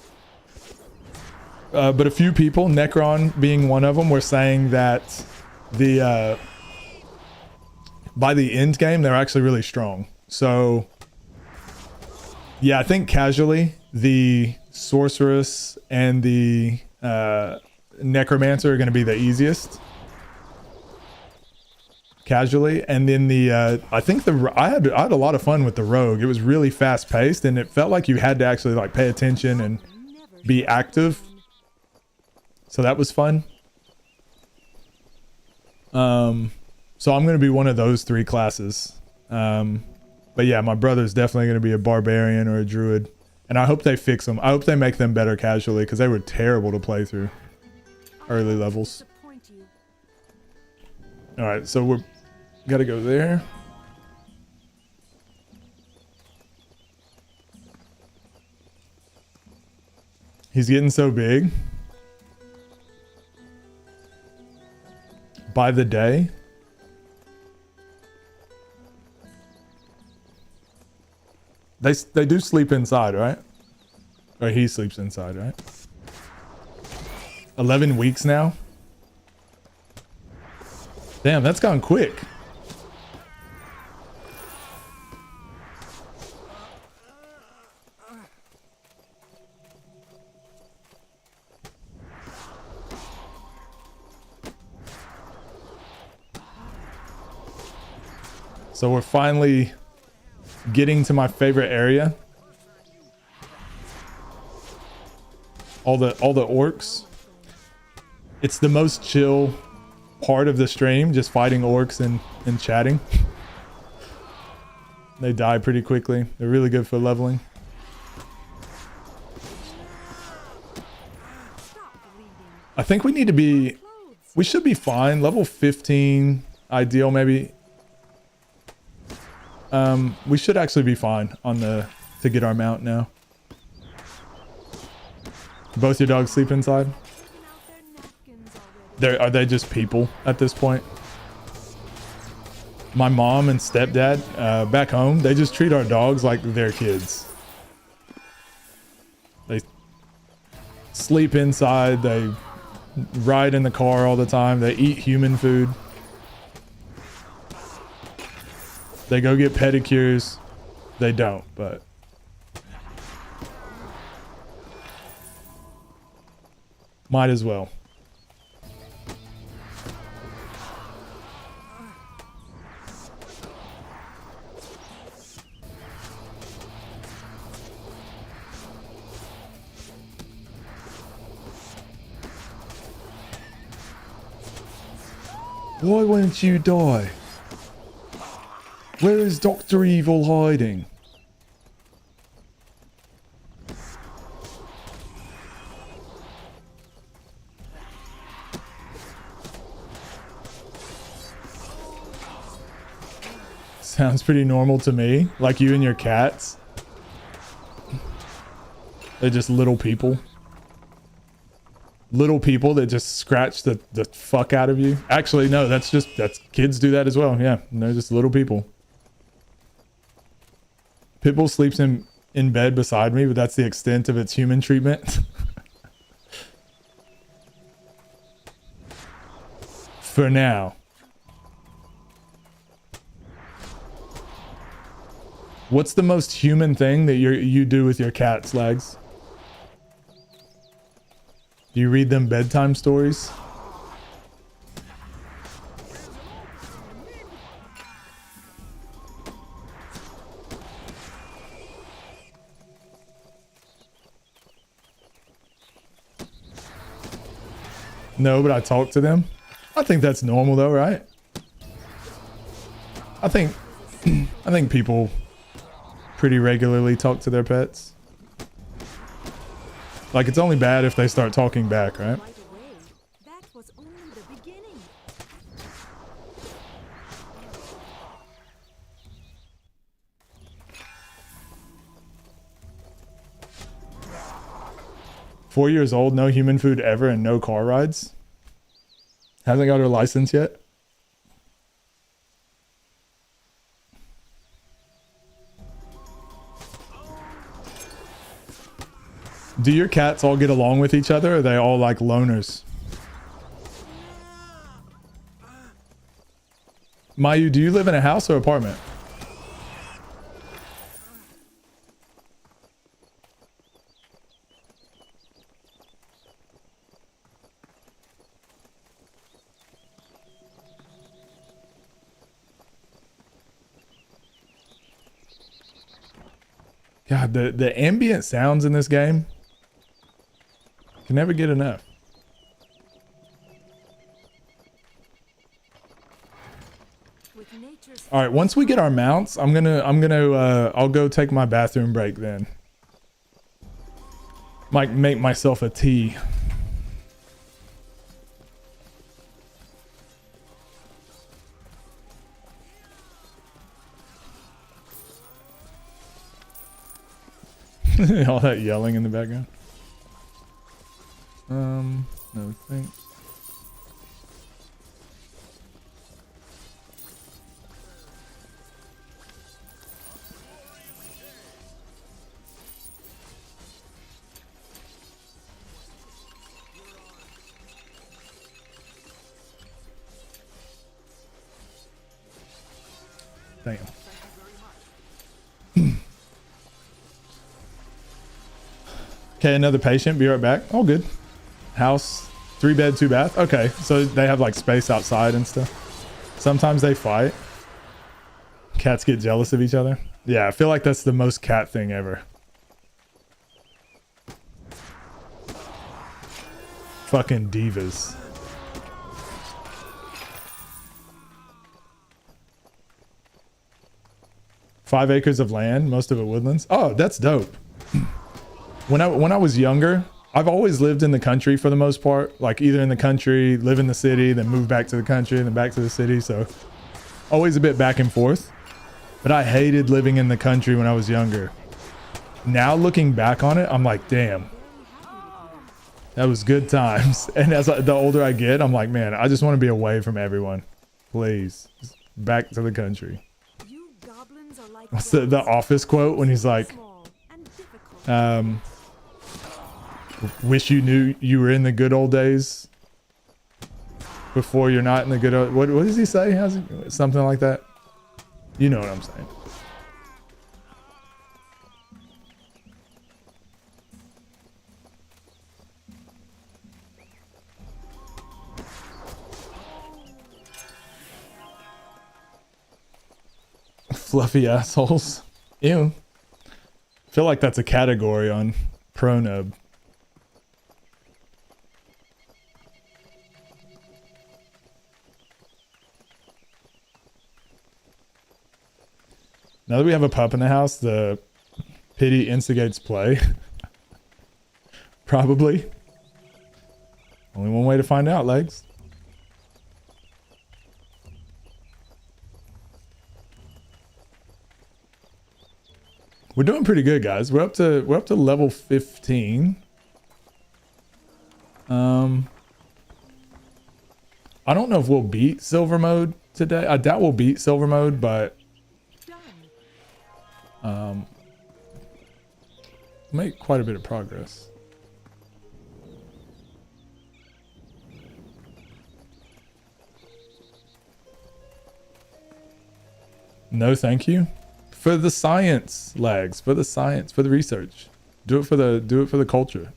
But a few people, Necron being one of them, were saying that the by the end game, they're actually really strong. So yeah, I think casually, the Sorceress and the Necromancer are going to be the easiest. Casually, and then the I think I had a lot of fun with the Rogue. It was really fast paced, and it felt like you had to actually like pay attention and be active. So that was fun. So I'm going to be one of those 3 classes. But yeah, my brother's definitely going to be a Barbarian or a Druid, and I hope they fix them. I hope they make them better casually because they were terrible to play through early levels. All right, so we're got to go there. He's getting so big. By the day. They do sleep inside, right? Or he sleeps inside, right? 11 weeks now. Damn, that's gone quick. So we're finally getting to my favorite area. All the orcs. It's the most chill part of the stream, just fighting orcs and chatting. They die pretty quickly. They're really good for leveling. I think we need to be... We should be fine. Level 15 ideal maybe. We should actually be fine on the... to get our mount now. Both your dogs sleep inside? Are they just people at this point? My mom and stepdad back home, they just treat our dogs like they're kids. They sleep inside, they ride in the car all the time, they eat human food. They go get pedicures. They don't, but... Might as well. Why won't you die? Where is Dr. Evil hiding? Sounds pretty normal to me. Like you and your cats. They're just little people. Little people that just scratch the fuck out of you. Actually, no, that's kids do that as well. Yeah, they're just little people. Pitbull sleeps in bed beside me, but that's the extent of its human treatment. For now. What's the most human thing that you do with your cat's legs? Do you read them bedtime stories? No, but I talk to them. I think that's normal though, right? I think people pretty regularly talk to their pets. Like, it's only bad if they start talking back, right? That was only the beginning. 4 years old, no human food ever, and no car rides. Hasn't got her license yet. Do your cats all get along with each other, or are they all like loners? Mayu, do you live in a house or apartment? God, the ambient sounds in this game. Can never get enough. All right, once we get our mounts, I'll go take my bathroom break then. Might make myself a tea. All that yelling in the background. No thanks. Damn. Okay, another patient. Be right back. All good. House, 3 bed, 2 bath. Okay, so they have like space outside and stuff. Sometimes they fight. Cats get jealous of each other. Yeah, I feel like that's the most cat thing ever. Fucking divas. Five acres of land, most of it woodlands. Oh, that's dope. When I was younger, I've always lived in the country for the most part. Like either in the country, live in the city, then move back to the country, and then back to the city. So always a bit back and forth. But I hated living in the country when I was younger. Now looking back on it, I'm like, damn. That was good times. And as the older I get, I'm like, man, I just want to be away from everyone. Please. Just back to the country. You goblins are like What's the Office quote when he's like, small and difficult. wish you knew you were in the good old days before you're not in the good old... What does he say? Something like that. You know what I'm saying. Fluffy assholes. Ew. I feel like that's a category on Pronub. Now that we have a pup in the house, the pity instigates play. Probably. Only one way to find out, Legs. We're doing pretty good, guys. We're up to level 15. I don't know if we'll beat silver mode today. I doubt we'll beat silver mode, but make quite a bit of progress. No, thank you. For the science, Lags. For the science, for the research. Do it for the culture.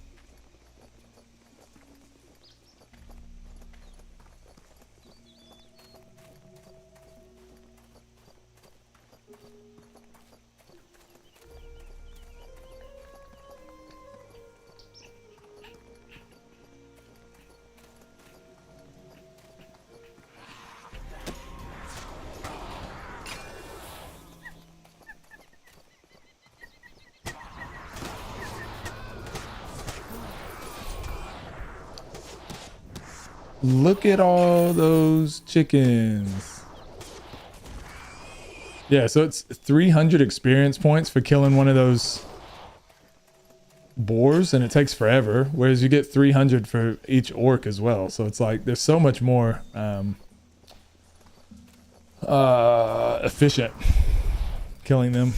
Look at all those chickens. Yeah, so it's 300 experience points for killing one of those boars, and it takes forever, whereas you get 300 for each orc as well. So it's like there's so much more efficient killing them.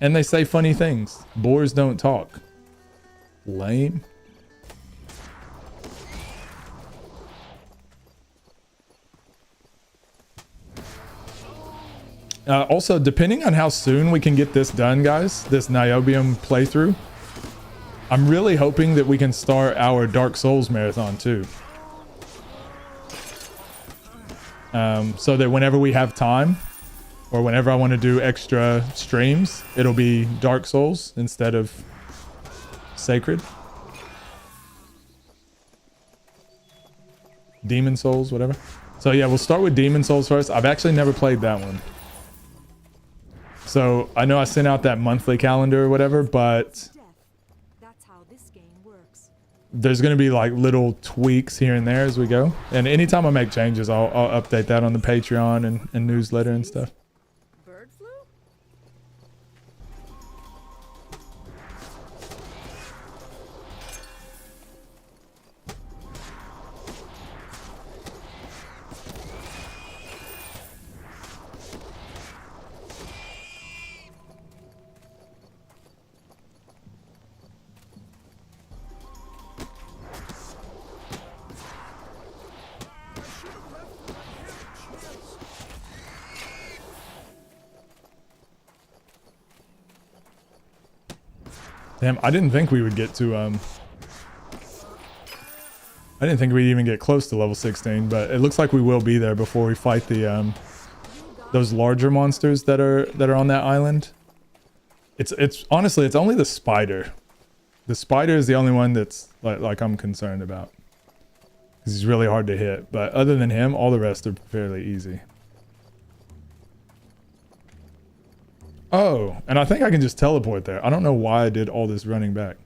And they say funny things. Boars don't talk. Lame. Also, depending on how soon we can get this done, guys, this Niobium playthrough, I'm really hoping that we can start our Dark Souls marathon too. So that whenever we have time, or whenever I want to do extra streams, it'll be Dark Souls instead of Sacred. Demon Souls, whatever. So yeah, we'll start with Demon Souls first. I've actually never played that one. So I know I sent out that monthly calendar or whatever, but That's how this game works. there's going to be like little tweaks here and there as we go. And anytime I make changes, I'll update that on the Patreon and newsletter and stuff. Bird flu? Damn, I didn't think we would get to I didn't think we'd even get close to level 16, but it looks like we will be there before we fight the those larger monsters that are on that island. It's honestly, it's only the spider. The spider is the only one that's like I'm concerned about. 'Cause he's really hard to hit, but other than him, all the rest are fairly easy. Oh, and I think I can just teleport there. I don't know why I did all this running back.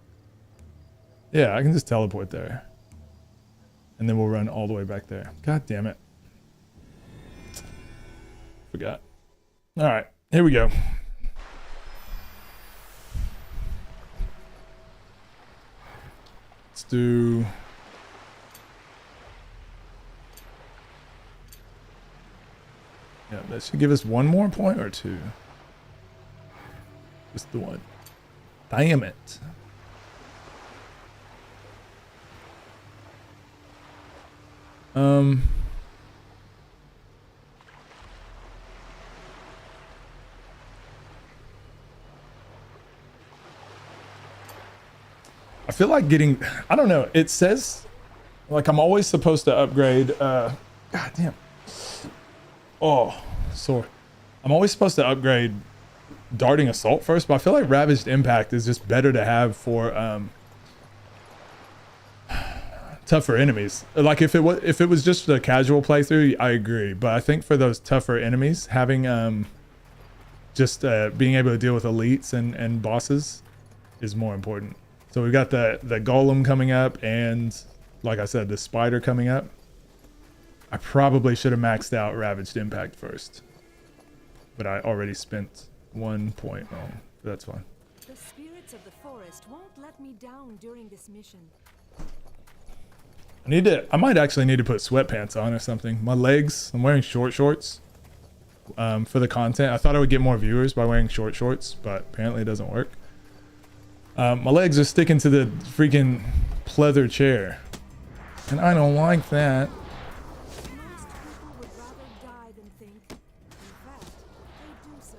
Yeah, I can just teleport there. And then we'll run all the way back there. God damn it. Forgot. All right, here we go. Let's do... Yeah, that should give us one more point or two. Just the one. Damn it. I feel like getting, I don't know, it says like I'm always supposed to upgrade, god damn. Oh, sore. I'm always supposed to upgrade Darting Assault first, but I feel like Ravaged Impact is just better to have for tougher enemies. Like if it was just a casual playthrough, I agree, but I think for those tougher enemies, having just being able to deal with elites and bosses is more important. So we've got the golem coming up, and like I said, the spider coming up. I probably should have maxed out Ravaged Impact first, but I already spent 1 point. Oh, that's fine. The spirits of the forest won't let me down during this mission. I might actually need to put sweatpants on or something. My legs, I'm wearing shorts for the content. I thought I would get more viewers by wearing shorts, but apparently it doesn't work. My legs are sticking to the freaking pleather chair, and I don't like that. Most people would rather die than think. In fact, they do so.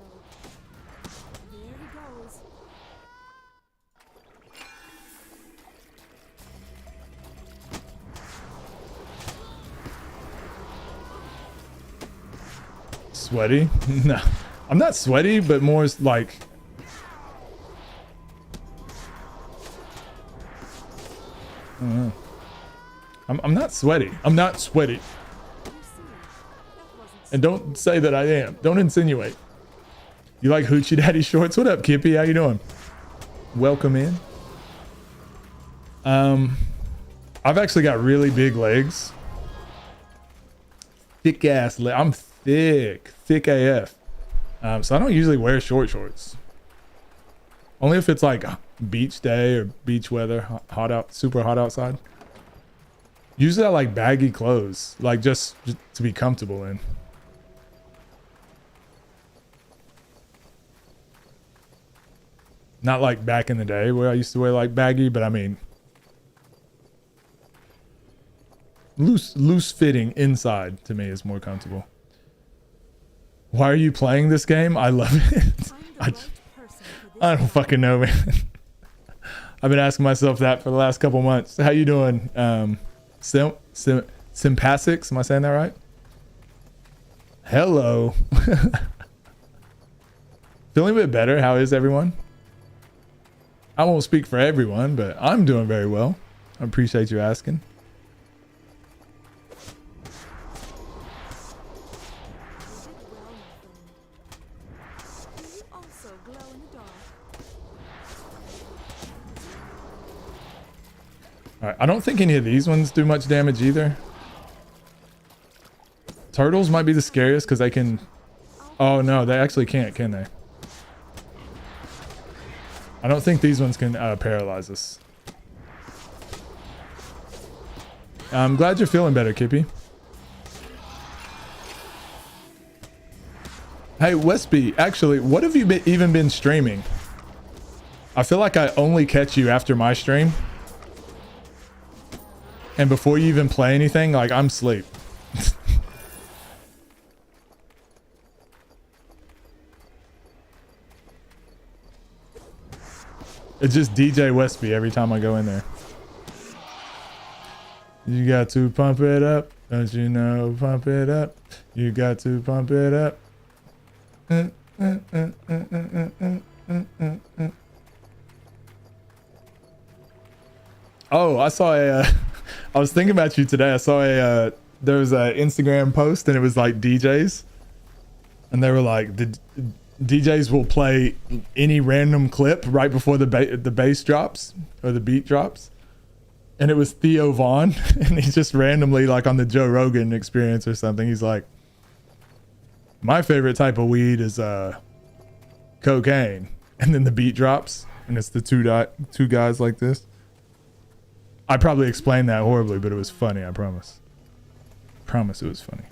There he goes. Sweaty? No, I'm not sweaty, but more like I don't know. I'm not sweaty. I'm not sweaty. You see, that wasn't And don't say that I am. Don't insinuate. You like Hoochie Daddy shorts? What up, Kippy? How you doing? Welcome in. I've actually got really big legs. Thick ass leg. I'm thick AF. So I don't usually wear shorts. Only if it's like beach day or beach weather, super hot outside. Usually I like baggy clothes, like just to be comfortable in. Not like back in the day where I used to wear like baggy, but I mean loose fitting inside to me is more comfortable. Why are you playing this game? I love it. I don't fucking know, man. I've been asking myself that for the last couple months. How you doing? Sympasix, am I saying that right? Hello. Feeling a bit better. How is everyone? I won't speak for everyone, but I'm doing very well. I appreciate you asking. All right, I don't think any of these ones do much damage either. Turtles might be the scariest because they can... Oh no, they actually can't, can they? I don't think these ones can paralyze us. I'm glad you're feeling better, Kippy. Hey, Westby, actually, what have you even been streaming? I feel like I only catch you after my stream. And before you even play anything, like, I'm asleep. It's just DJ Westby every time I go in there. You got to pump it up. Don't you know? Pump it up. You got to pump it up. Oh, I saw a. I was thinking about you today. I saw a. There was an Instagram post and it was like DJs, and they were like the DJs will play any random clip right before the bass drops or the beat drops, and it was Theo Vaughn, and he's just randomly like on the Joe Rogan Experience or something. He's like, my favorite type of weed is cocaine, and then the beat drops and it's the two guys like this. I probably explained that horribly, but it was funny. I promise. Promise it was funny.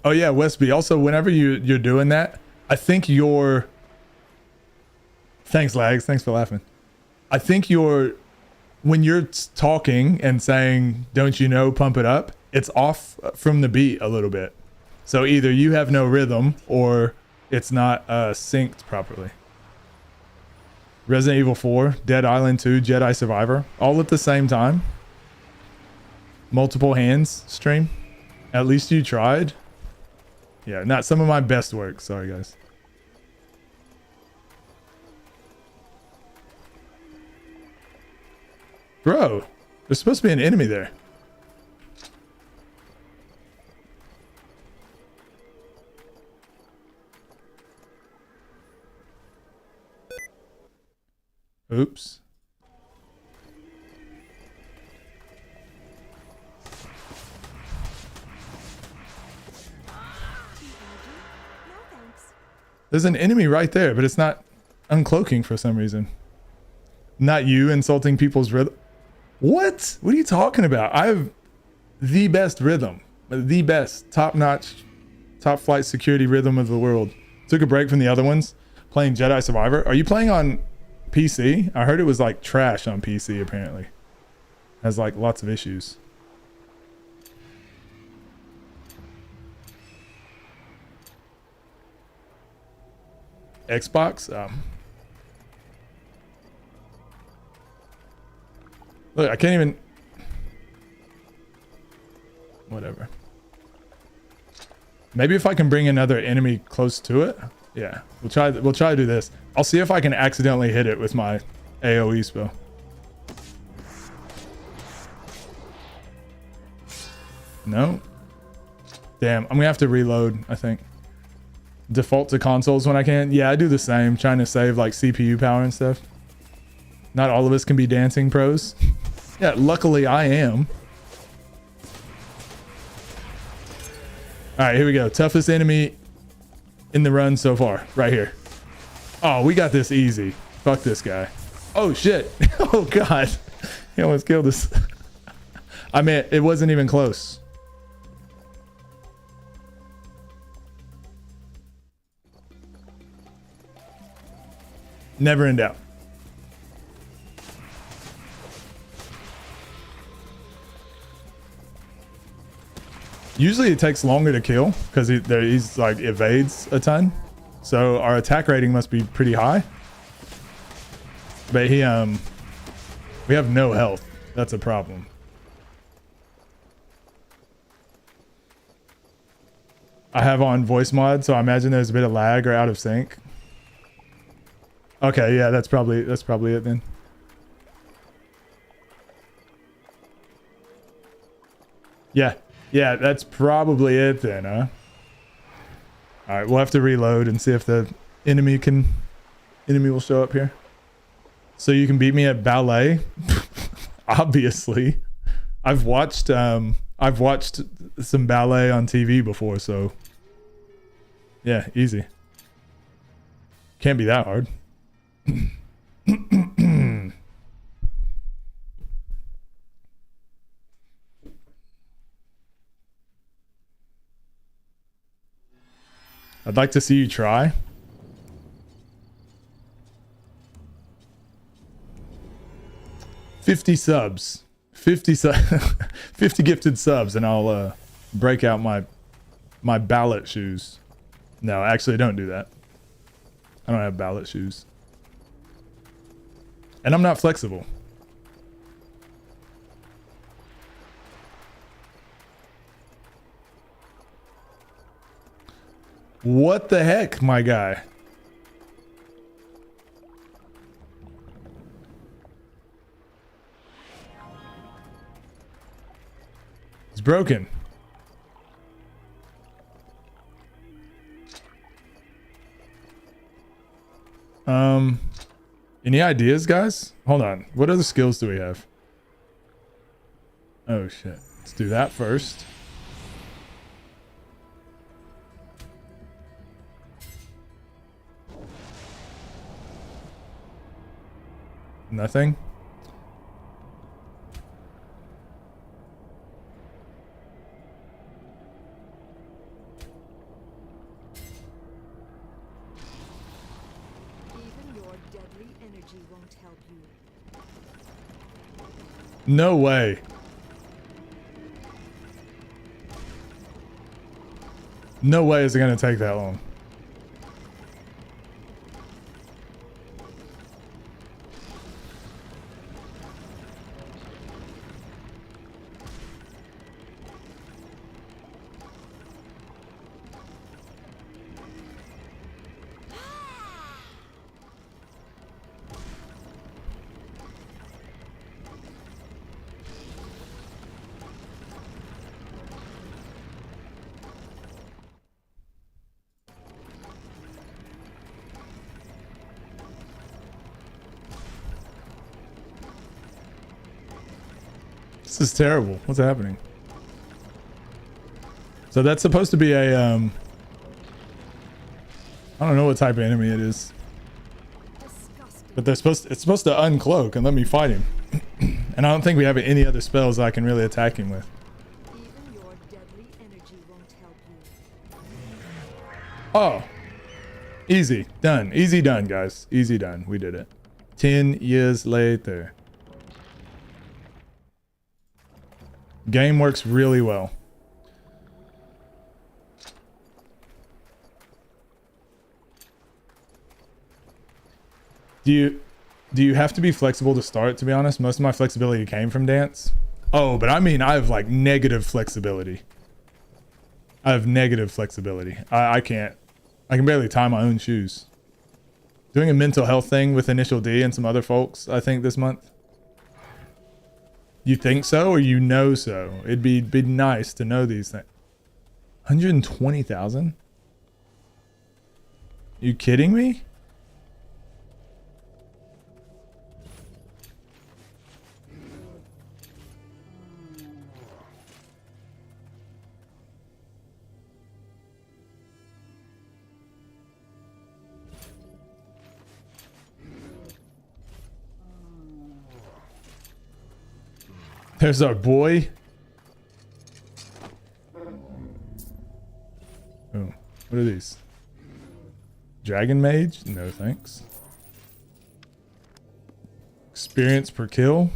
Oh yeah, Westby. Also, whenever you're doing that, I think you're. Thanks, Lags. Thanks for laughing. I think when you're talking and saying, "Don't you know, pump it up," it's off from the beat a little bit. So either you have no rhythm or it's not synced properly. Resident Evil 4, Dead Island 2, Jedi Survivor, all at the same time. Multiple hands stream. At least you tried. Yeah, not some of my best work. Sorry, guys. Bro, there's supposed to be an enemy there. Oops. No thanks. There's an enemy right there, but it's not uncloaking for some reason. Not you insulting people's rhythm. What? What are you talking about? I have the best rhythm. The best. Top-notch, top-flight security rhythm of the world. Took a break from the other ones. Playing Jedi Survivor. Are you playing on PC? I heard it was like trash on PC apparently. Has like lots of issues. Xbox? Look, I can't even. Whatever. Maybe if I can bring another enemy close to it. Yeah, we'll try to do this. I'll see if I can accidentally hit it with my AoE spell. No. Damn, I'm gonna have to reload, I think. Default to consoles when I can. Yeah, I do the same, trying to save like CPU power and stuff. Not all of us can be dancing pros. Yeah, luckily I am. All right, here we go. Toughest enemy in the run so far, right here. Oh, we got this easy. Fuck this guy. Oh shit. Oh god. He almost killed us. I mean, it wasn't even close. Never in doubt. Usually it takes longer to kill because he's like evades a ton. So our attack rating must be pretty high. But we have no health. That's a problem. I have on voice mod, so I imagine there's a bit of lag or out of sync. Okay, yeah, that's probably it then. Yeah, that's probably it then, huh? All right, we'll have to reload and see if the enemy will show up here. So you can beat me at ballet? Obviously. I've watched some ballet on TV before, so yeah, easy. Can't be that hard. I'd like to see you try. $50 subs. 50 50 gifted subs and I'll break out my ballot shoes. No, actually don't do that. I don't have ballot shoes. And I'm not flexible. What the heck, my guy? It's broken. Any ideas, guys? Hold on. What other skills do we have? Oh shit. Let's do that first. Nothing. Even your deadly energy won't help you. No way. No way is it gonna take that long. This is terrible. What's happening? So that's supposed to be a I don't know what type of enemy it is. Disgusting. But it's supposed to uncloak and let me fight him. And I don't think we have any other spells I can really attack him with. Even your deadly energy won't help you. Oh. Easy. Done. Easy done, guys. Easy done. We did it. 10 years later. Game works really well. Do you have to be flexible to start, to be honest? Most of my flexibility came from dance. Oh, but I mean, I have like negative flexibility. I have negative flexibility. I can barely tie my own shoes. Doing a mental health thing with Initial D and some other folks, I think, this month. You think so, or you know so? It'd be nice to know these things. 120,000? You kidding me? There's our boy. Oh, what are these? Dragon Mage? No thanks. Experience per kill.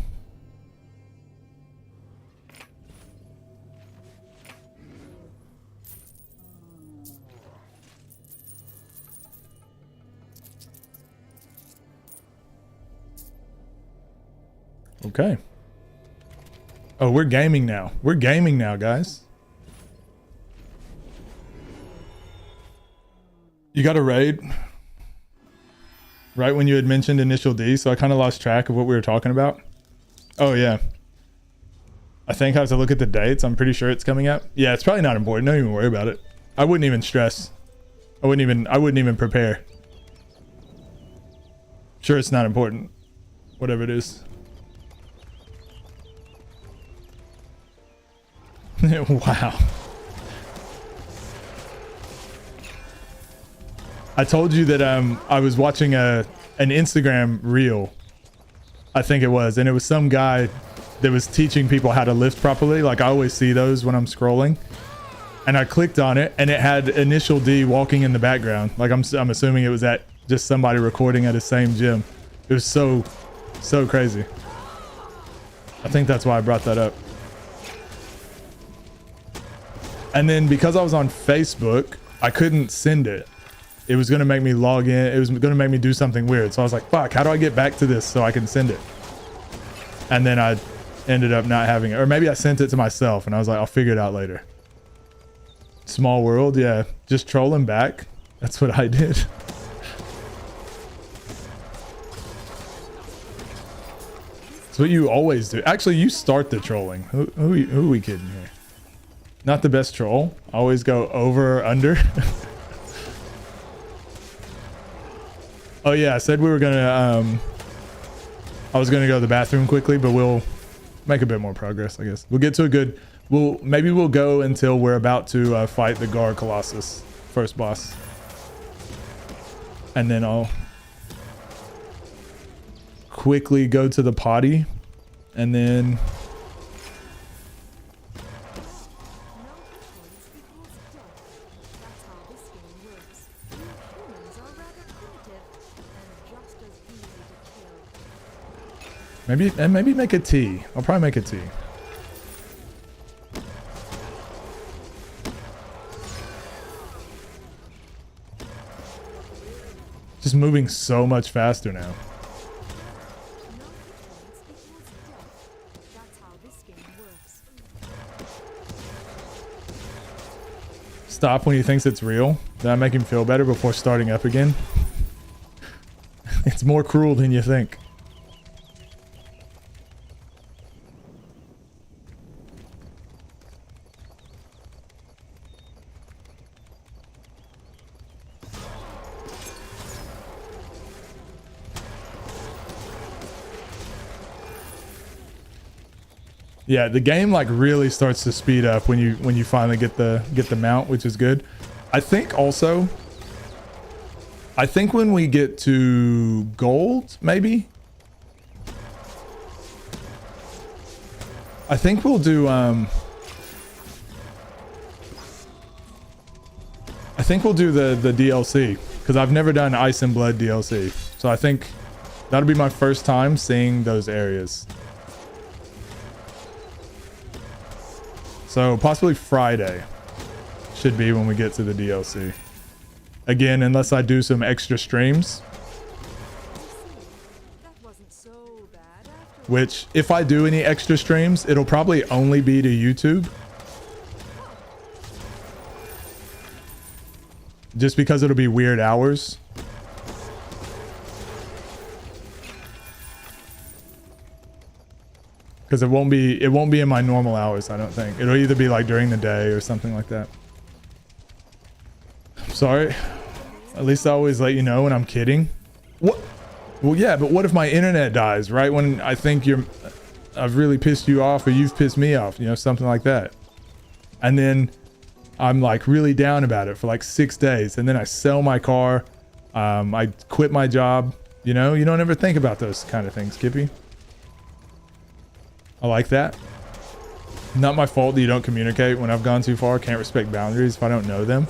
Okay. Oh, we're gaming now. We're gaming now, guys. You got a raid right when you had mentioned Initial D, so I kind of lost track of what we were talking about. Oh, yeah. I think I have to look at the dates. I'm pretty sure it's coming up. Yeah, it's probably not important. Don't even worry about it. I wouldn't even stress. I wouldn't even prepare. Sure, it's not important. Whatever it is. Wow. I told you that I was watching an Instagram reel, I think it was, and it was some guy that was teaching people how to lift properly. Like I always see those when I'm scrolling, and I clicked on it and it had Initial D walking in the background. Like I'm assuming it was at just somebody recording at the same gym. It was so crazy. I think that's why I brought that up. And then because I was on Facebook, I couldn't send it. It was going to make me log in. It was going to make me do something weird. So I was like, fuck, how do I get back to this so I can send it? And then I ended up not having it. Or maybe I sent it to myself and I was like, I'll figure it out later. Small world. Yeah. Just trolling back. That's what I did. That's what you always do. Actually, you start the trolling. Who are we kidding here? Not the best troll. Always go over or under. Oh yeah, I said we were gonna I was gonna go to the bathroom quickly, but we'll make a bit more progress, I guess. We'll get to a good maybe we'll go until we're about to fight the Gar Colossus, first boss. And then I'll quickly go to the potty and then maybe make a tea. I'll probably make a tea. Just moving so much faster now. Stop when he thinks it's real. Did I make him feel better before starting up again? It's more cruel than you think. Yeah, the game like really starts to speed up when you finally get the mount, which is good. I think when we get to gold, maybe. I think we'll do the DLC because I've never done Ice and Blood DLC. So I think that'll be my first time seeing those areas. So possibly Friday should be when we get to the DLC. Again, unless I do some extra streams. Which, if I do any extra streams, it'll probably only be to YouTube. Just because it'll be weird hours. Because it won't be in my normal hours, I don't think. It'll either be like during the day or something like that. I'm sorry. At least I always let you know when I'm kidding. What? Well, yeah, but what if my internet dies right when I think I've really pissed you off or you've pissed me off, you know, something like that. And then I'm like really down about it for like 6 days. And then I sell my car. I quit my job. You know, you don't ever think about those kind of things, Kippy. I like that. Not my fault that you don't communicate when I've gone too far. Can't respect boundaries if I don't know them.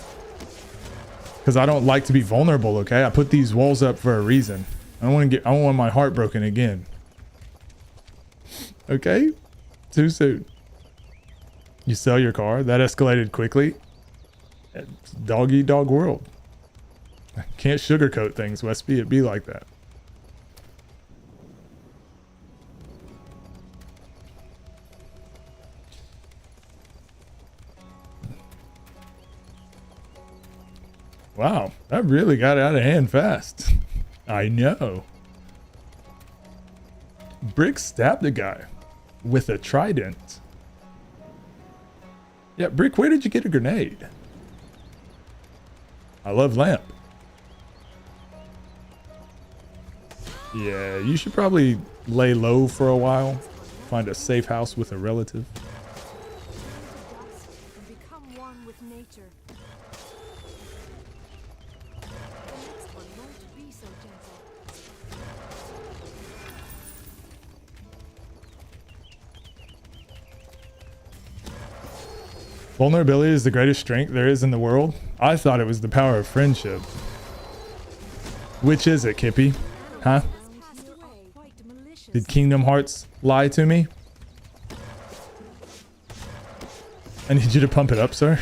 Because I don't like to be vulnerable, okay? I put these walls up for a reason. I don't want my heart broken again. Okay? Too soon. You sell your car. That escalated quickly. It's dog eat dog world. I can't sugarcoat things, Westby. It be like that. Wow, that really got out of hand fast. I know. Brick stabbed the guy with a trident. Yeah, Brick, where did you get a grenade? I love lamp. Yeah, you should probably lay low for a while. Find a safe house with a relative. Vulnerability is the greatest strength there is in the world. I thought it was the power of friendship. Which is it, Kippy? Huh? Did Kingdom Hearts lie to me? I need you to pump it up, sir.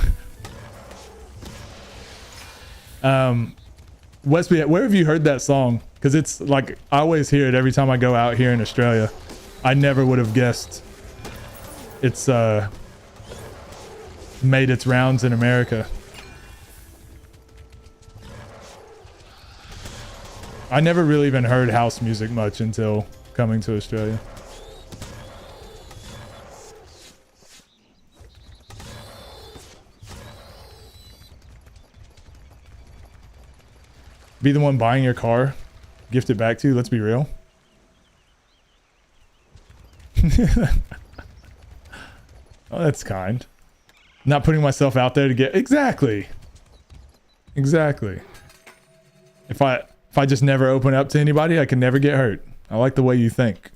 Westby, where have you heard that song? Because it's like, I always hear it every time I go out here in Australia. I never would have guessed it's made its rounds in America. I never really even heard house music much until coming to Australia. Be the one buying your car, gift it back to you. Let's be real. Oh, that's kind. Not putting myself out there to get exactly. If I just never open up to anybody, I can never get hurt. I like the way you think.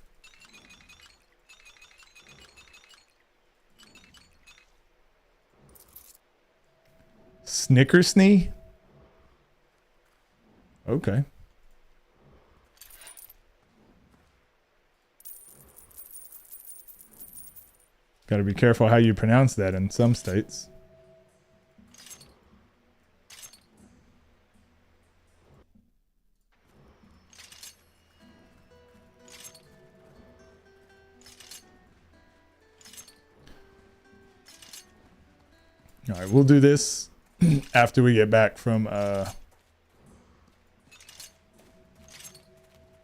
Snickersnee? Okay. Got to be careful how you pronounce that in some states. All right, we'll do this after we get back from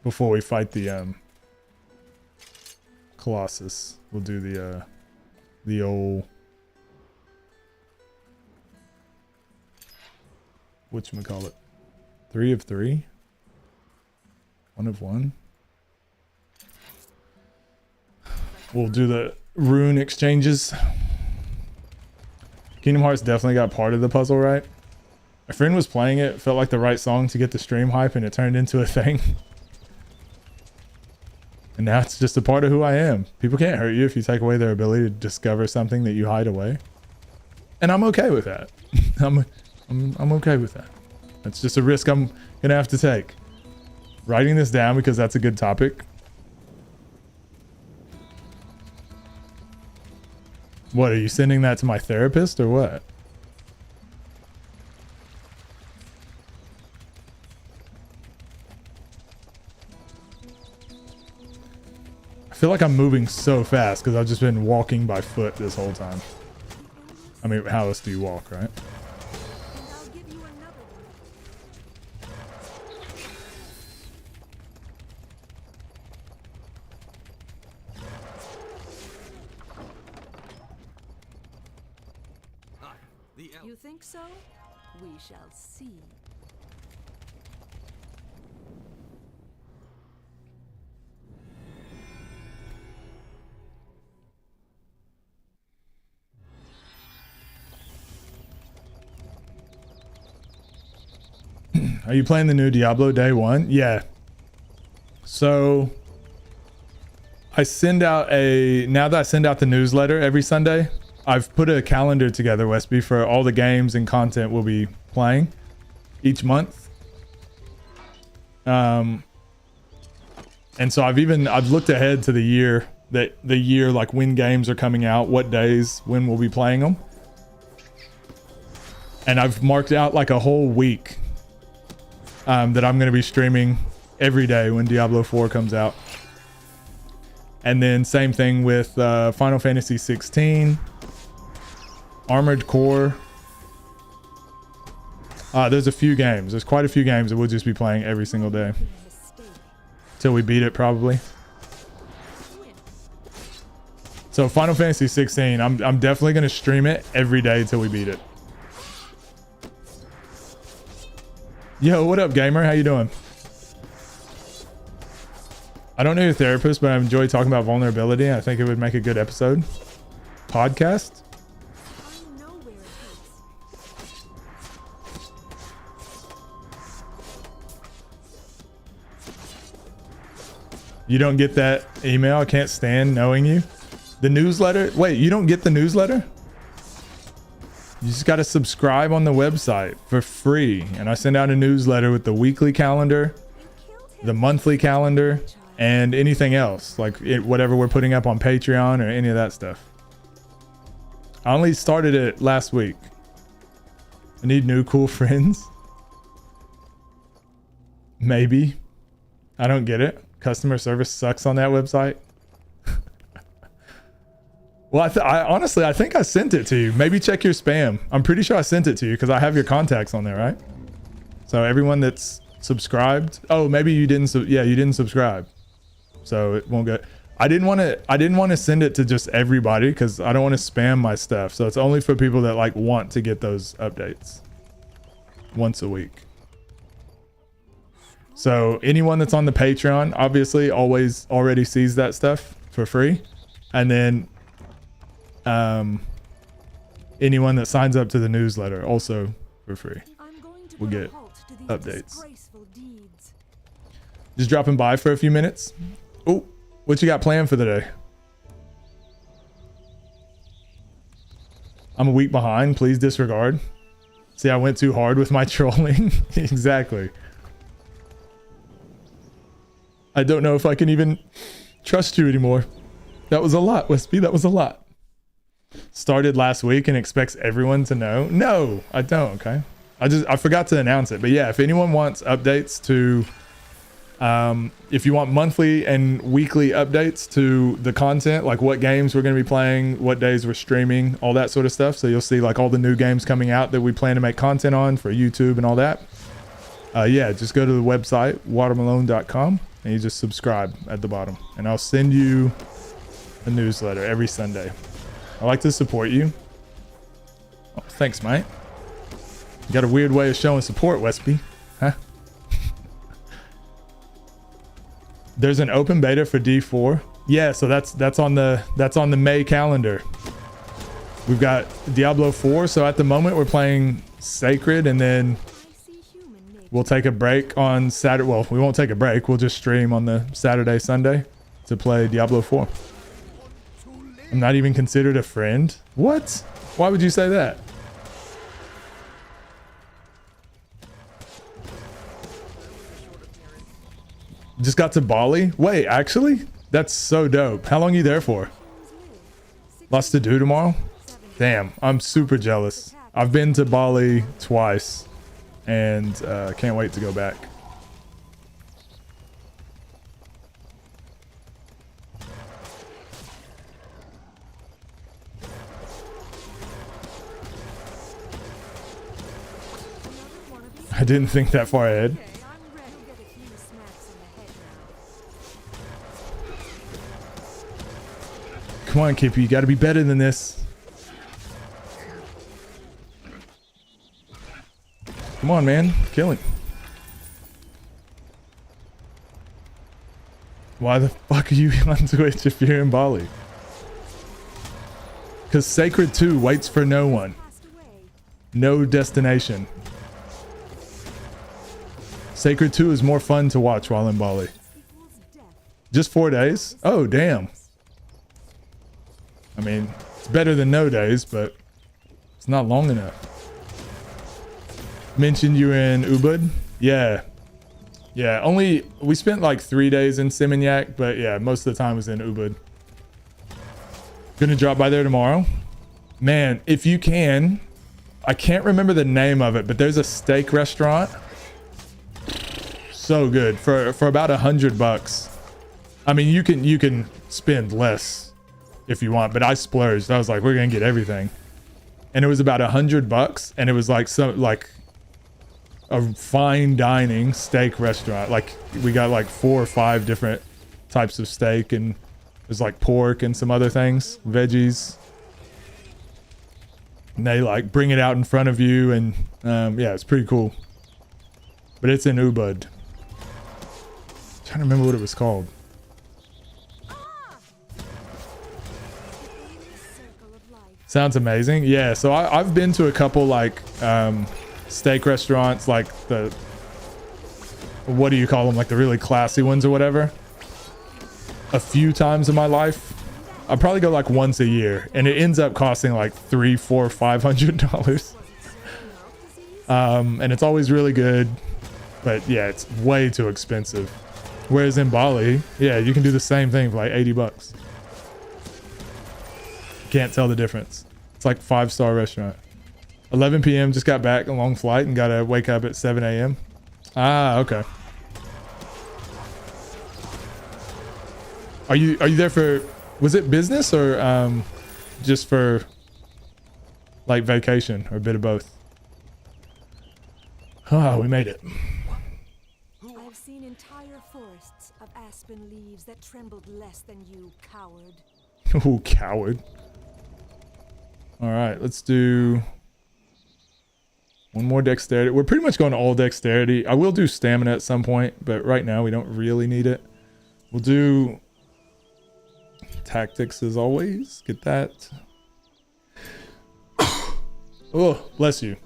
before we fight the Colossus. We'll do the old whatchamacallit? 3 of 3? 1 of 1? We'll do the rune exchanges. Kingdom Hearts definitely got part of the puzzle right. My friend was playing it, felt like the right song to get the stream hype, and it turned into a thing. And now it's just a part of who I am. People can't hurt you if you take away their ability to discover something that you hide away. And I'm okay with that. I'm okay with that. That's just a risk I'm gonna have to take. Writing this down because that's a good topic. What, are you sending that to my therapist or what? I feel like I'm moving so fast because I've just been walking by foot this whole time. I mean, how else do you walk, right? And I'll give you another one. Ah, the elf. You think so? We shall see. Are you playing the new Diablo day 1? Yeah. So I send out now that I send out the newsletter every Sunday, I've put a calendar together, Westby, for all the games and content we'll be playing each month. And so I've looked ahead to the year like when games are coming out, what days, when we'll be playing them. And I've marked out like a whole week that I'm going to be streaming every day when Diablo 4 comes out. And then same thing with Final Fantasy 16, Armored Core. There's a few games. There's quite a few games that we'll just be playing every single day. Till we beat it, probably. So Final Fantasy 16, I'm definitely going to stream it every day till we beat it. Yo, what up, gamer? How you doing? I don't know your therapist, but I enjoy talking about vulnerability. I think it would make a good episode. Podcast? I know where it hurts. You don't get that email? I can't stand knowing you. The newsletter? Wait, you don't get the newsletter? You just got to subscribe on the website for free. And I send out a newsletter with the weekly calendar, the monthly calendar, and anything else. Like whatever we're putting up on Patreon or any of that stuff. I only started it last week. I need new cool friends. Maybe. I don't get it. Customer service sucks on that website. Well, I honestly, I think I sent it to you. Maybe check your spam. I'm pretty sure I sent it to you because I have your contacts on there, right? So everyone that's subscribed. Oh, maybe you didn't. Yeah, you didn't subscribe. So it won't go. I didn't want to send it to just everybody because I don't want to spam my stuff. So it's only for people that like want to get those updates once a week. So anyone that's on the Patreon, obviously always already sees that stuff for free. And then anyone that signs up to the newsletter also for free will get updates. Just dropping by for a few minutes. Oh, what you got planned for the day? I'm a week behind. Please disregard. See, I went too hard with my trolling. Exactly. I don't know if I can even trust you anymore. That was a lot, Wispy. That was a lot. Started last week and expects everyone to know. No, I don't. Okay. I forgot to announce it. But yeah, if anyone wants updates to, if you want monthly and weekly updates to the content, like what games we're going to be playing, what days we're streaming, all that sort of stuff. So you'll see like all the new games coming out that we plan to make content on for YouTube and all that. Yeah, just go to the website, watermelon.com, and you just subscribe at the bottom. And I'll send you a newsletter every Sunday. I like to support you. Oh, thanks, mate. You got a weird way of showing support, Westby. Huh? There's an open beta for D4. Yeah, so that's on the May calendar. We've got Diablo 4. So at the moment we're playing Sacred, and then we'll take a break on Saturday. Well, we won't take a break. We'll just stream on the Saturday, Sunday to play Diablo 4. I'm not even considered a friend. What? Why would you say that? Just got to Bali? Wait, actually? That's so dope. How long are you there for? Lots to do tomorrow? Damn, I'm super jealous. I've been to Bali twice and can't wait to go back. I didn't think that far ahead. Come on, Kippy, you gotta be better than this. Come on, man. Kill him. Why the fuck are you on Twitch if you're in Bali? Because Sacred 2 waits for no one. No destination. Sacred 2 is more fun to watch while in Bali. Just 4 days? Oh, damn. I mean, it's better than no days, but it's not long enough. Mentioned you in Ubud? Yeah. Yeah, we spent like 3 days in Seminyak, but yeah, most of the time was in Ubud. Gonna drop by there tomorrow. Man, if you can, I can't remember the name of it, but there's a steak restaurant. So good for about $100. I mean, you can spend less if you want, but I splurged. I was like, we're gonna get everything, and it was about $100, and it was like a fine dining steak restaurant. Like we got like 4 or 5 different types of steak, and there's like pork and some other things, veggies. And they like bring it out in front of you, and yeah, it's pretty cool. But it's in Ubud. I'm trying to remember what it was called. Sounds amazing. Yeah, so I've been to a couple like steak restaurants, like the, what do you call them, like the really classy ones or whatever, a few times in my life. I probably go like once a year, and it ends up costing like $300, $400, $500. And it's always really good, but yeah, it's way too expensive. Whereas in Bali, yeah, you can do the same thing for like $80. Can't tell the difference. It's like 5-star restaurant. 11 p.m. Just got back, a long flight, and gotta wake up at 7 a.m. Ah, okay. Are you there for, was it business or just for like vacation or a bit of both? Ah, we made it. I've seen entire forests of aspen leaves that trembled less than you, coward. Ooh, coward. All right, let's do one more dexterity. We're pretty much going all dexterity. I will do stamina at some point, but right now we don't really need it. We'll do tactics as always. Get that. Oh, bless you.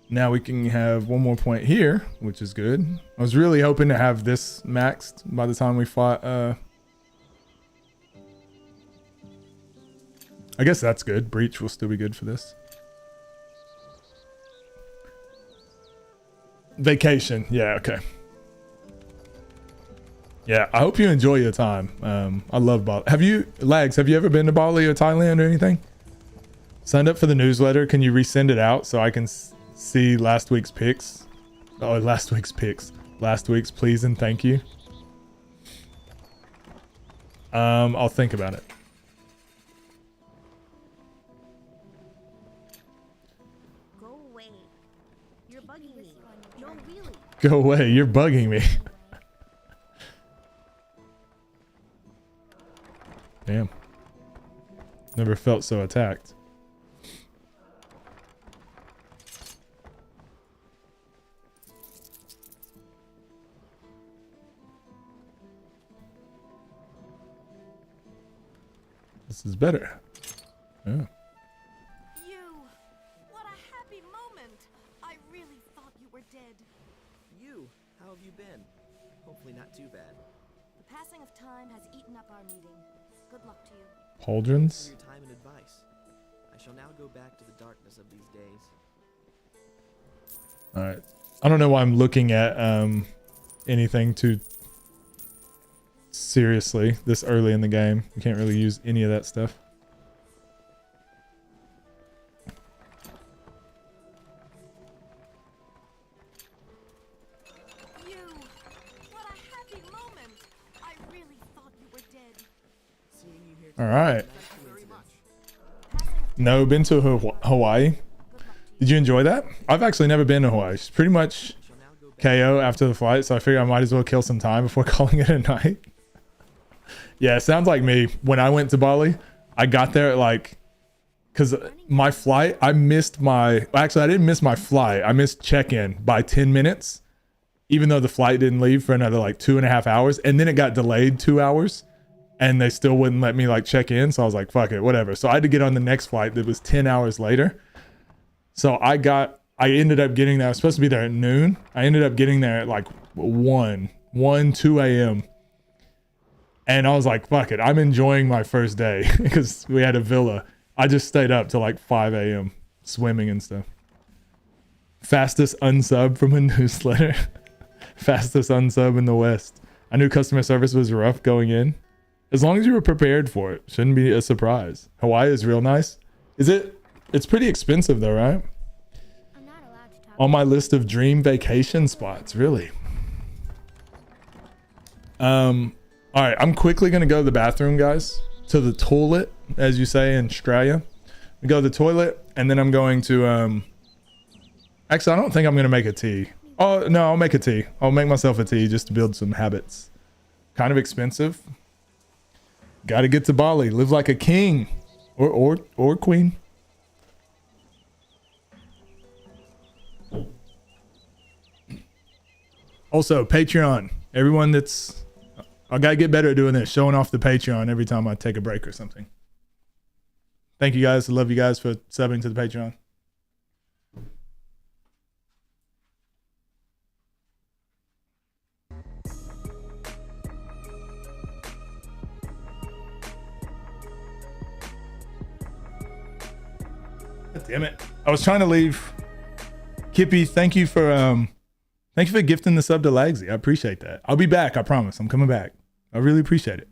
Now we can have one more point here, which is good. I was really hoping to have this maxed by the time we fought. I guess that's good. Breach will still be good for this. Vacation. Yeah, okay. Yeah, I hope you enjoy your time. I love Bali. Have you ever been to Bali or Thailand or anything? Signed up for the newsletter. Can you resend it out so I can see last week's picks? Oh, last week's picks. Last week's please and thank you. I'll think about it. Go away. You're bugging me. No, really. Go away, you're bugging me. Damn. Never felt so attacked. This is better. Yeah. You! What a happy moment! I really thought you were dead. You, how have you been? Hopefully not too bad. The passing of time has eaten up our meeting. Good luck to you. For Pauldrons. your time and advice. I shall now go back to the darkness of these days. All right. I don't know why I'm looking at anything too seriously this early in the game. You can't really use any of that stuff. You! What a happy moment! I really thought you were dead. Seeing you here All right. thank you very much. Passing of No, been to Hawaii. good luck to you. Did you enjoy that? I've actually never been to Hawaii. It's pretty much I shall now go back. KO after the flight, so I figured I might as well kill some time before calling it a night. Yeah, it sounds like me. When I went to Bali, I got there at like, because my flight, I missed my, actually I didn't miss my flight. I missed check-in by 10 minutes, even though the flight didn't leave for another like 2.5 hours. And then it got delayed 2 hours and they still wouldn't let me like check in. So I was like, fuck it, whatever. So I had to get on the next flight that was 10 hours later. So I ended up getting there. I was supposed to be there at noon. I ended up getting there at like 2 a.m. And I was like, fuck it. I'm enjoying my first day because we had a villa. I just stayed up till like 5 a.m. swimming and stuff. Fastest unsub from a newsletter. Fastest unsub in the West. I knew customer service was rough going in. As long as you were prepared for it, shouldn't be a surprise. Hawaii is real nice. Is it? It's pretty expensive though, right? I'm not allowed to talk. On my list of dream vacation spots, really. All right, I'm quickly gonna go to the bathroom, guys. To the toilet, as you say in Australia. We go to the toilet, and then I'm going to actually, I don't think I'm gonna make a tea. Oh no, I'll make a tea. I'll make myself a tea just to build some habits. Kind of expensive. Gotta get to Bali. Live like a king. Or queen. Also, Patreon. Everyone that's... I gotta get better at doing this. Showing off the Patreon every time I take a break or something. Thank you guys. I love you guys for subbing to the Patreon. God damn it. I was trying to leave. Kippy, thank you for gifting the sub to Lagsy. I appreciate that. I'll be back, I promise. I'm coming back. I really appreciate it.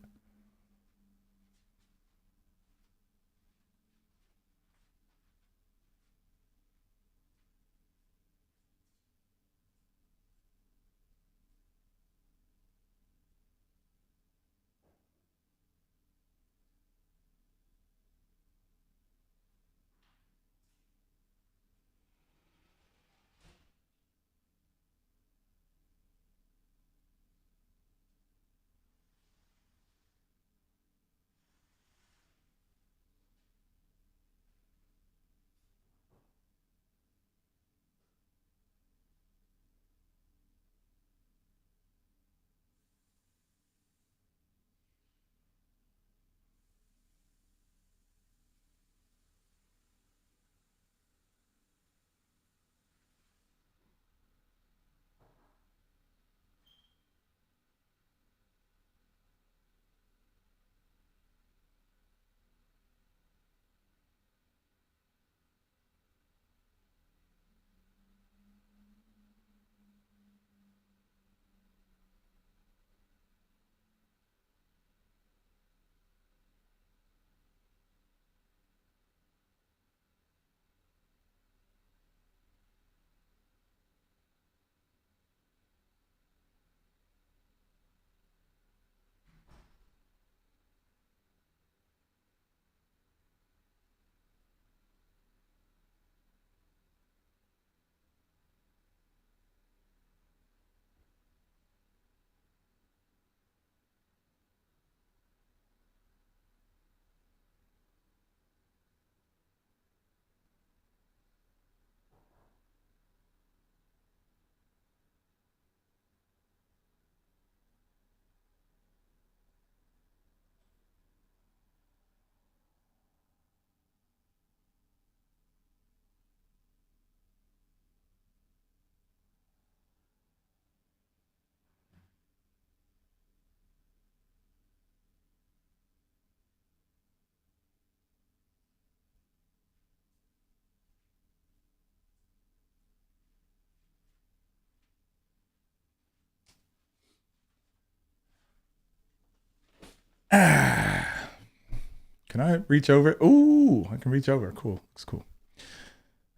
Can I reach over? Ooh, I can reach over. Cool. Looks cool.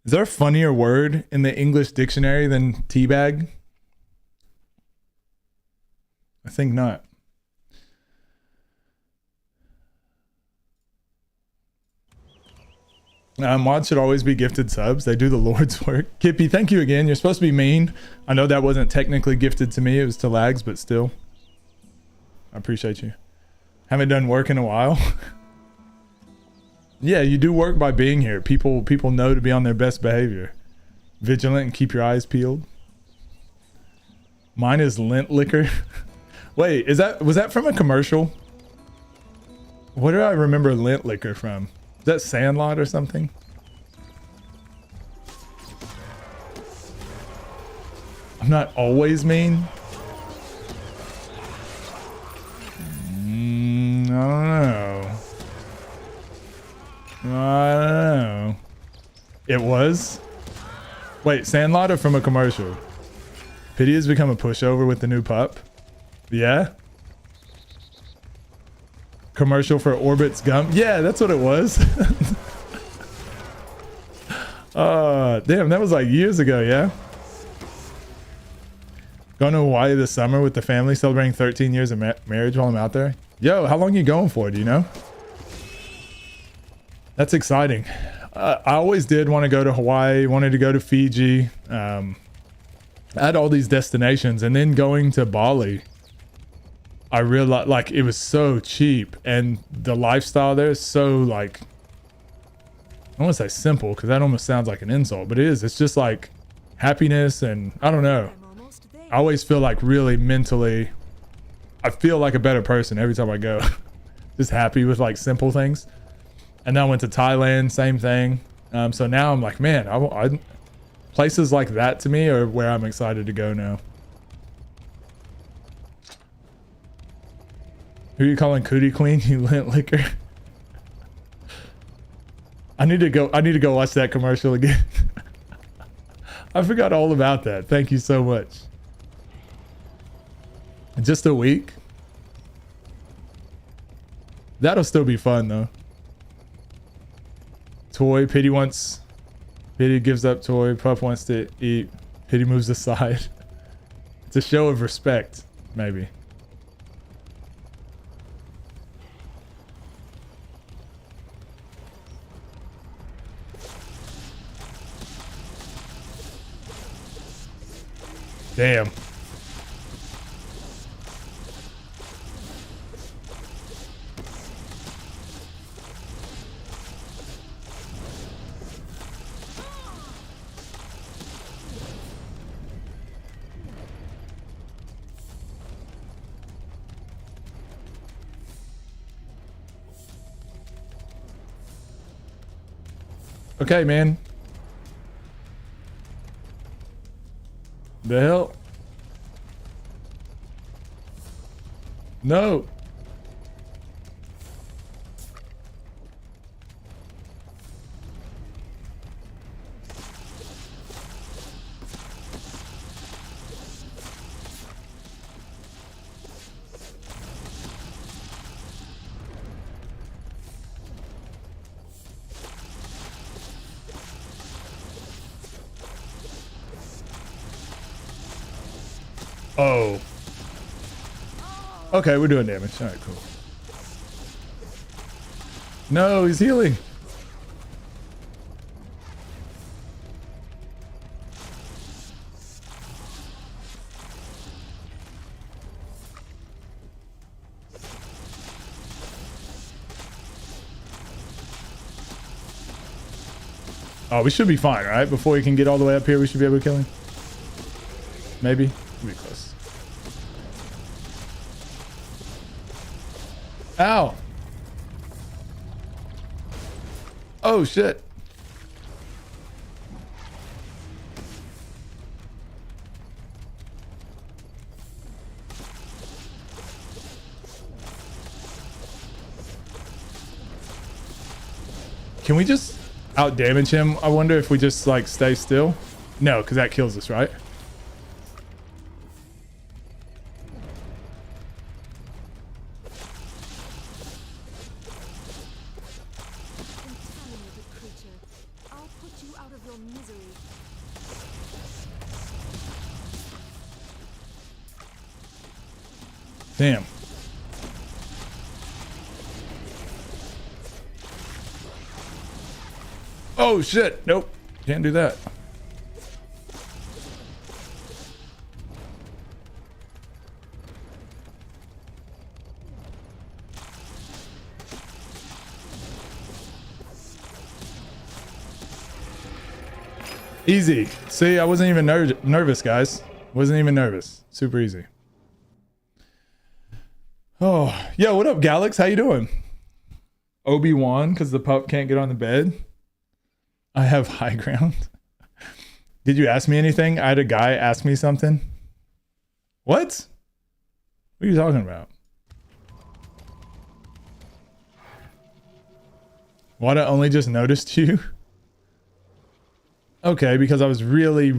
Is there a funnier word in the English dictionary than teabag? I think not. Mods should always be gifted subs. They do the Lord's work. Kippy, thank you again. You're supposed to be mean. I know that wasn't technically gifted to me. It was to Lags, but still. I appreciate you. Haven't done work in a while. Yeah, you do work by being here. People know to be on their best behavior. Vigilant and keep your eyes peeled. Mine is lint liquor. Wait, was that from a commercial? What do I remember lint liquor from? Is that Sandlot or something? I'm not always mean. I don't know. I don't know. It was? Wait, Sandlot or from a commercial? Pity has become a pushover with the new pup. Yeah? Commercial for Orbit's gum. Yeah, that's what it was. Damn, that was like years ago, yeah? Going to Hawaii this summer with the family, celebrating 13 years of marriage while I'm out there. Yo, how long are you going for, do you know? That's exciting. I always did want to go to Hawaii, wanted to go to Fiji. I had all these destinations, and then going to Bali, I realized like it was so cheap, and the lifestyle there is so like, I don't want to say simple because that almost sounds like an insult, but it is. It's just like happiness, and I don't know. I'm almost there. I always feel like really mentally, I feel like a better person every time I go. Just happy with like simple things. And then I went to Thailand, same thing. So now I'm like, man, I places like that to me are where I'm excited to go now. Who are you calling Cootie Queen, you lint liquor? I need to go watch that commercial again. I forgot all about that. Thank you so much. Just a week? That'll still be fun though. Toy, Pity gives up toy, Pup wants to eat, Pity moves aside. It's a show of respect, maybe. Damn. Okay, man. The hell? No. Oh. Okay, we're doing damage. All right, cool. No, he's healing. Oh, we should be fine, right? Before he can get all the way up here, we should be able to kill him. Maybe. We'll be close. Ow. Oh, shit. Can we just out damage him? I wonder if we just like stay still. No, because that kills us, right? Damn. Oh shit. Nope. Can't do that. Easy. See, I wasn't even nervous, guys. Wasn't even nervous. Super easy. Oh, yo, what up, Galax? How you doing? Obi-Wan, because the pup can't get on the bed. I have high ground. Did you ask me anything? I had a guy ask me something. What? What are you talking about? What, I only just noticed you? Okay, because I was really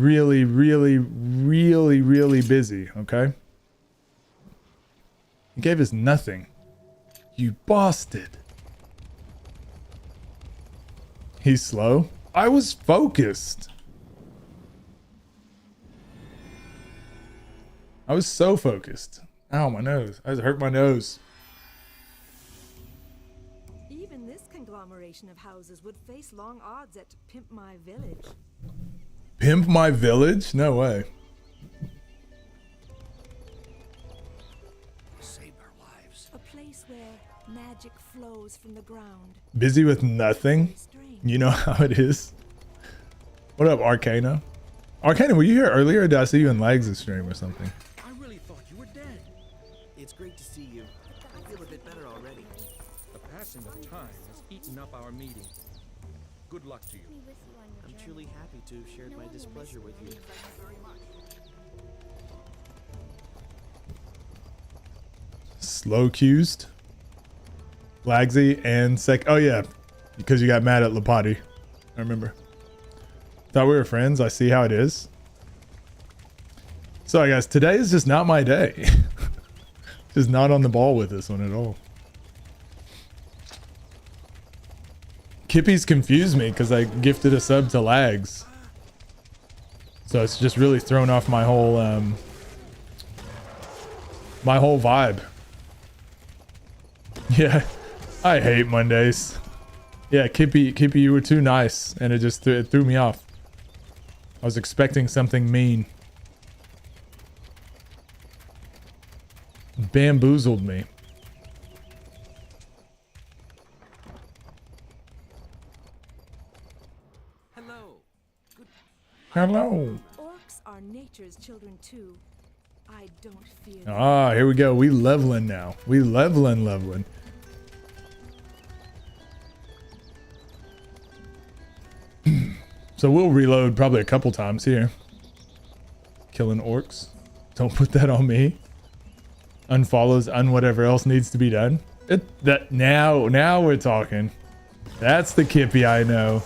busy, okay? He gave us nothing. You bastard. He's slow? I was focused. I was so focused. Ow, my nose. I just hurt my nose. Even this conglomeration of houses would face long odds at Pimp My Village. Pimp My Village? No way. Save our lives. A place where magic flows from the ground. Busy with nothing? Strange. You know how it is. What up, Arcana? Arcana, were you here earlier or did I see you in Lags' stream or something? I really thought you were dead. It's great to see you. I feel a bit better already. The passing of time has eaten up our meeting. Good luck to you. I'm truly happy to have shared my displeasure with you. Slow accused. Lagsy and Sec. Oh yeah, because you got mad at Lapati. I remember. Thought we were friends. I see how it is. Sorry guys, today is just not my day. Just not on the ball with this one at all. Kippy's confused me because I gifted a sub to Lags. So it's just really thrown off my whole vibe. Yeah, I hate Mondays. Yeah, Kippy, you were too nice, and it just it threw me off. I was expecting something mean. Bamboozled me. Hello. Hello. Orcs are nature's children too. I don't fear them. Ah, here we go. We leveling now. We leveling. So we'll reload probably a couple times here. Killing orcs. Don't put that on me. Unfollows whatever else needs to be done. Now we're talking. That's the Kippy I know.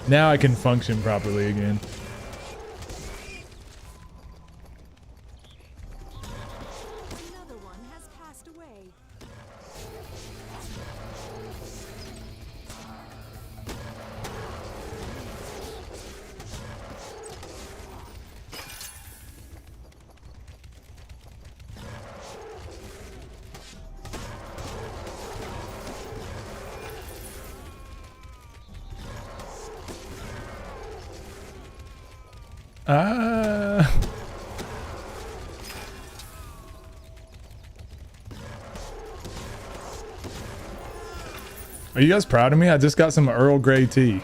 Now I can function properly again. Another one has passed away. Are you guys proud of me? I just got some Earl Grey tea.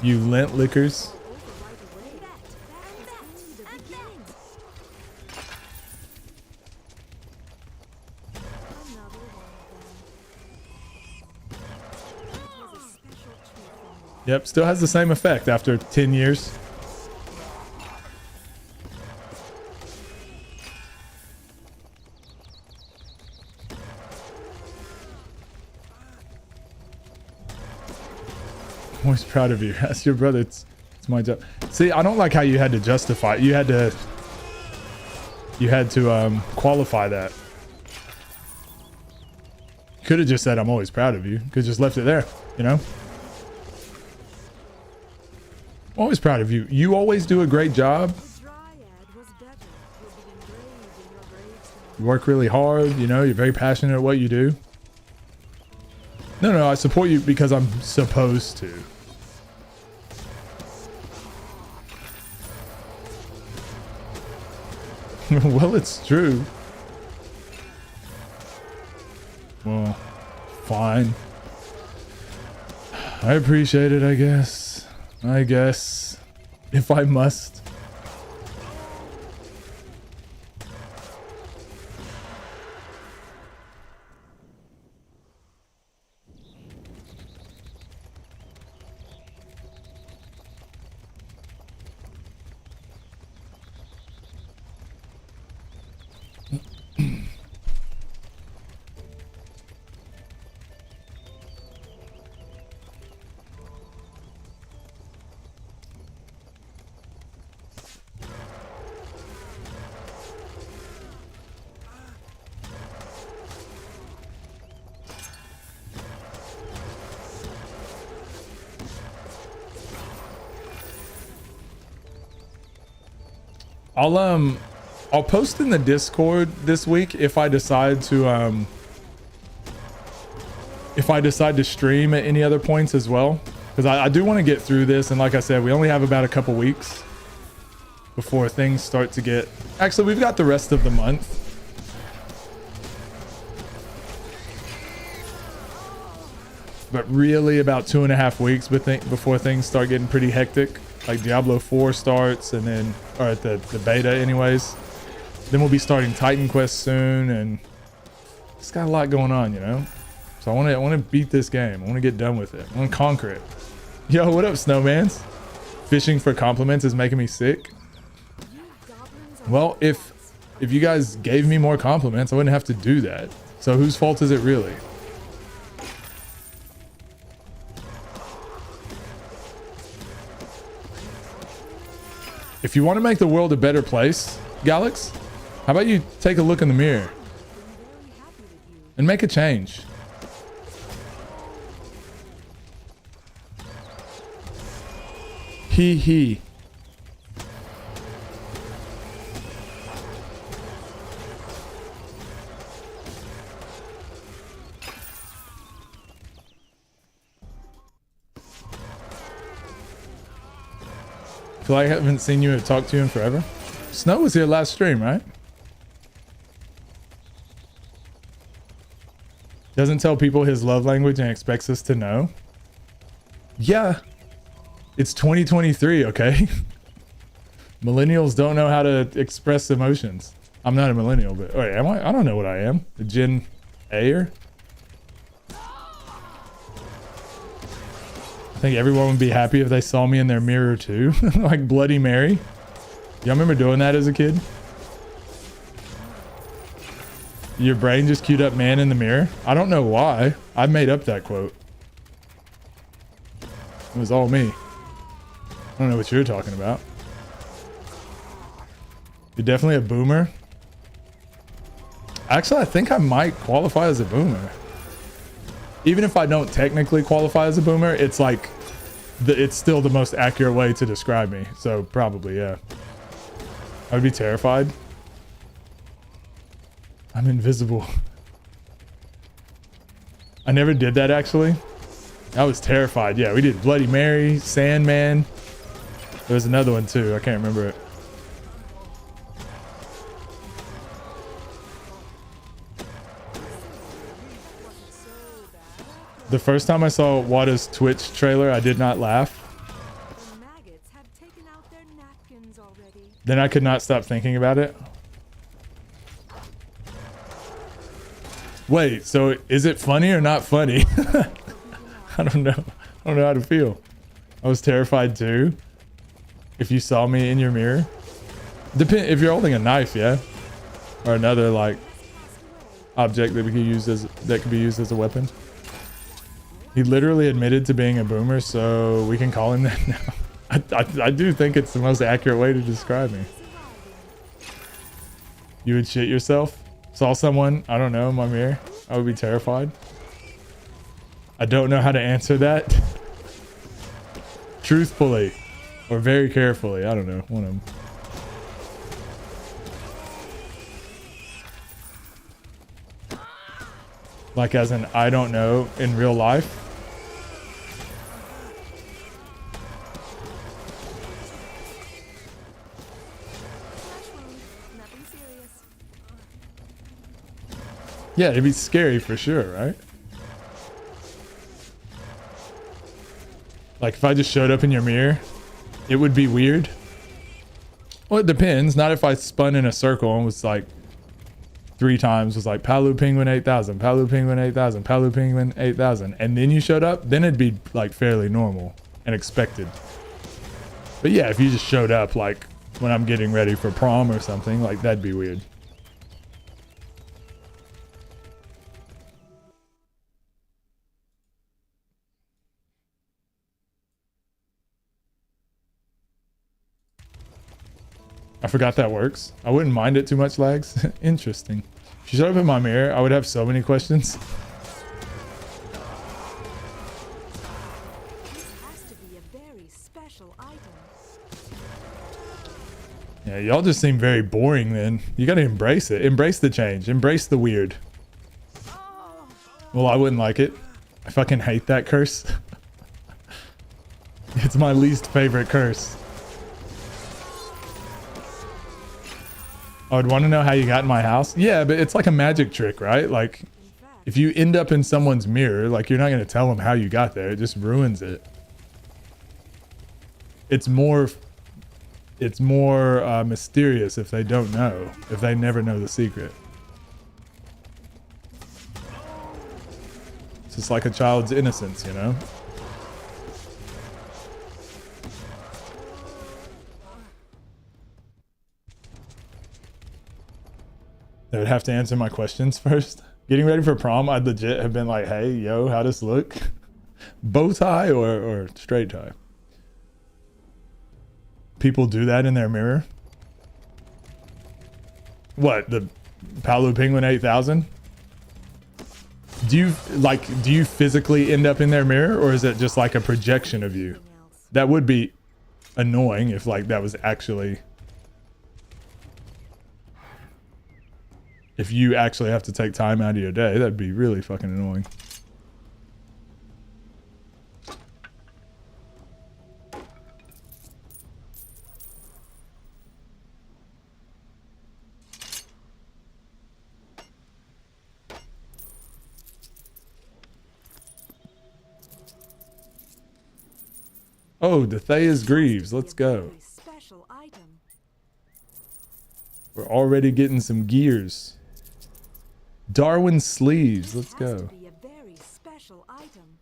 You lint lickers. Yep, still has the same effect after 10 years. I'm always proud of you. That's your brother. It's my job. See, I don't like how you had to justify. You had to qualify that. Could have just said, I'm always proud of you. Could have just left it there, you know? I'm always proud of you. You always do a great job. The Dryad was better. Will be engraved in your gravestone. You work really hard, you know, you're very passionate at what you do. No, I support you because I'm supposed to. Well, it's true. Well, fine. I appreciate it, I guess. If I must. I'll post in the Discord this week if I decide to stream at any other points as well, because I do want to get through this, and like I said, we only have about a couple weeks before things start to get. Actually, we've got the rest of the month. But really about 2.5 weeks before things start getting pretty hectic. Like Diablo 4 starts, and then, or at the beta anyways. Then we'll be starting Titan Quest soon, and it's got a lot going on, you know? So I want to beat this game. I want to get done with it. I want to conquer it. Yo, what up, Snowmans? Fishing for compliments is making me sick. Well, if you guys gave me more compliments, I wouldn't have to do that. So whose fault is it really? If you want to make the world a better place, Galax, how about you take a look in the mirror and make a change? He. Feel like I haven't seen you or talked to you in forever. Snow was here last stream, right? Doesn't tell people his love language and expects us to know. Yeah. It's 2023, okay? Millennials don't know how to express emotions. I'm not a millennial, but wait, am I? I don't know what I am. A Gen A-er? I think everyone would be happy if they saw me in their mirror too. Like Bloody Mary. Y'all remember doing that as a kid? Your brain just queued up man in the mirror. I don't know why. I made up that quote. It was all me. I don't know what you're talking about. You're definitely a boomer. Actually, I think I might qualify as a boomer. Even if I don't technically qualify as a boomer, it's like, it's still the most accurate way to describe me. So probably, yeah. I would be terrified. I'm invisible. I never did that actually. I was terrified. Yeah, we did Bloody Mary, Sandman. There was another one too. I can't remember it. The first time I saw Wada's Twitch trailer, I did not laugh. The maggots have taken out their napkins already. Then I could not stop thinking about it. Wait, so is it funny or not funny? I don't know. I don't know how to feel. I was terrified too. If you saw me in your mirror. If you're holding a knife, yeah. Or another like object that we could use as that could be used as a weapon. He literally admitted to being a boomer, so we can call him that now. I do think it's the most accurate way to describe me. You would shit yourself? Saw someone, I don't know, in my mirror? I would be terrified. I don't know how to answer that. Truthfully, Or very carefully. I don't know. One of them. Like as in, I don't know in real life. Flesh wound. Nothing serious. Yeah, it'd be scary for sure, right? Like if I just showed up in your mirror, it would be weird. Well, it depends. Not if I spun in a circle and was like 3 times was like Palu Penguin 8000, Palu Penguin 8000, Palu Penguin 8000, and then you showed up, then it'd be like fairly normal and expected. But yeah, if you just showed up like when I'm getting ready for prom or something, like that'd be weird. I forgot that works. I wouldn't mind it too much, lags. Interesting. If you showed up in my mirror, I would have so many questions. This has to be a very special item. Yeah, y'all just seem very boring then. You gotta embrace it. Embrace the change. Embrace the weird. Well, I wouldn't like it. I fucking hate that curse. It's my least favorite curse. I would want to know how you got in my house. Yeah, but it's like a magic trick, right? Like, In fact, if you end up in someone's mirror, like you're not going to tell them how you got there. It just ruins it. It's more mysterious if they don't know, if they never know the secret. It's just like a child's innocence, you know? They would have to answer my questions first. Getting ready for prom, I'd legit have been like, hey, yo, how does this look? Bow tie or straight tie? People do that in their mirror? What, the Palu Penguin 8000? Do you physically end up in their mirror, or is it just like a projection of you? anything else. That would be annoying if like that was actually... If you actually have to take time out of your day, that'd be really fucking annoying. Oh, Dethea's Greaves. Let's Be a go. very special item. We're already getting some gears. Darwin's sleeves. Let's Has go. to be a very special item.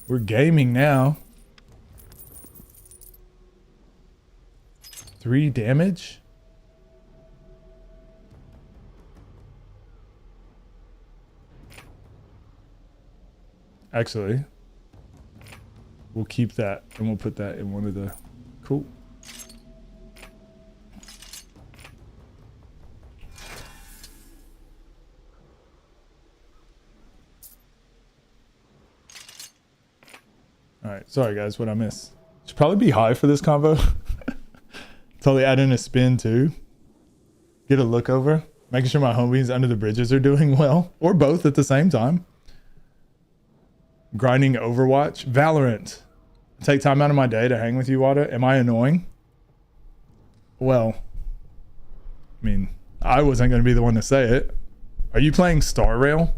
We're gaming now. 3 damage? Actually, we'll keep that and we'll put that in one of the... Cool. Alright, sorry guys, what I miss? Should probably be high for this combo. Totally add in a spin too. Get a look over. Making sure my homies under the bridges are doing well. Or both at the same time. Grinding Overwatch. Valorant. Take time out of my day to hang with you, Wada. Am I annoying? Well, I mean, I wasn't going to be the one to say it. Are you playing Star Rail?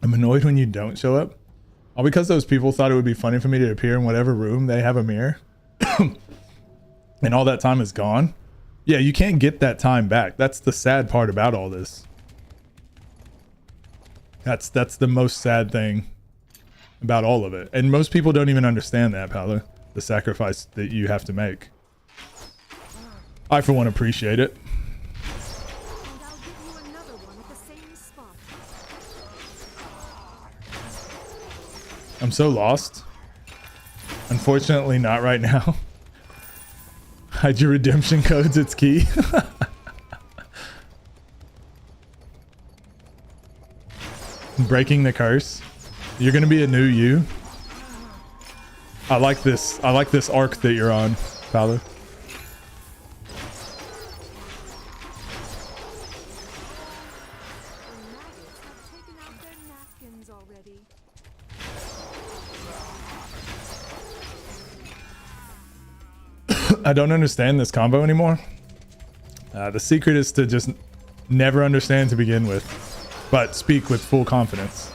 I'm annoyed when you don't show up. All because those people thought it would be funny for me to appear in whatever room they have a mirror. And all that time is gone. Yeah, you can't get that time back. That's the sad part about all this. That's the most sad thing about all of it. And most people don't even understand that, Paolo. The sacrifice that you have to make. I, for one, appreciate it. And I'll give you another one at the same spot. I'm so lost. Unfortunately, not right now. Hide your redemption codes, it's key. Breaking the curse. You're gonna be a new you. I like this. I like this arc that you're on, Paolo. The maggots have taken out their napkins already. I don't understand this combo anymore. The secret is to just never understand to begin with, but speak with full confidence.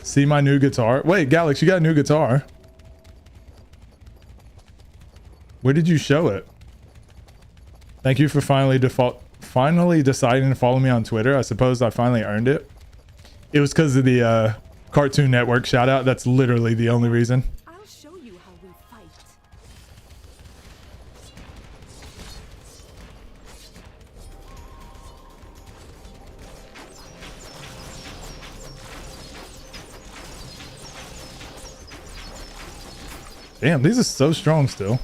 See my new guitar? Wait, Galax, you got a new guitar? Where did you show it? Thank you for finally deciding to follow me on Twitter. I suppose I finally earned it. It was because of the Cartoon Network shout out. That's literally the only reason. I'll show you how we fight. Damn, these are so strong still. No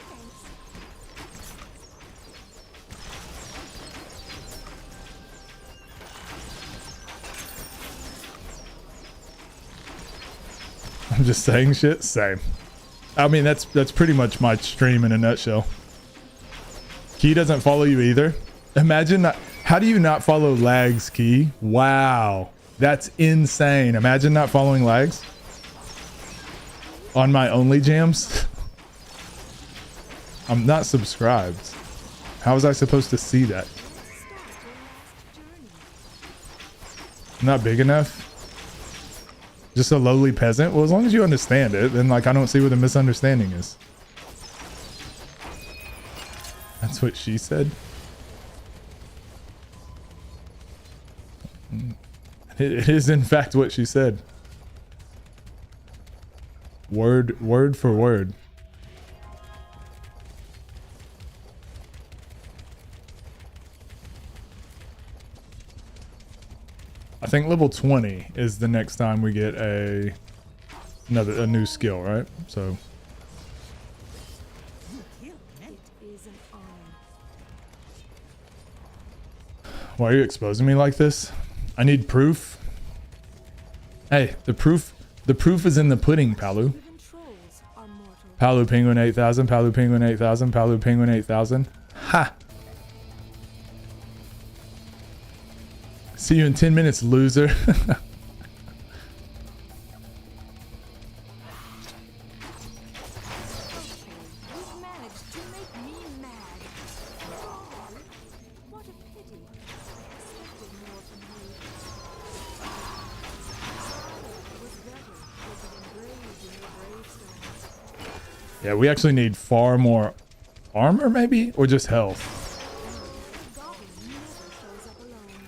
thanks. I'm just saying shit. Same. I mean, that's pretty much my stream in a nutshell. Key doesn't follow you either. Imagine not. How do you not follow Lags, Key? Wow, that's insane. Imagine not following Lags on my only jams. I'm not subscribed. How was I supposed to see that? Start your last journey. I'm not big enough. Just a lowly peasant. Well, as long as you understand it, then like I don't see what the misunderstanding is. That's what she said. It is in fact what she said. Word for word. I think level 20 is the next time we get a new skill, right? So It is an honor. why are you exposing me like this? I need proof. Hey, the proof is in the pudding, Palu. Even trolls are mortal. Palu Penguin 8000, Palu Penguin 8000, Palu Penguin 8000. Ha! See you in 10 minutes, loser. You've managed to make me mad. What a pity. I expected more from you. It was better was it engraved in your gravestone. Yeah, we actually need far more armor, maybe? Or just health? Goblin never shows up alone.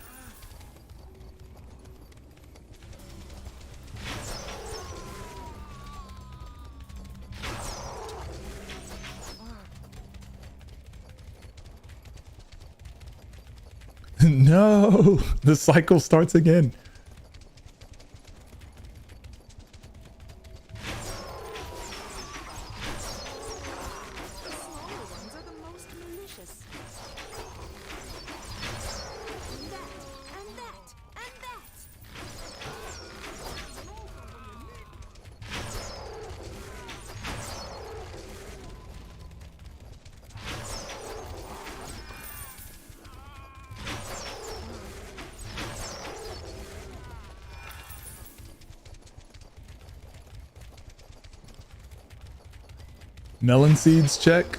No! The cycle starts again. The smaller ones are the most malicious. And that, and that, and that. Melon seeds check.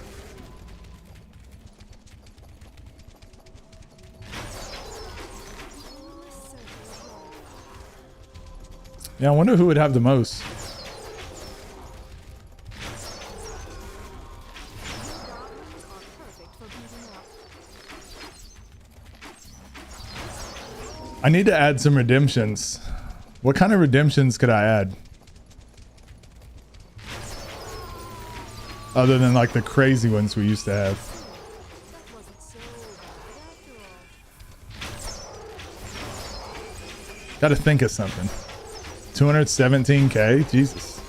Yeah, I wonder who would have the most. Goblins are perfect for beating up. I need to add some redemptions. What kind of redemptions could I add? Other than like the crazy ones we used to have. That wasn't so bad after all. Gotta think of something. 217k? Jesus.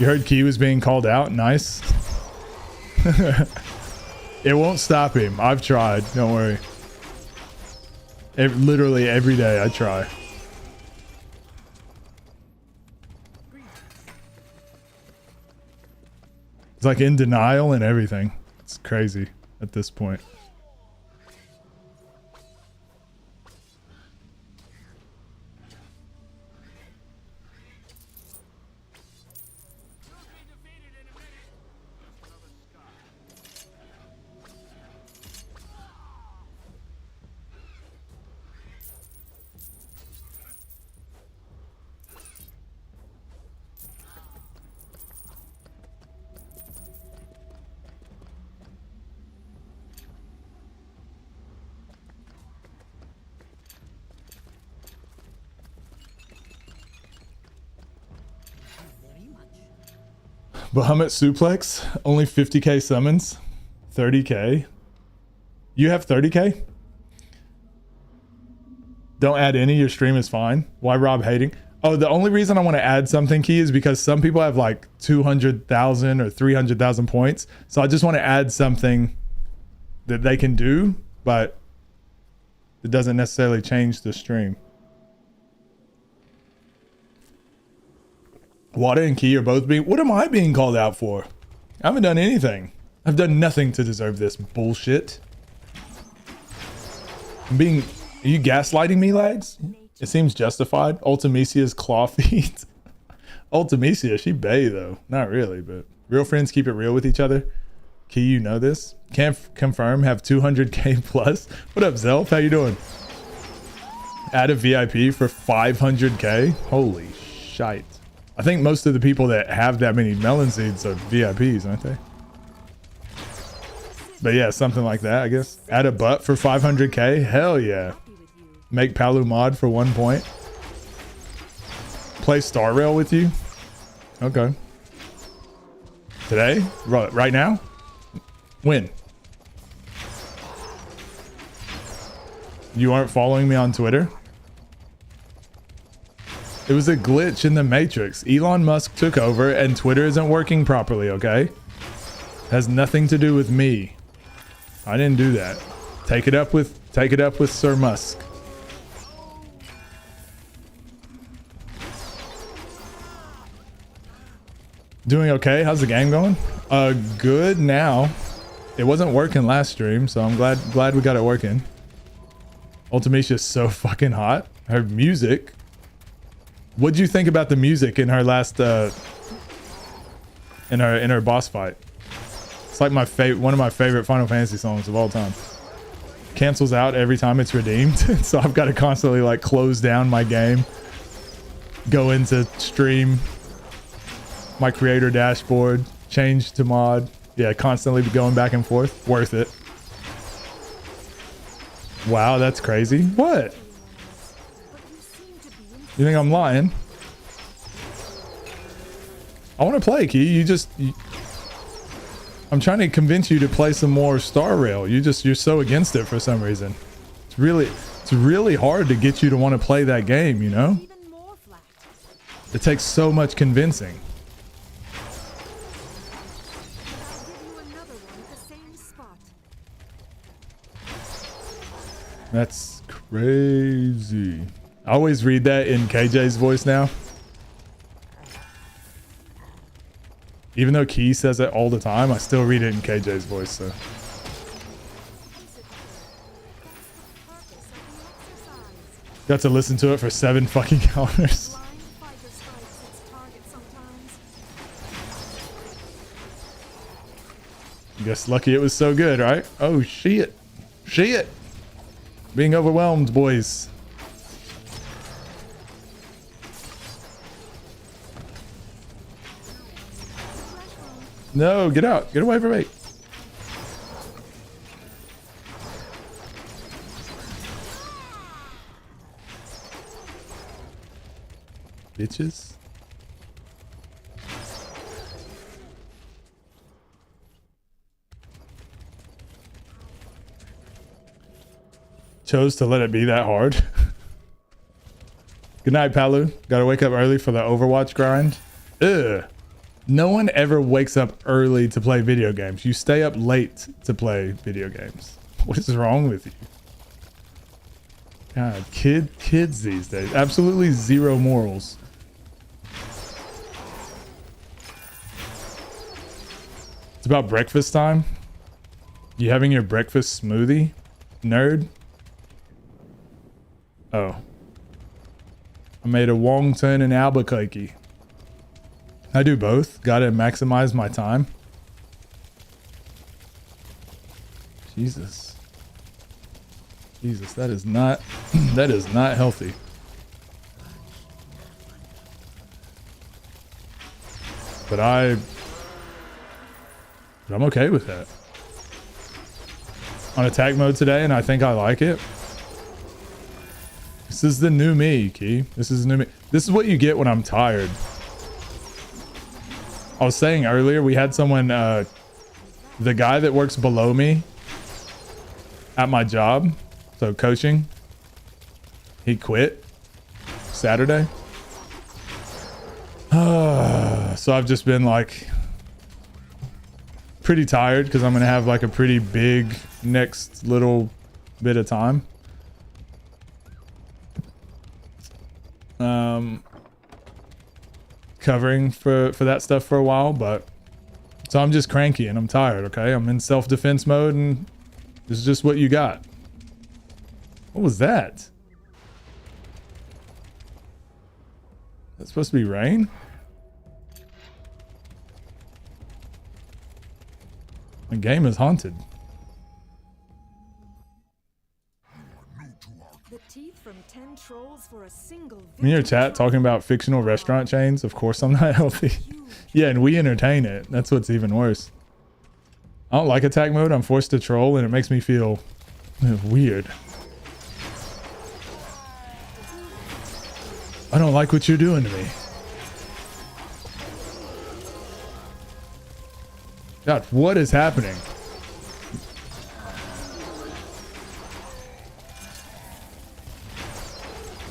You heard Key was being called out? Nice. It won't stop him. I've tried. Don't worry. Literally every day I try. It's like in denial and everything. It's crazy at this point. Bahamut Suplex, only 50k summons, 30k. You have 30k? Don't add any, your stream is fine. Why Rob hating? Oh, the only reason I want to add something, Key, is because some people have like 200,000 or 300,000 points. So I just want to add something that they can do, but it doesn't necessarily change the stream. Wada and Key are both being... What am I being called out for? I haven't done anything. I've done nothing to deserve this bullshit. I'm being... Are you gaslighting me, lads? It seems justified. Ultimisia's claw feet. Ultimisia, she bae though. Not really, but... Real friends keep it real with each other. Key, you know this. Can't confirm, have 200k plus. What up, Zelf? How you doing? Add a VIP for 500k? Holy shite. I think most of the people that have that many melon seeds are VIPs, aren't they? But yeah, something like that, I guess. Add a butt for 500k? Hell yeah. Make Palu mod for 1 point. Play Star Rail with you? Okay. Today? Right now? When? You aren't following me on Twitter? It was a glitch in the Matrix. Elon Musk took over and Twitter isn't working properly, okay? Has nothing to do with me. I didn't do that. Take it up with Sir Musk. Doing okay? How's the game going? Good now. It wasn't working last stream, so I'm glad we got it working. Ultimatia's so fucking hot. Her music. What'd you think about the music in her last in her boss fight? It's like one of my favorite Final Fantasy songs of all time. Cancels out every time it's redeemed. So I've got to constantly like close down my game, go into stream, my creator dashboard, change to mod. Yeah, constantly be going back and forth. Worth it. Wow, that's crazy. What? You think I'm lying? I want to play, Key. I'm trying to convince you to play some more Star Rail. You're so against it for some reason. It's really hard to get you to want to play that game, you know? It takes so much convincing. That's crazy. I always read that in KJ's voice now. Even though Key says it all the time, I still read it in KJ's voice, so. Got to listen to it for 7 fucking hours. Guess lucky it was so good, right? Oh, shit. Shit. Being overwhelmed, boys. No, get out. Get away from me. Bitches. Chose to let it be that hard. Good night, Palu. Gotta wake up early for the Overwatch grind. Ugh. No one ever wakes up early to play video games. You stay up late to play video games. What is wrong with you? God, kids these days. Absolutely zero morals. It's about breakfast time. You having your breakfast smoothie, nerd? Oh. I made a wonton and Albuquerque. I do both. Gotta maximize my time. Jesus. Jesus, that is not that is not healthy. But I'm okay with that. On attack mode today, and I think I like it. This is the new me, Key. This is new me. This is what you get when I'm tired. I was saying earlier, we had someone, the guy that works below me at my job, so coaching, he quit Saturday. So I've just been like pretty tired because I'm gonna have like a pretty big next little bit of time. Covering for that stuff for a while, but so I'm just cranky and I'm tired. Okay, I'm in self-defense mode, and this is just what you got. What was that? That's supposed to be rain? The game is haunted. The teeth from 10 trolls for a single In your victim chat talking about fictional restaurant chains, of course I'm not healthy. Yeah, and we entertain it. That's what's even worse. I don't like attack mode. I'm forced to troll and it makes me feel weird. I don't like what you're doing to me. God, what is happening?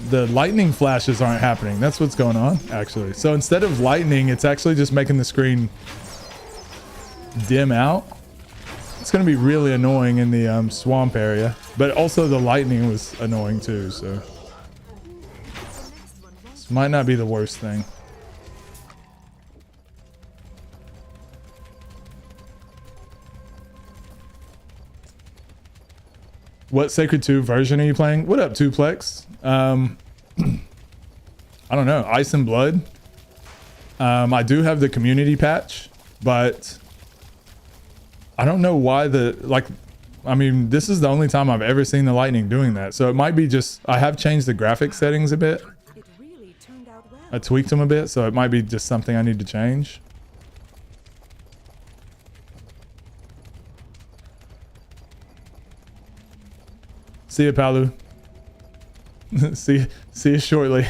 The lightning flashes aren't happening. That's what's going on, actually. So instead of lightning, it's actually just making the screen dim out. It's going to be really annoying in the swamp area. But also the lightning was annoying too, so this might not be the worst thing. What Sacred 2 version are you playing? What up, Tuplex? I don't know. Ice and Blood. I do have the community patch, but I don't know why I mean, this is the only time I've ever seen the lightning doing that. So it might be just, I have changed the graphic settings a bit. It really turned out well. I tweaked them a bit, so it might be just something I need to change. See you, Palu. see you shortly.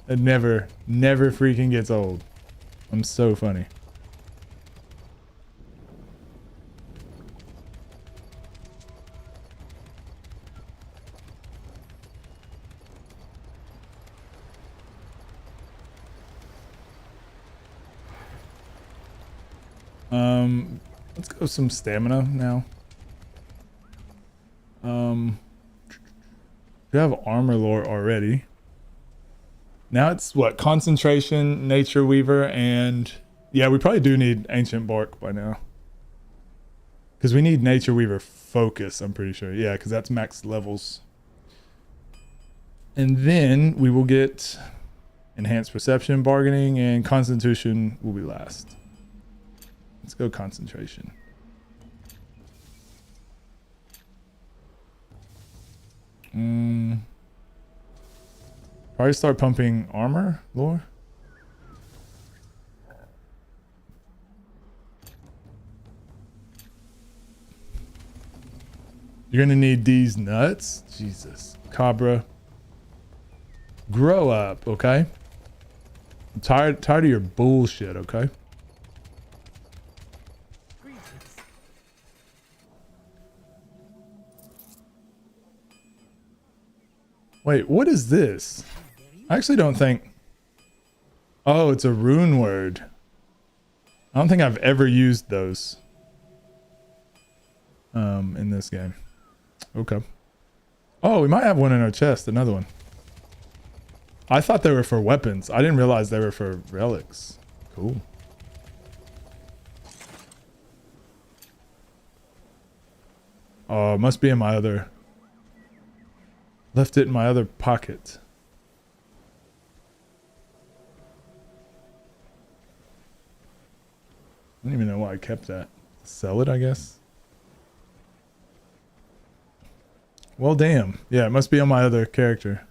It never freaking gets old. I'm so funny. Let's go some stamina now. We have armor lore already. Now it's what? Concentration, Nature Weaver, and yeah, we probably do need Ancient Bark by now. Because we need Nature Weaver focus, I'm pretty sure. Yeah, because that's max levels. And then we will get Enhanced Perception, Bargaining, and Constitution will be last. Let's go Concentration. Probably start pumping armor lore. You're gonna need these nuts. Jesus, Cabra, grow up, okay? I'm tired of your bullshit, okay? Wait, what is this? I actually don't think... Oh, it's a rune word. I don't think I've ever used those in this game. Okay. Oh, we might have one in our chest, another one. I thought they were for weapons. I didn't realize they were for relics. Cool. Oh, it must be in my other... Left it in my other pocket. I don't even know why I kept that. Sell it, I guess. Well, damn. Yeah, it must be on my other character.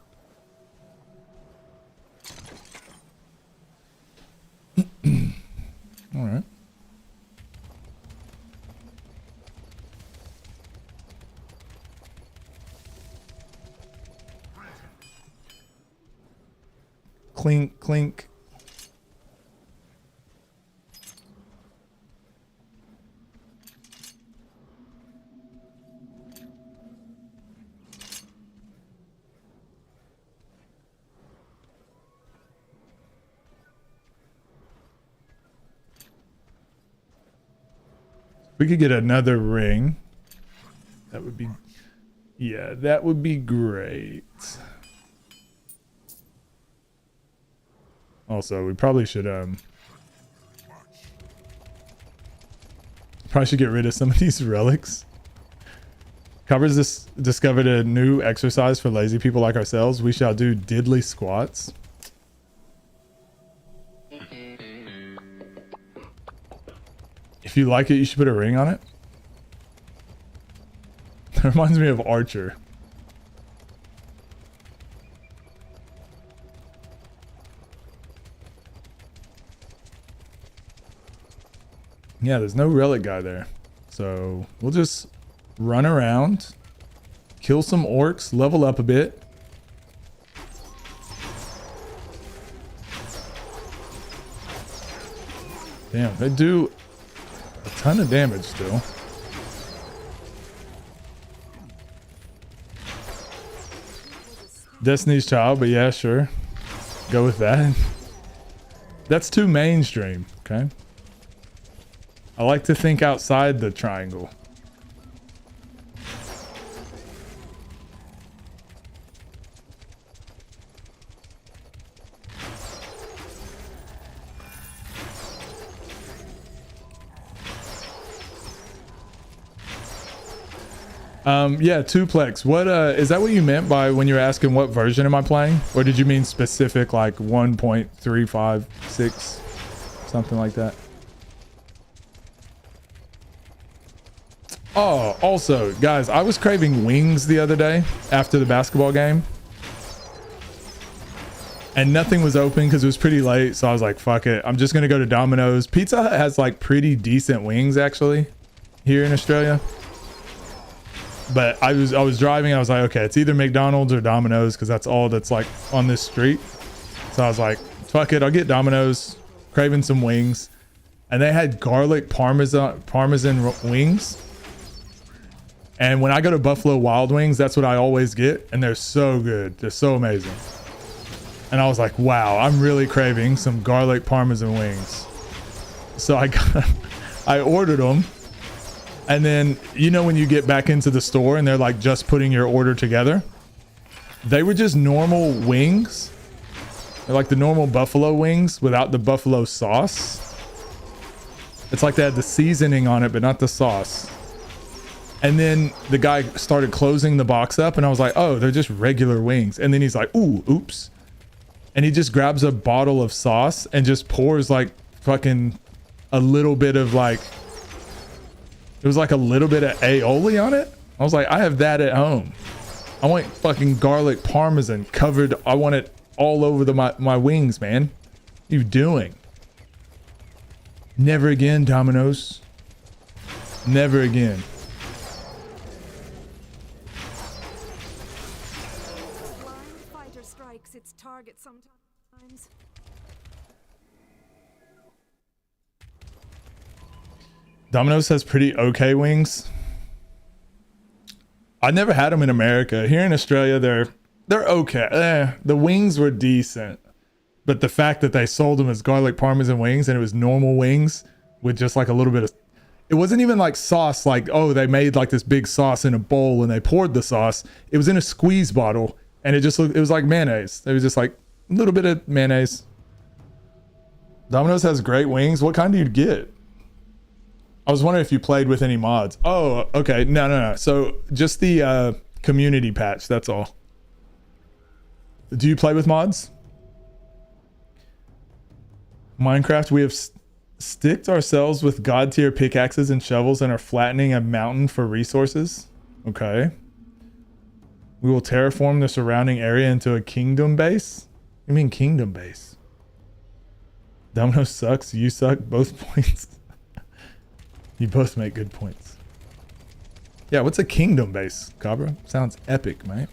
All right. Clink, clink. We could get another ring. That would be... Yeah, that would be great. Also, we probably should get rid of some of these relics. Covers this discovered a new exercise for lazy people like ourselves. We shall do diddly squats. If you like it, you should put a ring on it. That reminds me of Archer. Yeah, there's no relic guy there. So we'll just run around, kill some orcs, level up a bit. Damn, they do a ton of damage still. Destiny's Child, but yeah, sure. Go with that. That's too mainstream, okay? I like to think outside the triangle. Yeah, twoplex. What is that what you meant by when you were asking what version am I playing? Or did you mean specific like 1.356 something like that? Oh, also, guys, I was craving wings the other day after the basketball game. And nothing was open because it was pretty late, so I was like, fuck it. I'm just going to go to Domino's. Pizza Hut has like pretty decent wings actually here in Australia. But I was driving, I was like, okay, it's either McDonald's or Domino's because that's all that's like on this street. So I was like, fuck it, I'll get Domino's, craving some wings. And they had garlic parmesan wings. And when I go to Buffalo Wild Wings, that's what I always get. And they're so good. They're so amazing. And I was like, wow, I'm really craving some garlic parmesan wings. So I ordered them. And then, you know, when you get back into the store and they're like just putting your order together, they were just normal wings. They're like the normal buffalo wings without the buffalo sauce. It's like they had the seasoning on it, but not the sauce. And then the guy started closing the box up and I was like, oh, they're just regular wings. And then he's like, ooh, oops. And he just grabs a bottle of sauce and just pours like fucking a little bit of like, it was like a little bit of aioli on it. I was like, I have that at home. I want fucking garlic parmesan covered. I want it all over my wings, man. What are you doing? Never again, Domino's. Never again. Blind fighter strikes its target sometimes. Domino's has pretty okay wings. I never had them in America. Here in Australia, they're okay. The wings were decent, but the fact that they sold them as garlic parmesan wings and it was normal wings with just like a little bit of, it wasn't even like sauce, like, oh, they made like this big sauce in a bowl and they poured the sauce. It was in a squeeze bottle and it just looked, it was like mayonnaise. It was just like a little bit of mayonnaise. Domino's has great wings. What kind do you get? I was wondering if you played with any mods. Oh, okay. No. So just the community patch, that's all. Do you play with mods? Minecraft, we have sticked ourselves with god tier pickaxes and shovels and are flattening a mountain for resources. Okay. We will terraform the surrounding area into a kingdom base. What do you mean kingdom base? Domino sucks. You suck. Both points. You both make good points. Yeah, what's a kingdom base, Cabra? Sounds epic, mate.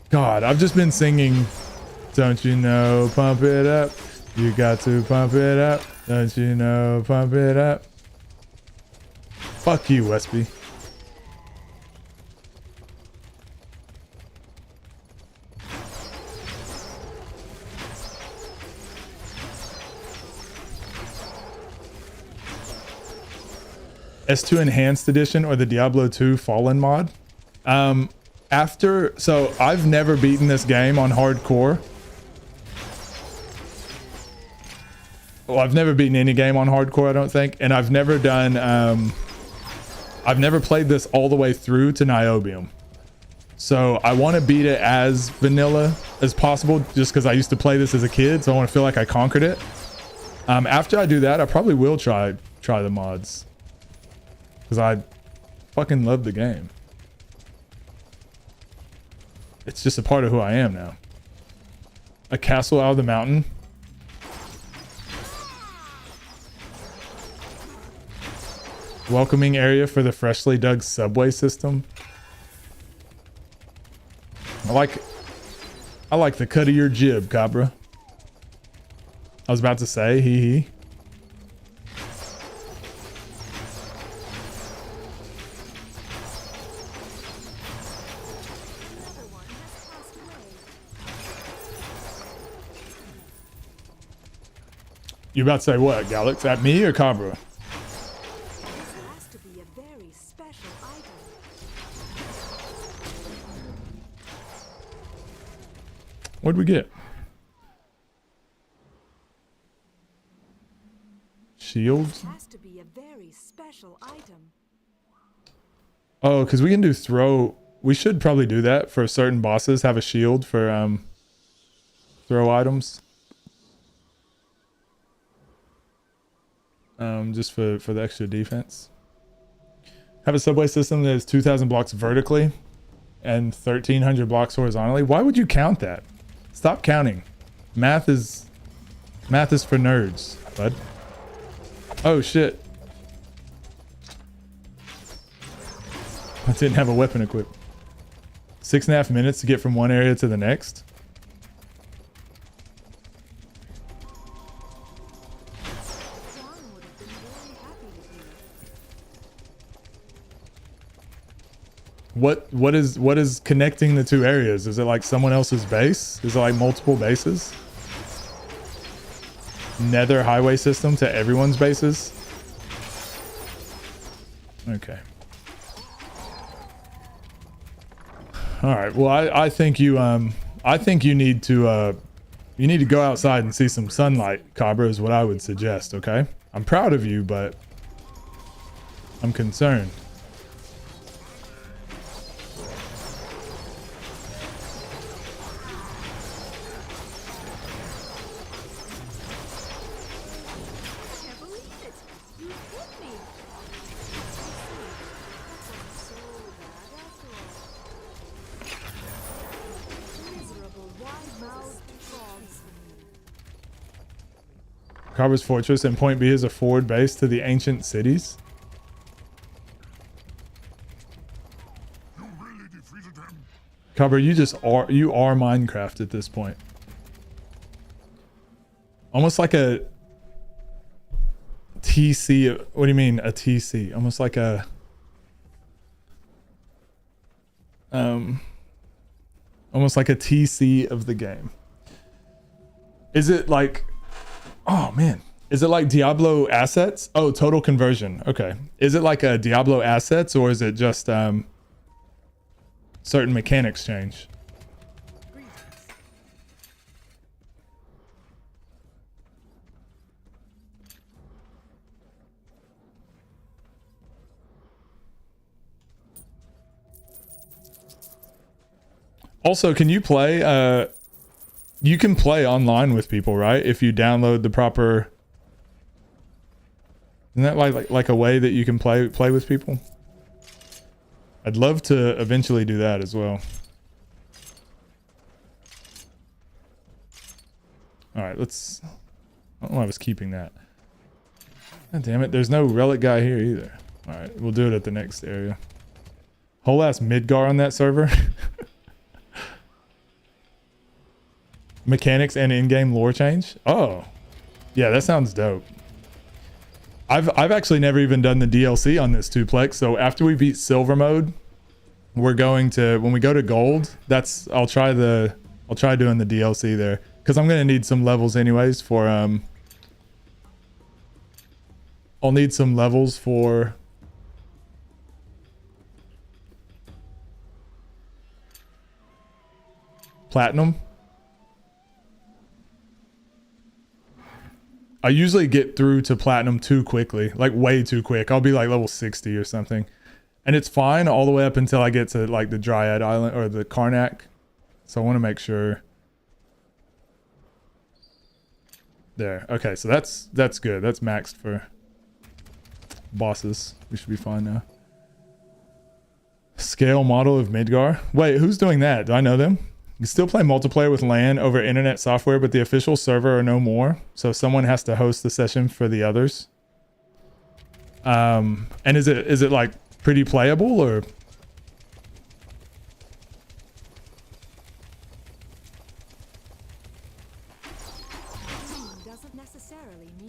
God, I've just been singing, don't you know, pump it up. You got to pump it up. Don't you know, pump it up. Fuck you, Westby. S2 Enhanced Edition or the Diablo 2 Fallen mod? So I've never beaten this game on hardcore. Well, I've never beaten any game on hardcore, I don't think. And I've never done, I've never played this all the way through to Niobium. So I want to beat it as vanilla as possible just because I used to play this as a kid. So I want to feel like I conquered it. After I do that, I probably will try the mods. Because I fucking love the game. It's just a part of who I am now. A castle out of the mountain. Welcoming area for the freshly dug subway system. I like the cut of your jib, Cabra. I was about to say, hee. You about to say what, Galax? At me or Cabra? This has to be a very special item. What'd we get? Shields? This has to be a very special item. Oh, because we can do throw. We should probably do that for certain bosses. Have a shield for throw items. Just for the extra defense. Have a subway system that is 2,000 blocks vertically and 1,300 blocks horizontally. Why would you count that? Stop counting. Math is for nerds, bud. Oh shit. I didn't have a weapon equipped. 6.5 minutes to get from one area to the next. What is connecting the two areas? Is it like someone else's base? Is it like multiple bases? Nether highway system to everyone's bases? Okay. All right. Well, I think you need to go outside and see some sunlight, Cabra, is what I would suggest, okay? I'm proud of you, but I'm concerned. Cabra's fortress and point B is a forward base to the ancient cities. You really defeated him. Cabra, you are Minecraft at this point. Almost like a TC. What do you mean a TC? Almost like a almost like a TC of the game. Is it like, oh man, is it like Diablo assets? Oh, total conversion. Okay. Is it like a Diablo assets, or is it just certain mechanics change? Also, can you play you can play online with people, right? If you download the proper, isn't that like a way that you can play with people? I'd love to eventually do that as well. All right, let's, I don't know why I was keeping that. God damn it, there's no relic guy here either. All right, we'll do it at the next area. Whole ass Midgar on that server. Mechanics and in-game lore change. Oh, yeah, that sounds dope. I've actually never even done the DLC on this Tuplex. So after we beat silver mode, we're going to, when we go to gold, that's, I'll try doing the DLC there, because I'm gonna need some levels anyways for I'll need some levels for platinum. I usually get through to platinum too quickly, like way too quick. I'll be like level 60 or something. And it's fine all the way up until I get to like the Dryad Island or the Karnak. So I want to make sure. There. Okay, so that's good. That's maxed for bosses. We should be fine now. Scale model of Midgar. Wait, who's doing that? Do I know them? You can still play multiplayer with LAN over internet software, but the official server are no more. So someone has to host the session for the others. And is it like pretty playable or?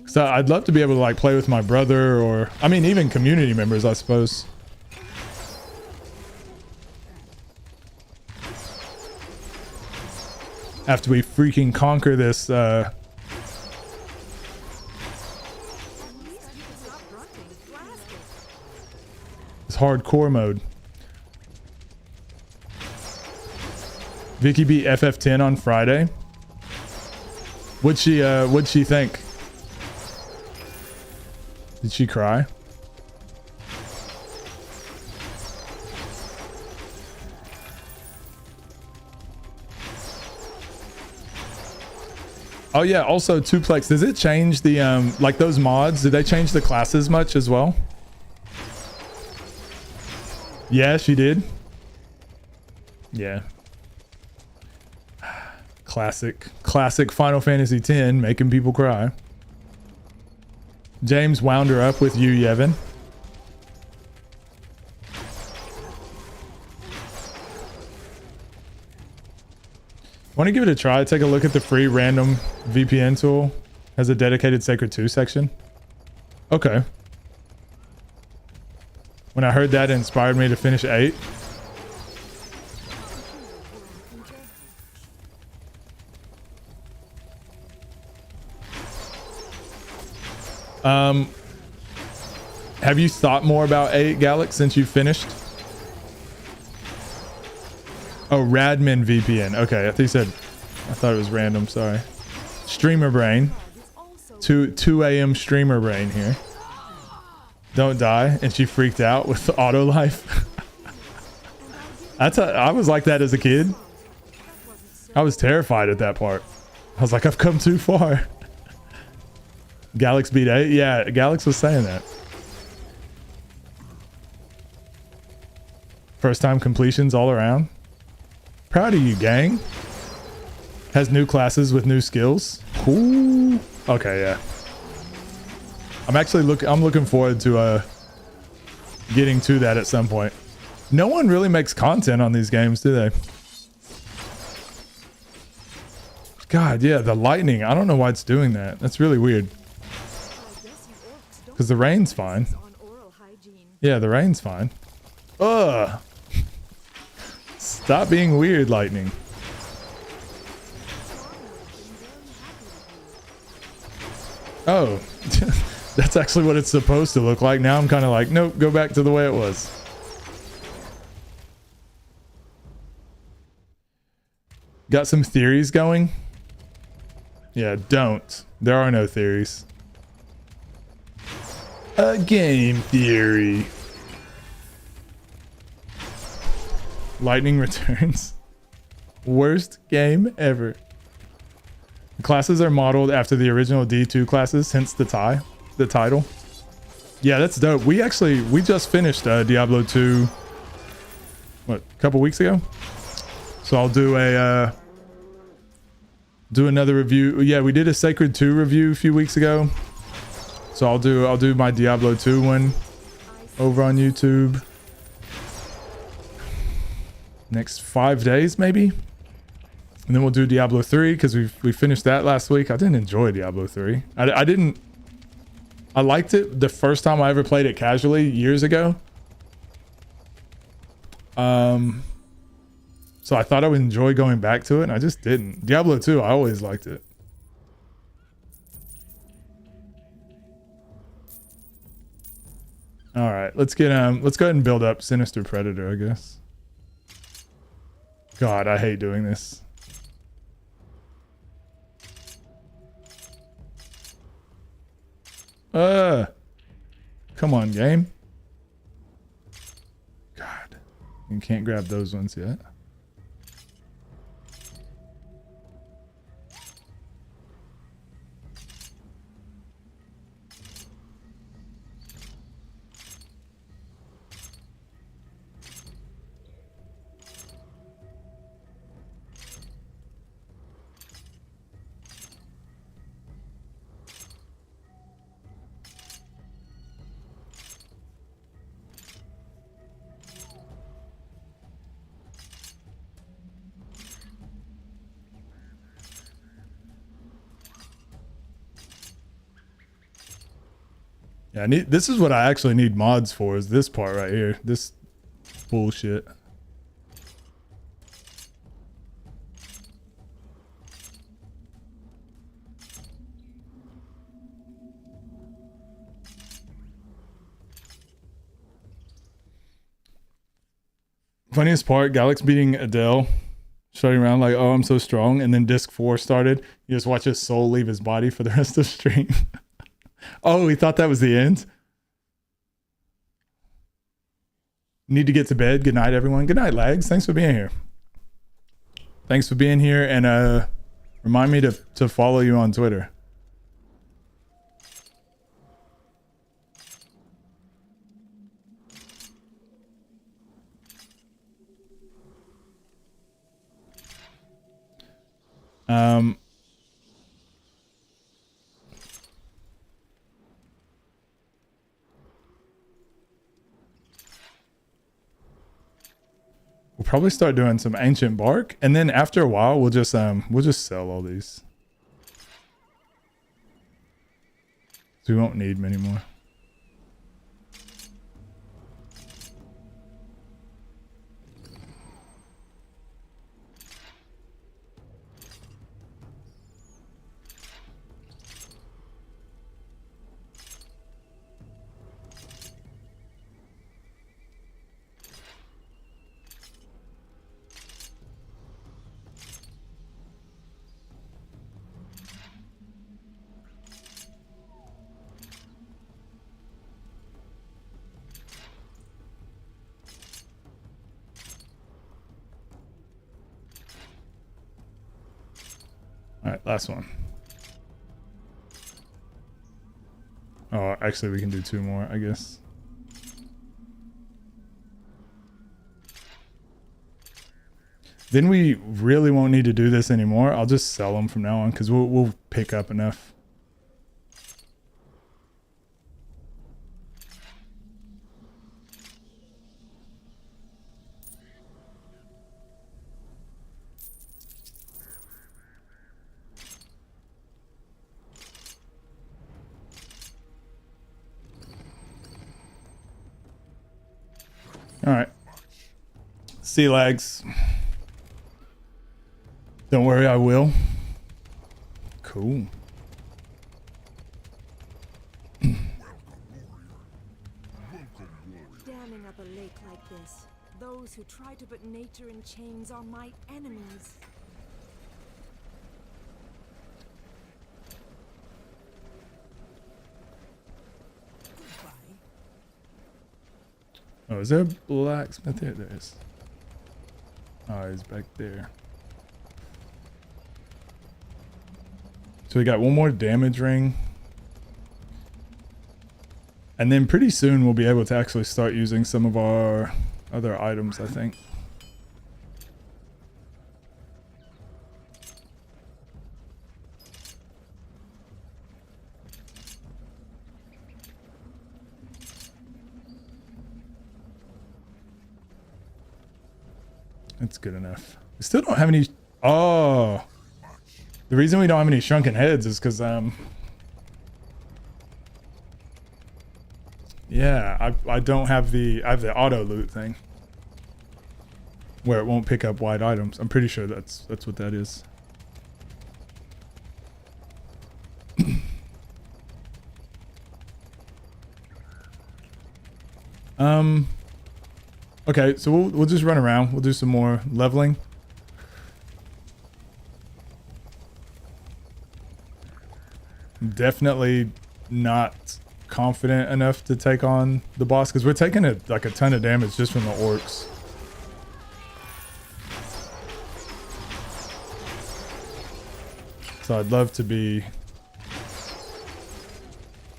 So I'd love to be able to like play with my brother, or I mean even community members, I suppose. After we freaking conquer this this hardcore mode. Vicky beat FF10 on Friday. What'd she think? Did she cry? Oh yeah, also Tuplex, does it change the like those mods, did they change the classes much as well? Yeah, she did. Yeah. Classic Final Fantasy X making people cry. James wound her up with you, Yevon. Want to give it a try? Take a look at the free random VPN tool. Has a dedicated Sacred 2 section. Okay. When I heard that, it inspired me to finish 8. Have you thought more about 8, Galax, since you finished? Oh, Radmin VPN. Okay, I thought it was random. Sorry. Streamer brain. 2 a.m. streamer brain here. Don't die. And she freaked out with the auto life. I was like that as a kid. I was terrified at that part. I was like, I've come too far. Galax beat 8. Yeah, Galax was saying that. First time completions all around. Proud of you, gang. Has new classes with new skills. Cool. Okay, yeah. I'm looking forward to getting to that at some point. No one really makes content on these games, do they? God, yeah, the lightning. I don't know why it's doing that. That's really weird. Because the rain's fine. Yeah, the rain's fine. Ugh. Stop being weird, lightning. Oh, that's actually what it's supposed to look like. Now I'm kind of like, nope, go back to the way it was. Got some theories going? Yeah, don't. There are no theories. A game theory. Lightning returns. Worst game ever. The classes are modeled after the original D2 classes, hence the title. Yeah, that's dope. We just finished Diablo 2, what, a couple weeks ago? So I'll do another review. Yeah, we did a Sacred 2 review a few weeks ago. So I'll do my Diablo 2 one over on YouTube. Next 5 days maybe. And then we'll do Diablo 3 because we finished that last week. I didn't enjoy Diablo 3. I liked it the first time I ever played it casually years ago. So I thought I would enjoy going back to it, and I just didn't. Diablo 2, I always liked it. All right, let's go ahead and build up Sinister Predator, I guess. God, I hate doing this. Come on, game. God, you can't grab those ones yet. Yeah, this is what I actually need mods for, is this part right here. This bullshit. Funniest part, Galax beating Adele, strutting around like, oh, I'm so strong, and then disc 4 started. You just watch his soul leave his body for the rest of the stream. Oh, he thought that was the end? Need to get to bed. Good night, everyone. Good night, Lags. Thanks for being here. Thanks for being here, and remind me to follow you on Twitter. We'll probably start doing some ancient bark, and then after a while we'll just sell all these. So we won't need many more. All right, last one. Oh, actually, we can do 2 more, I guess. Then we really won't need to do this anymore. I'll just sell them from now on because we'll pick up enough. All right. Sea Lags. Don't worry, I will. Cool. Those who try to put nature in chains are my enemies. Goodbye. Oh, is there a blacksmith here? There is. Oh, he's back there. So we got one more damage ring. And then pretty soon we'll be able to actually start using some of our other items, I think. That's good enough. We still don't have any. Oh, the reason we don't have any shrunken heads is because yeah, I don't have the, I have the auto loot thing where it won't pick up white items. I'm pretty sure that's what that is. Okay, so we'll just run around. We'll do some more leveling. Definitely not confident enough to take on the boss because we're taking like a ton of damage just from the orcs. So I'd love to be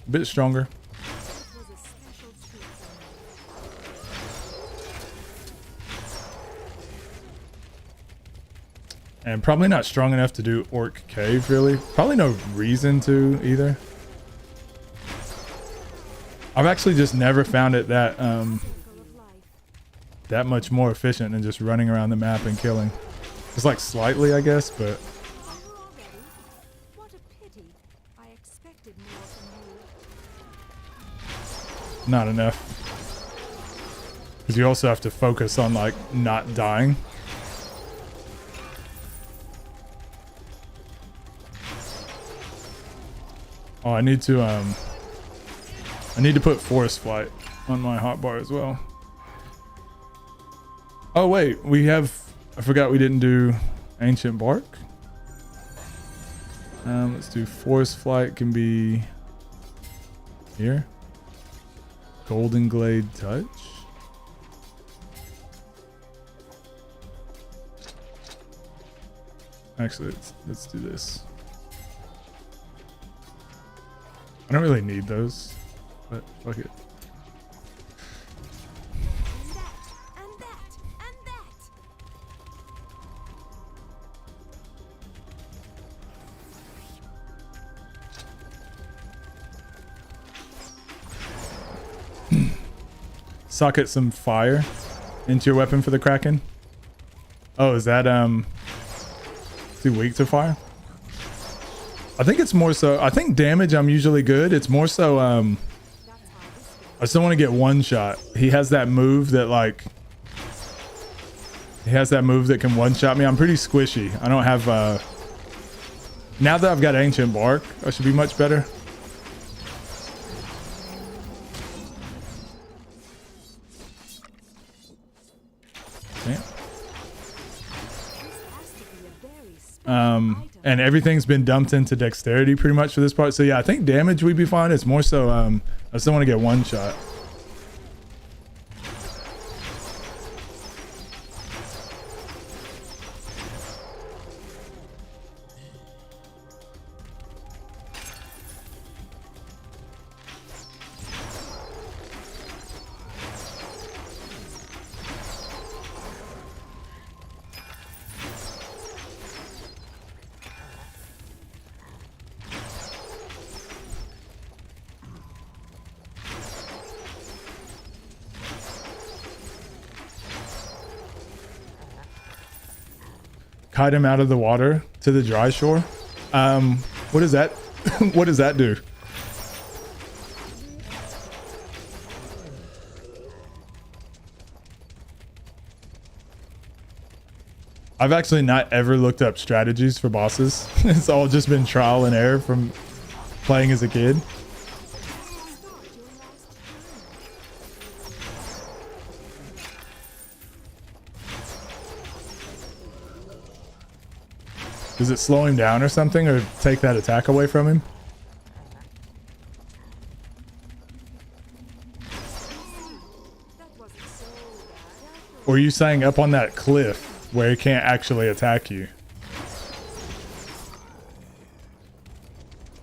a bit stronger. And probably not strong enough to do Orc Cave, really. Probably no reason to, either. I've actually just never found it that, that much more efficient than just running around the map and killing. It's like slightly, I guess, but... What a pity. I expected more from not enough. Because you also have to focus on, like, not dying. Oh, I need to put Forest Flight on my hotbar as well. Oh wait, I forgot we didn't do Ancient Bark. Let's do Forest Flight can be here. Golden Glade Touch. Actually, let's do this. I don't really need those, but fuck it. And that, and that. Socket some fire into your weapon for the Kraken. Oh, is that too weak to fire? I think it's more so, I think damage I'm usually good. It's more so I still want to get one shot. He has that move that like, he has that move that can one shot me. I'm pretty squishy. I don't have now that I've got Ancient Bark, I should be much better. And everything's been dumped into dexterity pretty much for this part. So yeah, I think damage we'd be fine. It's more so I still want to get one shot. Kite him out of the water to the dry shore. What is that? What does that do? I've actually not ever looked up strategies for bosses. It's all just been trial and error from playing as a kid. Does it slow him down or something, or take that attack away from him? That wasn't so bad. Or are you saying up on that cliff where he can't actually attack you?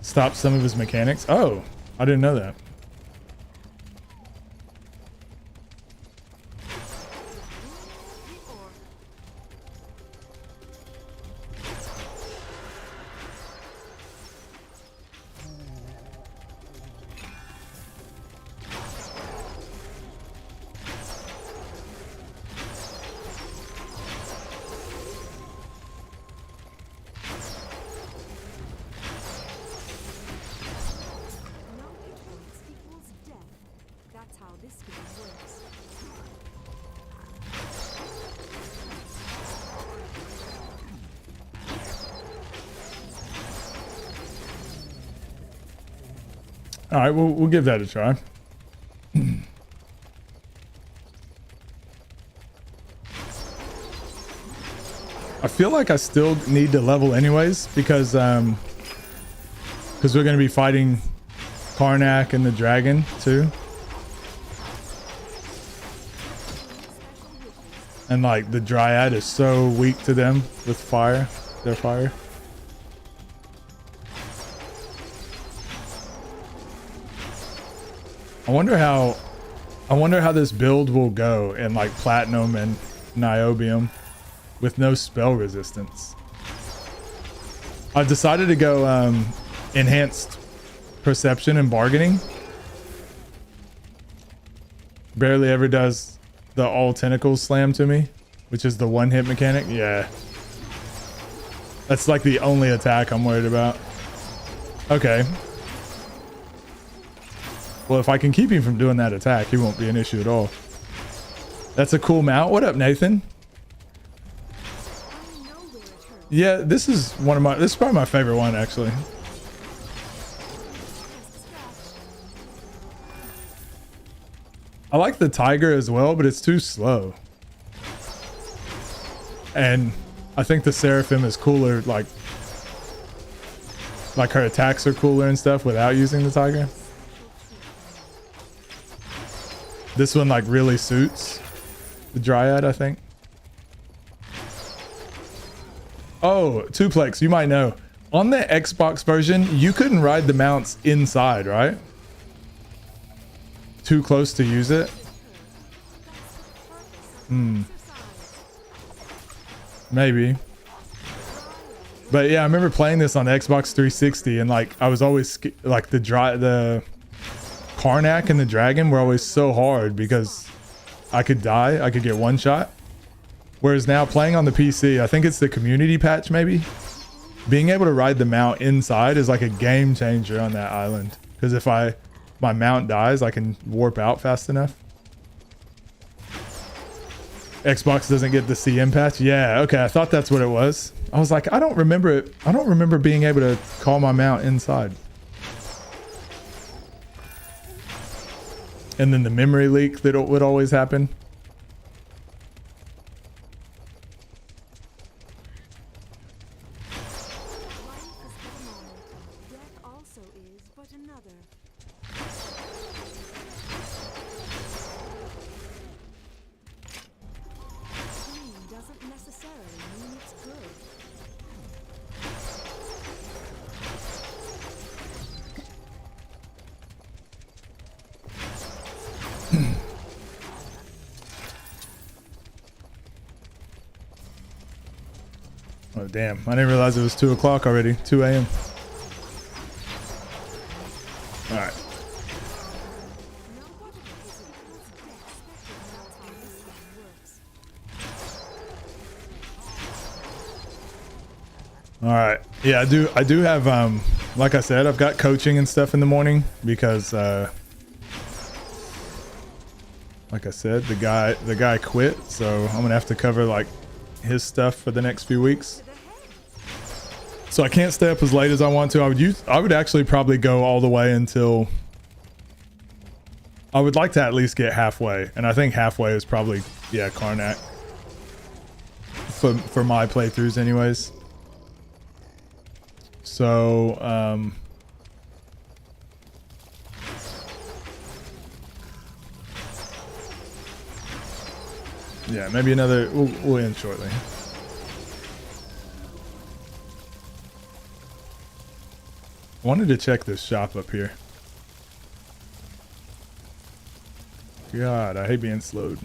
Stop some of his mechanics? Oh, I didn't know that. No hit points equals death. That's how this game works. All right, we'll give that a try. I feel like I still need to level anyways because we're going to be fighting Karnak and the dragon too. And like the Dryad is so weak to them with fire, their fire. I wonder how this build will go in like platinum and niobium with no spell resistance. I've decided to go enhanced perception and bargaining. Barely ever does the all tentacles slam to me, which is the one hit mechanic. Yeah. That's like the only attack I'm worried about. Okay. Well, if I can keep him from doing that attack, he won't be an issue at all. That's a cool mount. What up, Nathan? Yeah, this is this is probably my favorite one, actually. I like the tiger as well, but it's too slow. And I think the seraphim is cooler, like her attacks are cooler and stuff without using the tiger. This one like really suits the Dryad, I think. Oh, Tuplex, you might know. On the Xbox version, you couldn't ride the mounts inside, right? Too close to use it? Maybe. But yeah, I remember playing this on the Xbox 360 and like I was always like the Karnak and the dragon were always so hard because I could die. I could get one shot. Whereas now playing on the PC, I think it's the community patch maybe. Being able to ride the mount inside is like a game changer on that island. Because if my mount dies, I can warp out fast enough. Xbox doesn't get the CM patch. Yeah, okay. I thought that's what it was. I was like, I don't remember it. I don't remember being able to call my mount inside. And then the memory leak that would always happen. Death also is but another. Pain doesn't necessarily mean it's good. Oh, damn. I didn't realize it was 2 o'clock already. 2 a.m. All right. No wonder the wizard calls death spectrum. That's how this game works. All right. Yeah, I do have, like I said, I've got coaching and stuff in the morning because, like I said, the guy quit. So I'm going to have to cover like his stuff for the next few weeks. So I can't stay up as late as I want to. I would actually probably go all the way until I would like to at least get halfway. And I think halfway is probably, yeah, Karnak for my playthroughs anyways. So, yeah, maybe another. We'll end shortly. Wanted to check this shop up here. God, I hate being slowed.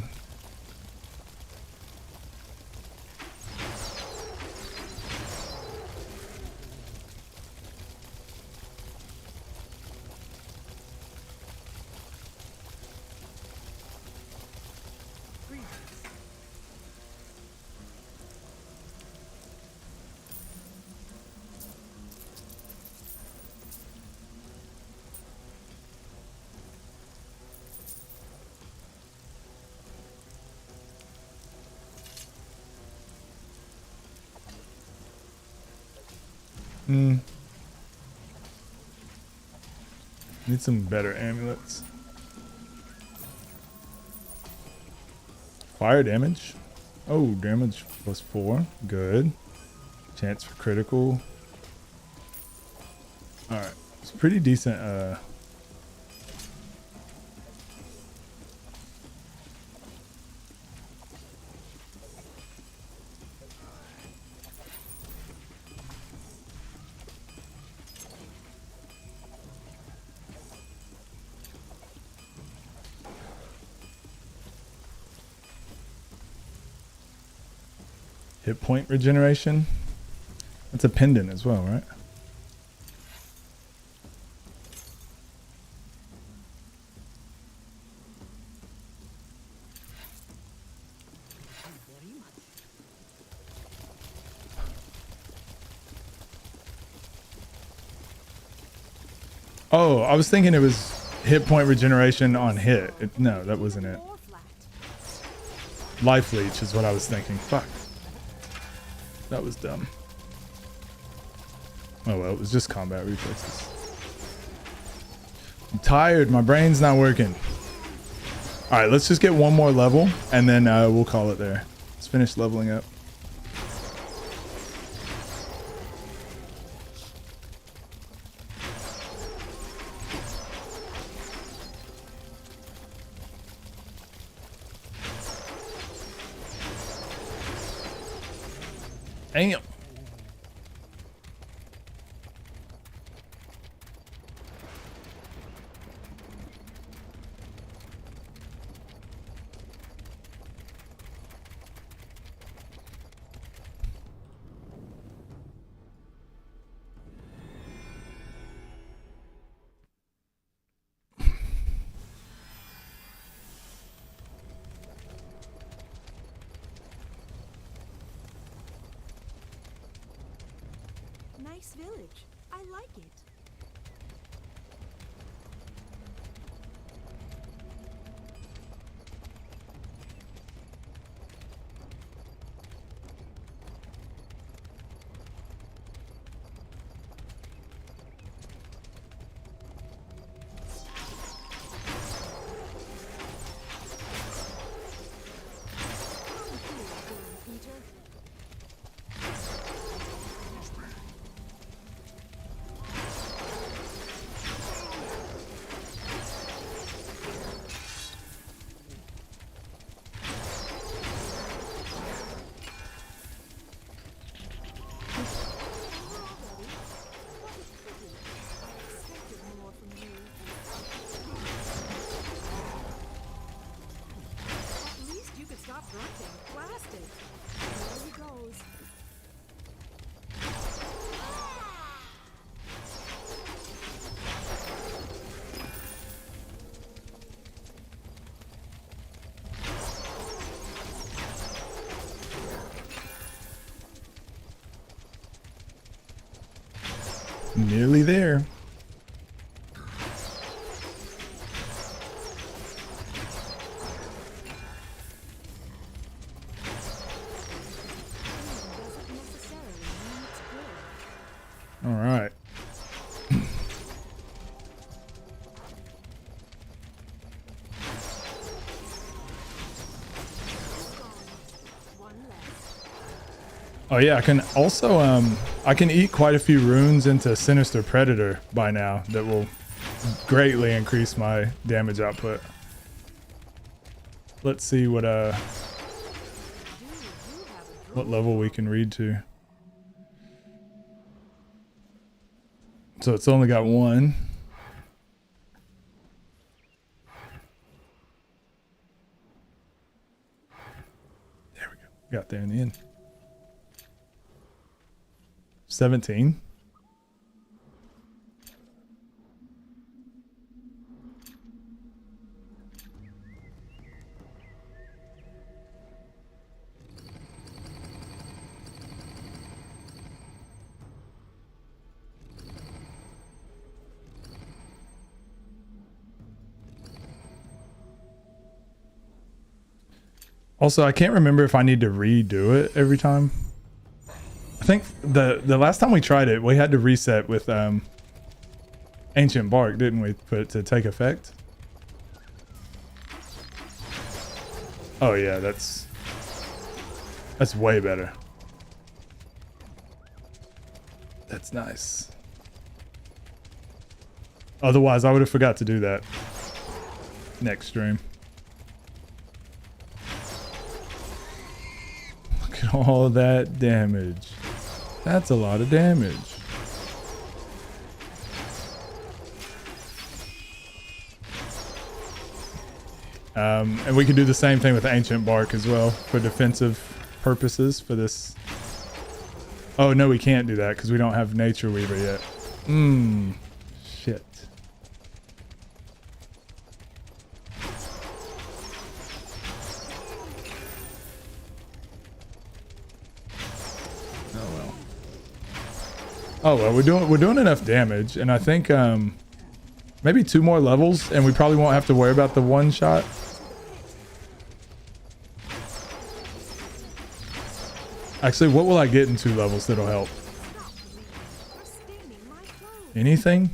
Need some better amulets. Fire damage. Oh, damage plus 4. Good. Chance for critical. Alright. It's pretty decent. Hit point regeneration. That's a pendant as well, right? Oh, I was thinking it was hit point regeneration on hit. No, that wasn't it. More flat. Life leech is what I was thinking. Fuck. That was dumb. Oh well, it was just combat reflexes. I'm tired. My brain's not working. All right, let's just get one more level and then we'll call it there. Let's finish leveling up. Damn. Nice village. I like it. Nearly there. All right. Oh yeah, I can also I can eat quite a few runes into Sinister Predator by now that will greatly increase my damage output. Let's see what level we can read to. So it's only got one. There we go. Got there in the end. 17. Also, I can't remember if I need to redo it every time. I think the last time we tried it, we had to reset with Ancient Bark, didn't we, for it to take effect? Oh yeah, that's way better. That's nice. Otherwise, I would have forgot to do that next stream. Look at all that damage. That's a lot of damage. And we can do the same thing with Ancient Bark as well for defensive purposes for this. Oh no, we can't do that because we don't have Nature Weaver yet. Shit. Oh well, we're doing enough damage, and I think maybe 2 more levels, and we probably won't have to worry about the one shot. Actually, what will I get in 2 levels that'll help? Anything?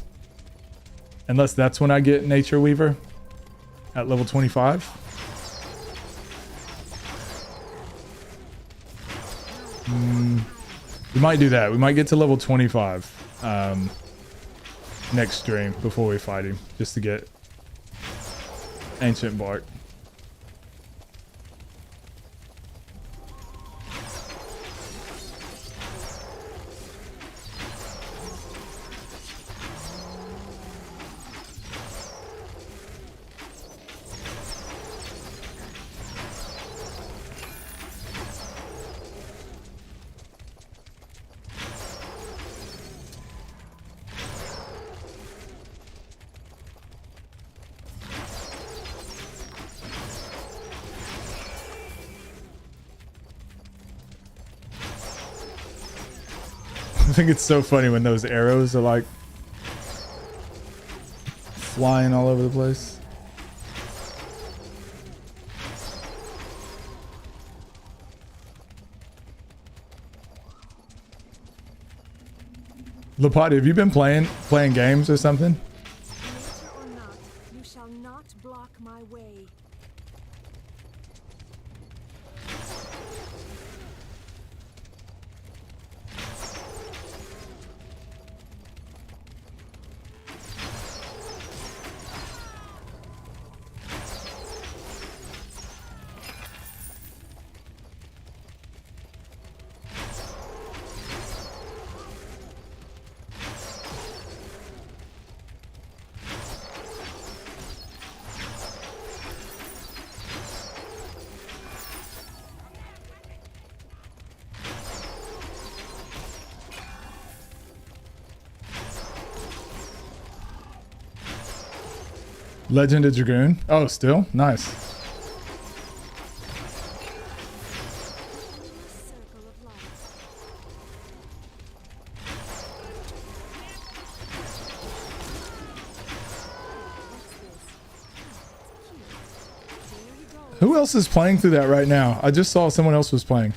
Unless that's when I get Nature Weaver at level 25. We might do that. We might get to level 25 next stream before we fight him, just to get Ancient Bark. I think it's so funny when those arrows are like flying all over the place. Lapati, have you been playing games or something? Nature or not, you shall not block my way. Legend of Dragoon. Oh, still? Nice. Circle of light. Who else is playing through that right now? I just saw someone else was playing.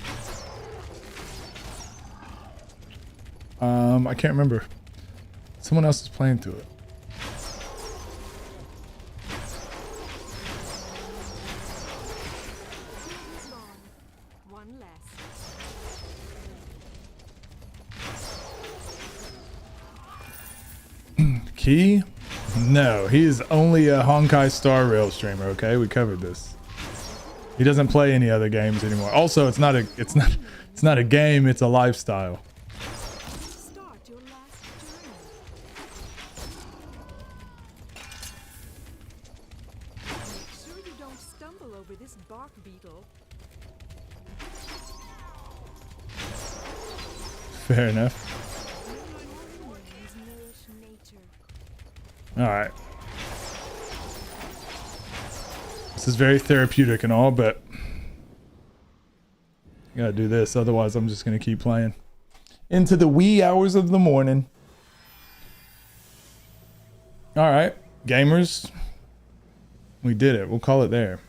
I can't remember. Someone else is playing through it. One less. He? No, he is only a Honkai Star Rail streamer. Okay, we covered this. He doesn't play any other games anymore. Also, it's not a game. It's a lifestyle. Start your last journey. Make sure you don't stumble over this bark beetle. Fair enough. Winds nourish nature. All right. This is very therapeutic and all, but I gotta do this. Otherwise, I'm just gonna keep playing into the wee hours of the morning. All right, gamers. We did it. We'll call it there.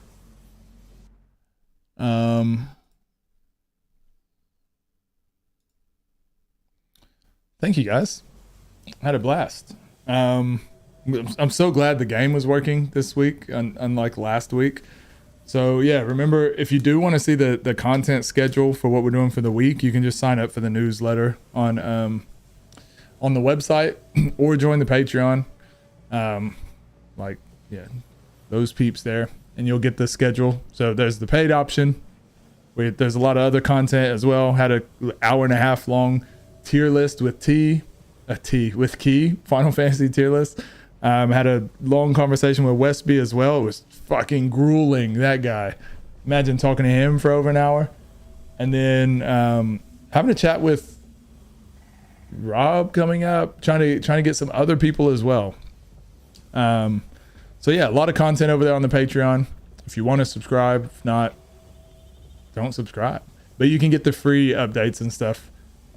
Thank you guys. I had a blast. I'm so glad the game was working this week, unlike last week. So yeah, remember, if you do want to see the content schedule for what we're doing for the week, you can just sign up for the newsletter on the website or join the Patreon. Like, yeah, those peeps there, and you'll get the schedule. So there's the paid option. There's a lot of other content as well. Had a hour and a half long tier list with Key, Final Fantasy tier list. Had a long conversation with Westby as well. It was fucking grueling, that guy. Imagine talking to him for over an hour. And then having a chat with Rob coming up, trying to get some other people as well. So yeah, a lot of content over there on the Patreon. If you want to subscribe, if not, don't subscribe. But you can get the free updates and stuff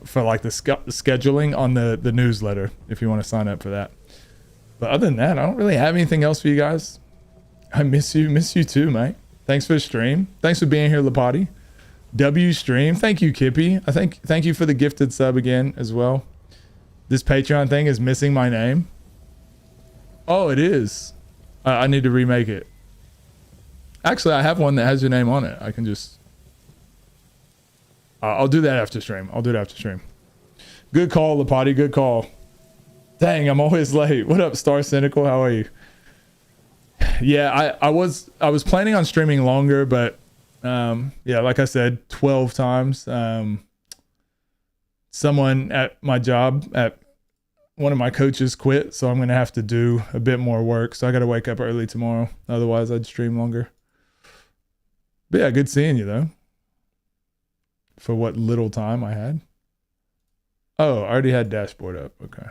for like the scheduling on the newsletter if you want to sign up for that. But other than that, I don't really have anything else for you guys. I miss you too, mate. Thanks for the stream. Thanks for being here, Lapati. W stream. Thank you, Kippy. Thank you for the gifted sub again as well. This Patreon thing is missing my name. Oh, it is. I need to remake it. Actually, I have one that has your name on it. I can just... I'll do that after stream. Good call, Lapati. Good call. Dang, I'm always late. What up, Star Cynical? How are you? Yeah, I was planning on streaming longer, but yeah, like I said, 12 times. Someone at my job, at one of my coaches, quit, so I'm gonna have to do a bit more work. So I gotta wake up early tomorrow. Otherwise, I'd stream longer. But yeah, good seeing you though. For what little time I had. Oh, I already had dashboard up. Okay.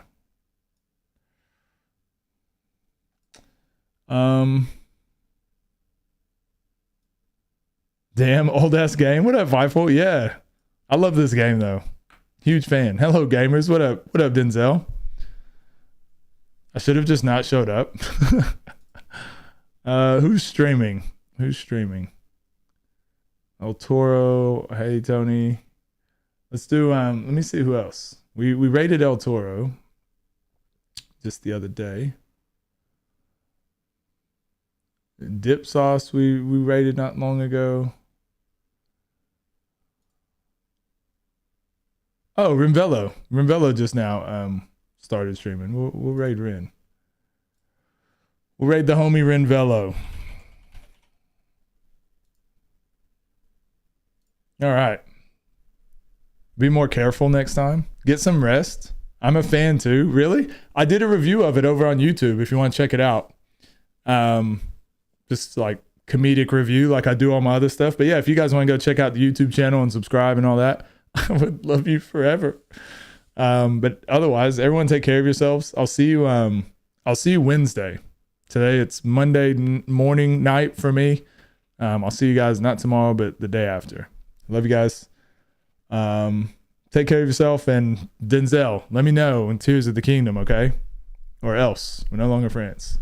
Damn, old ass game. What up, Vifle? Yeah. I love this game though. Huge fan. Hello gamers. What up? What up, Denzel? I should have just not showed up. Who's streaming? El Toro. Hey Tony. Let's do let me see who else. We rated El Toro just the other day. Dip Sauce we rated not long ago. Oh, Rinvello just now started streaming. We'll raid Rin. We'll raid the homie Rinvello. All right. Be more careful next time. Get some rest. I'm a fan too. Really? I did a review of it over on YouTube if you want to check it out. Just like comedic review like I do all my other stuff. But yeah, if you guys want to go check out the YouTube channel and subscribe and all that, I would love you forever. But otherwise, everyone take care of yourselves. I'll see you Wednesday. Today it's Monday morning, night for me. I'll see you guys not tomorrow, but the day after. Love you guys. Take care of yourself, and Denzel, let me know in Tears of the Kingdom, okay? Or else we're no longer friends.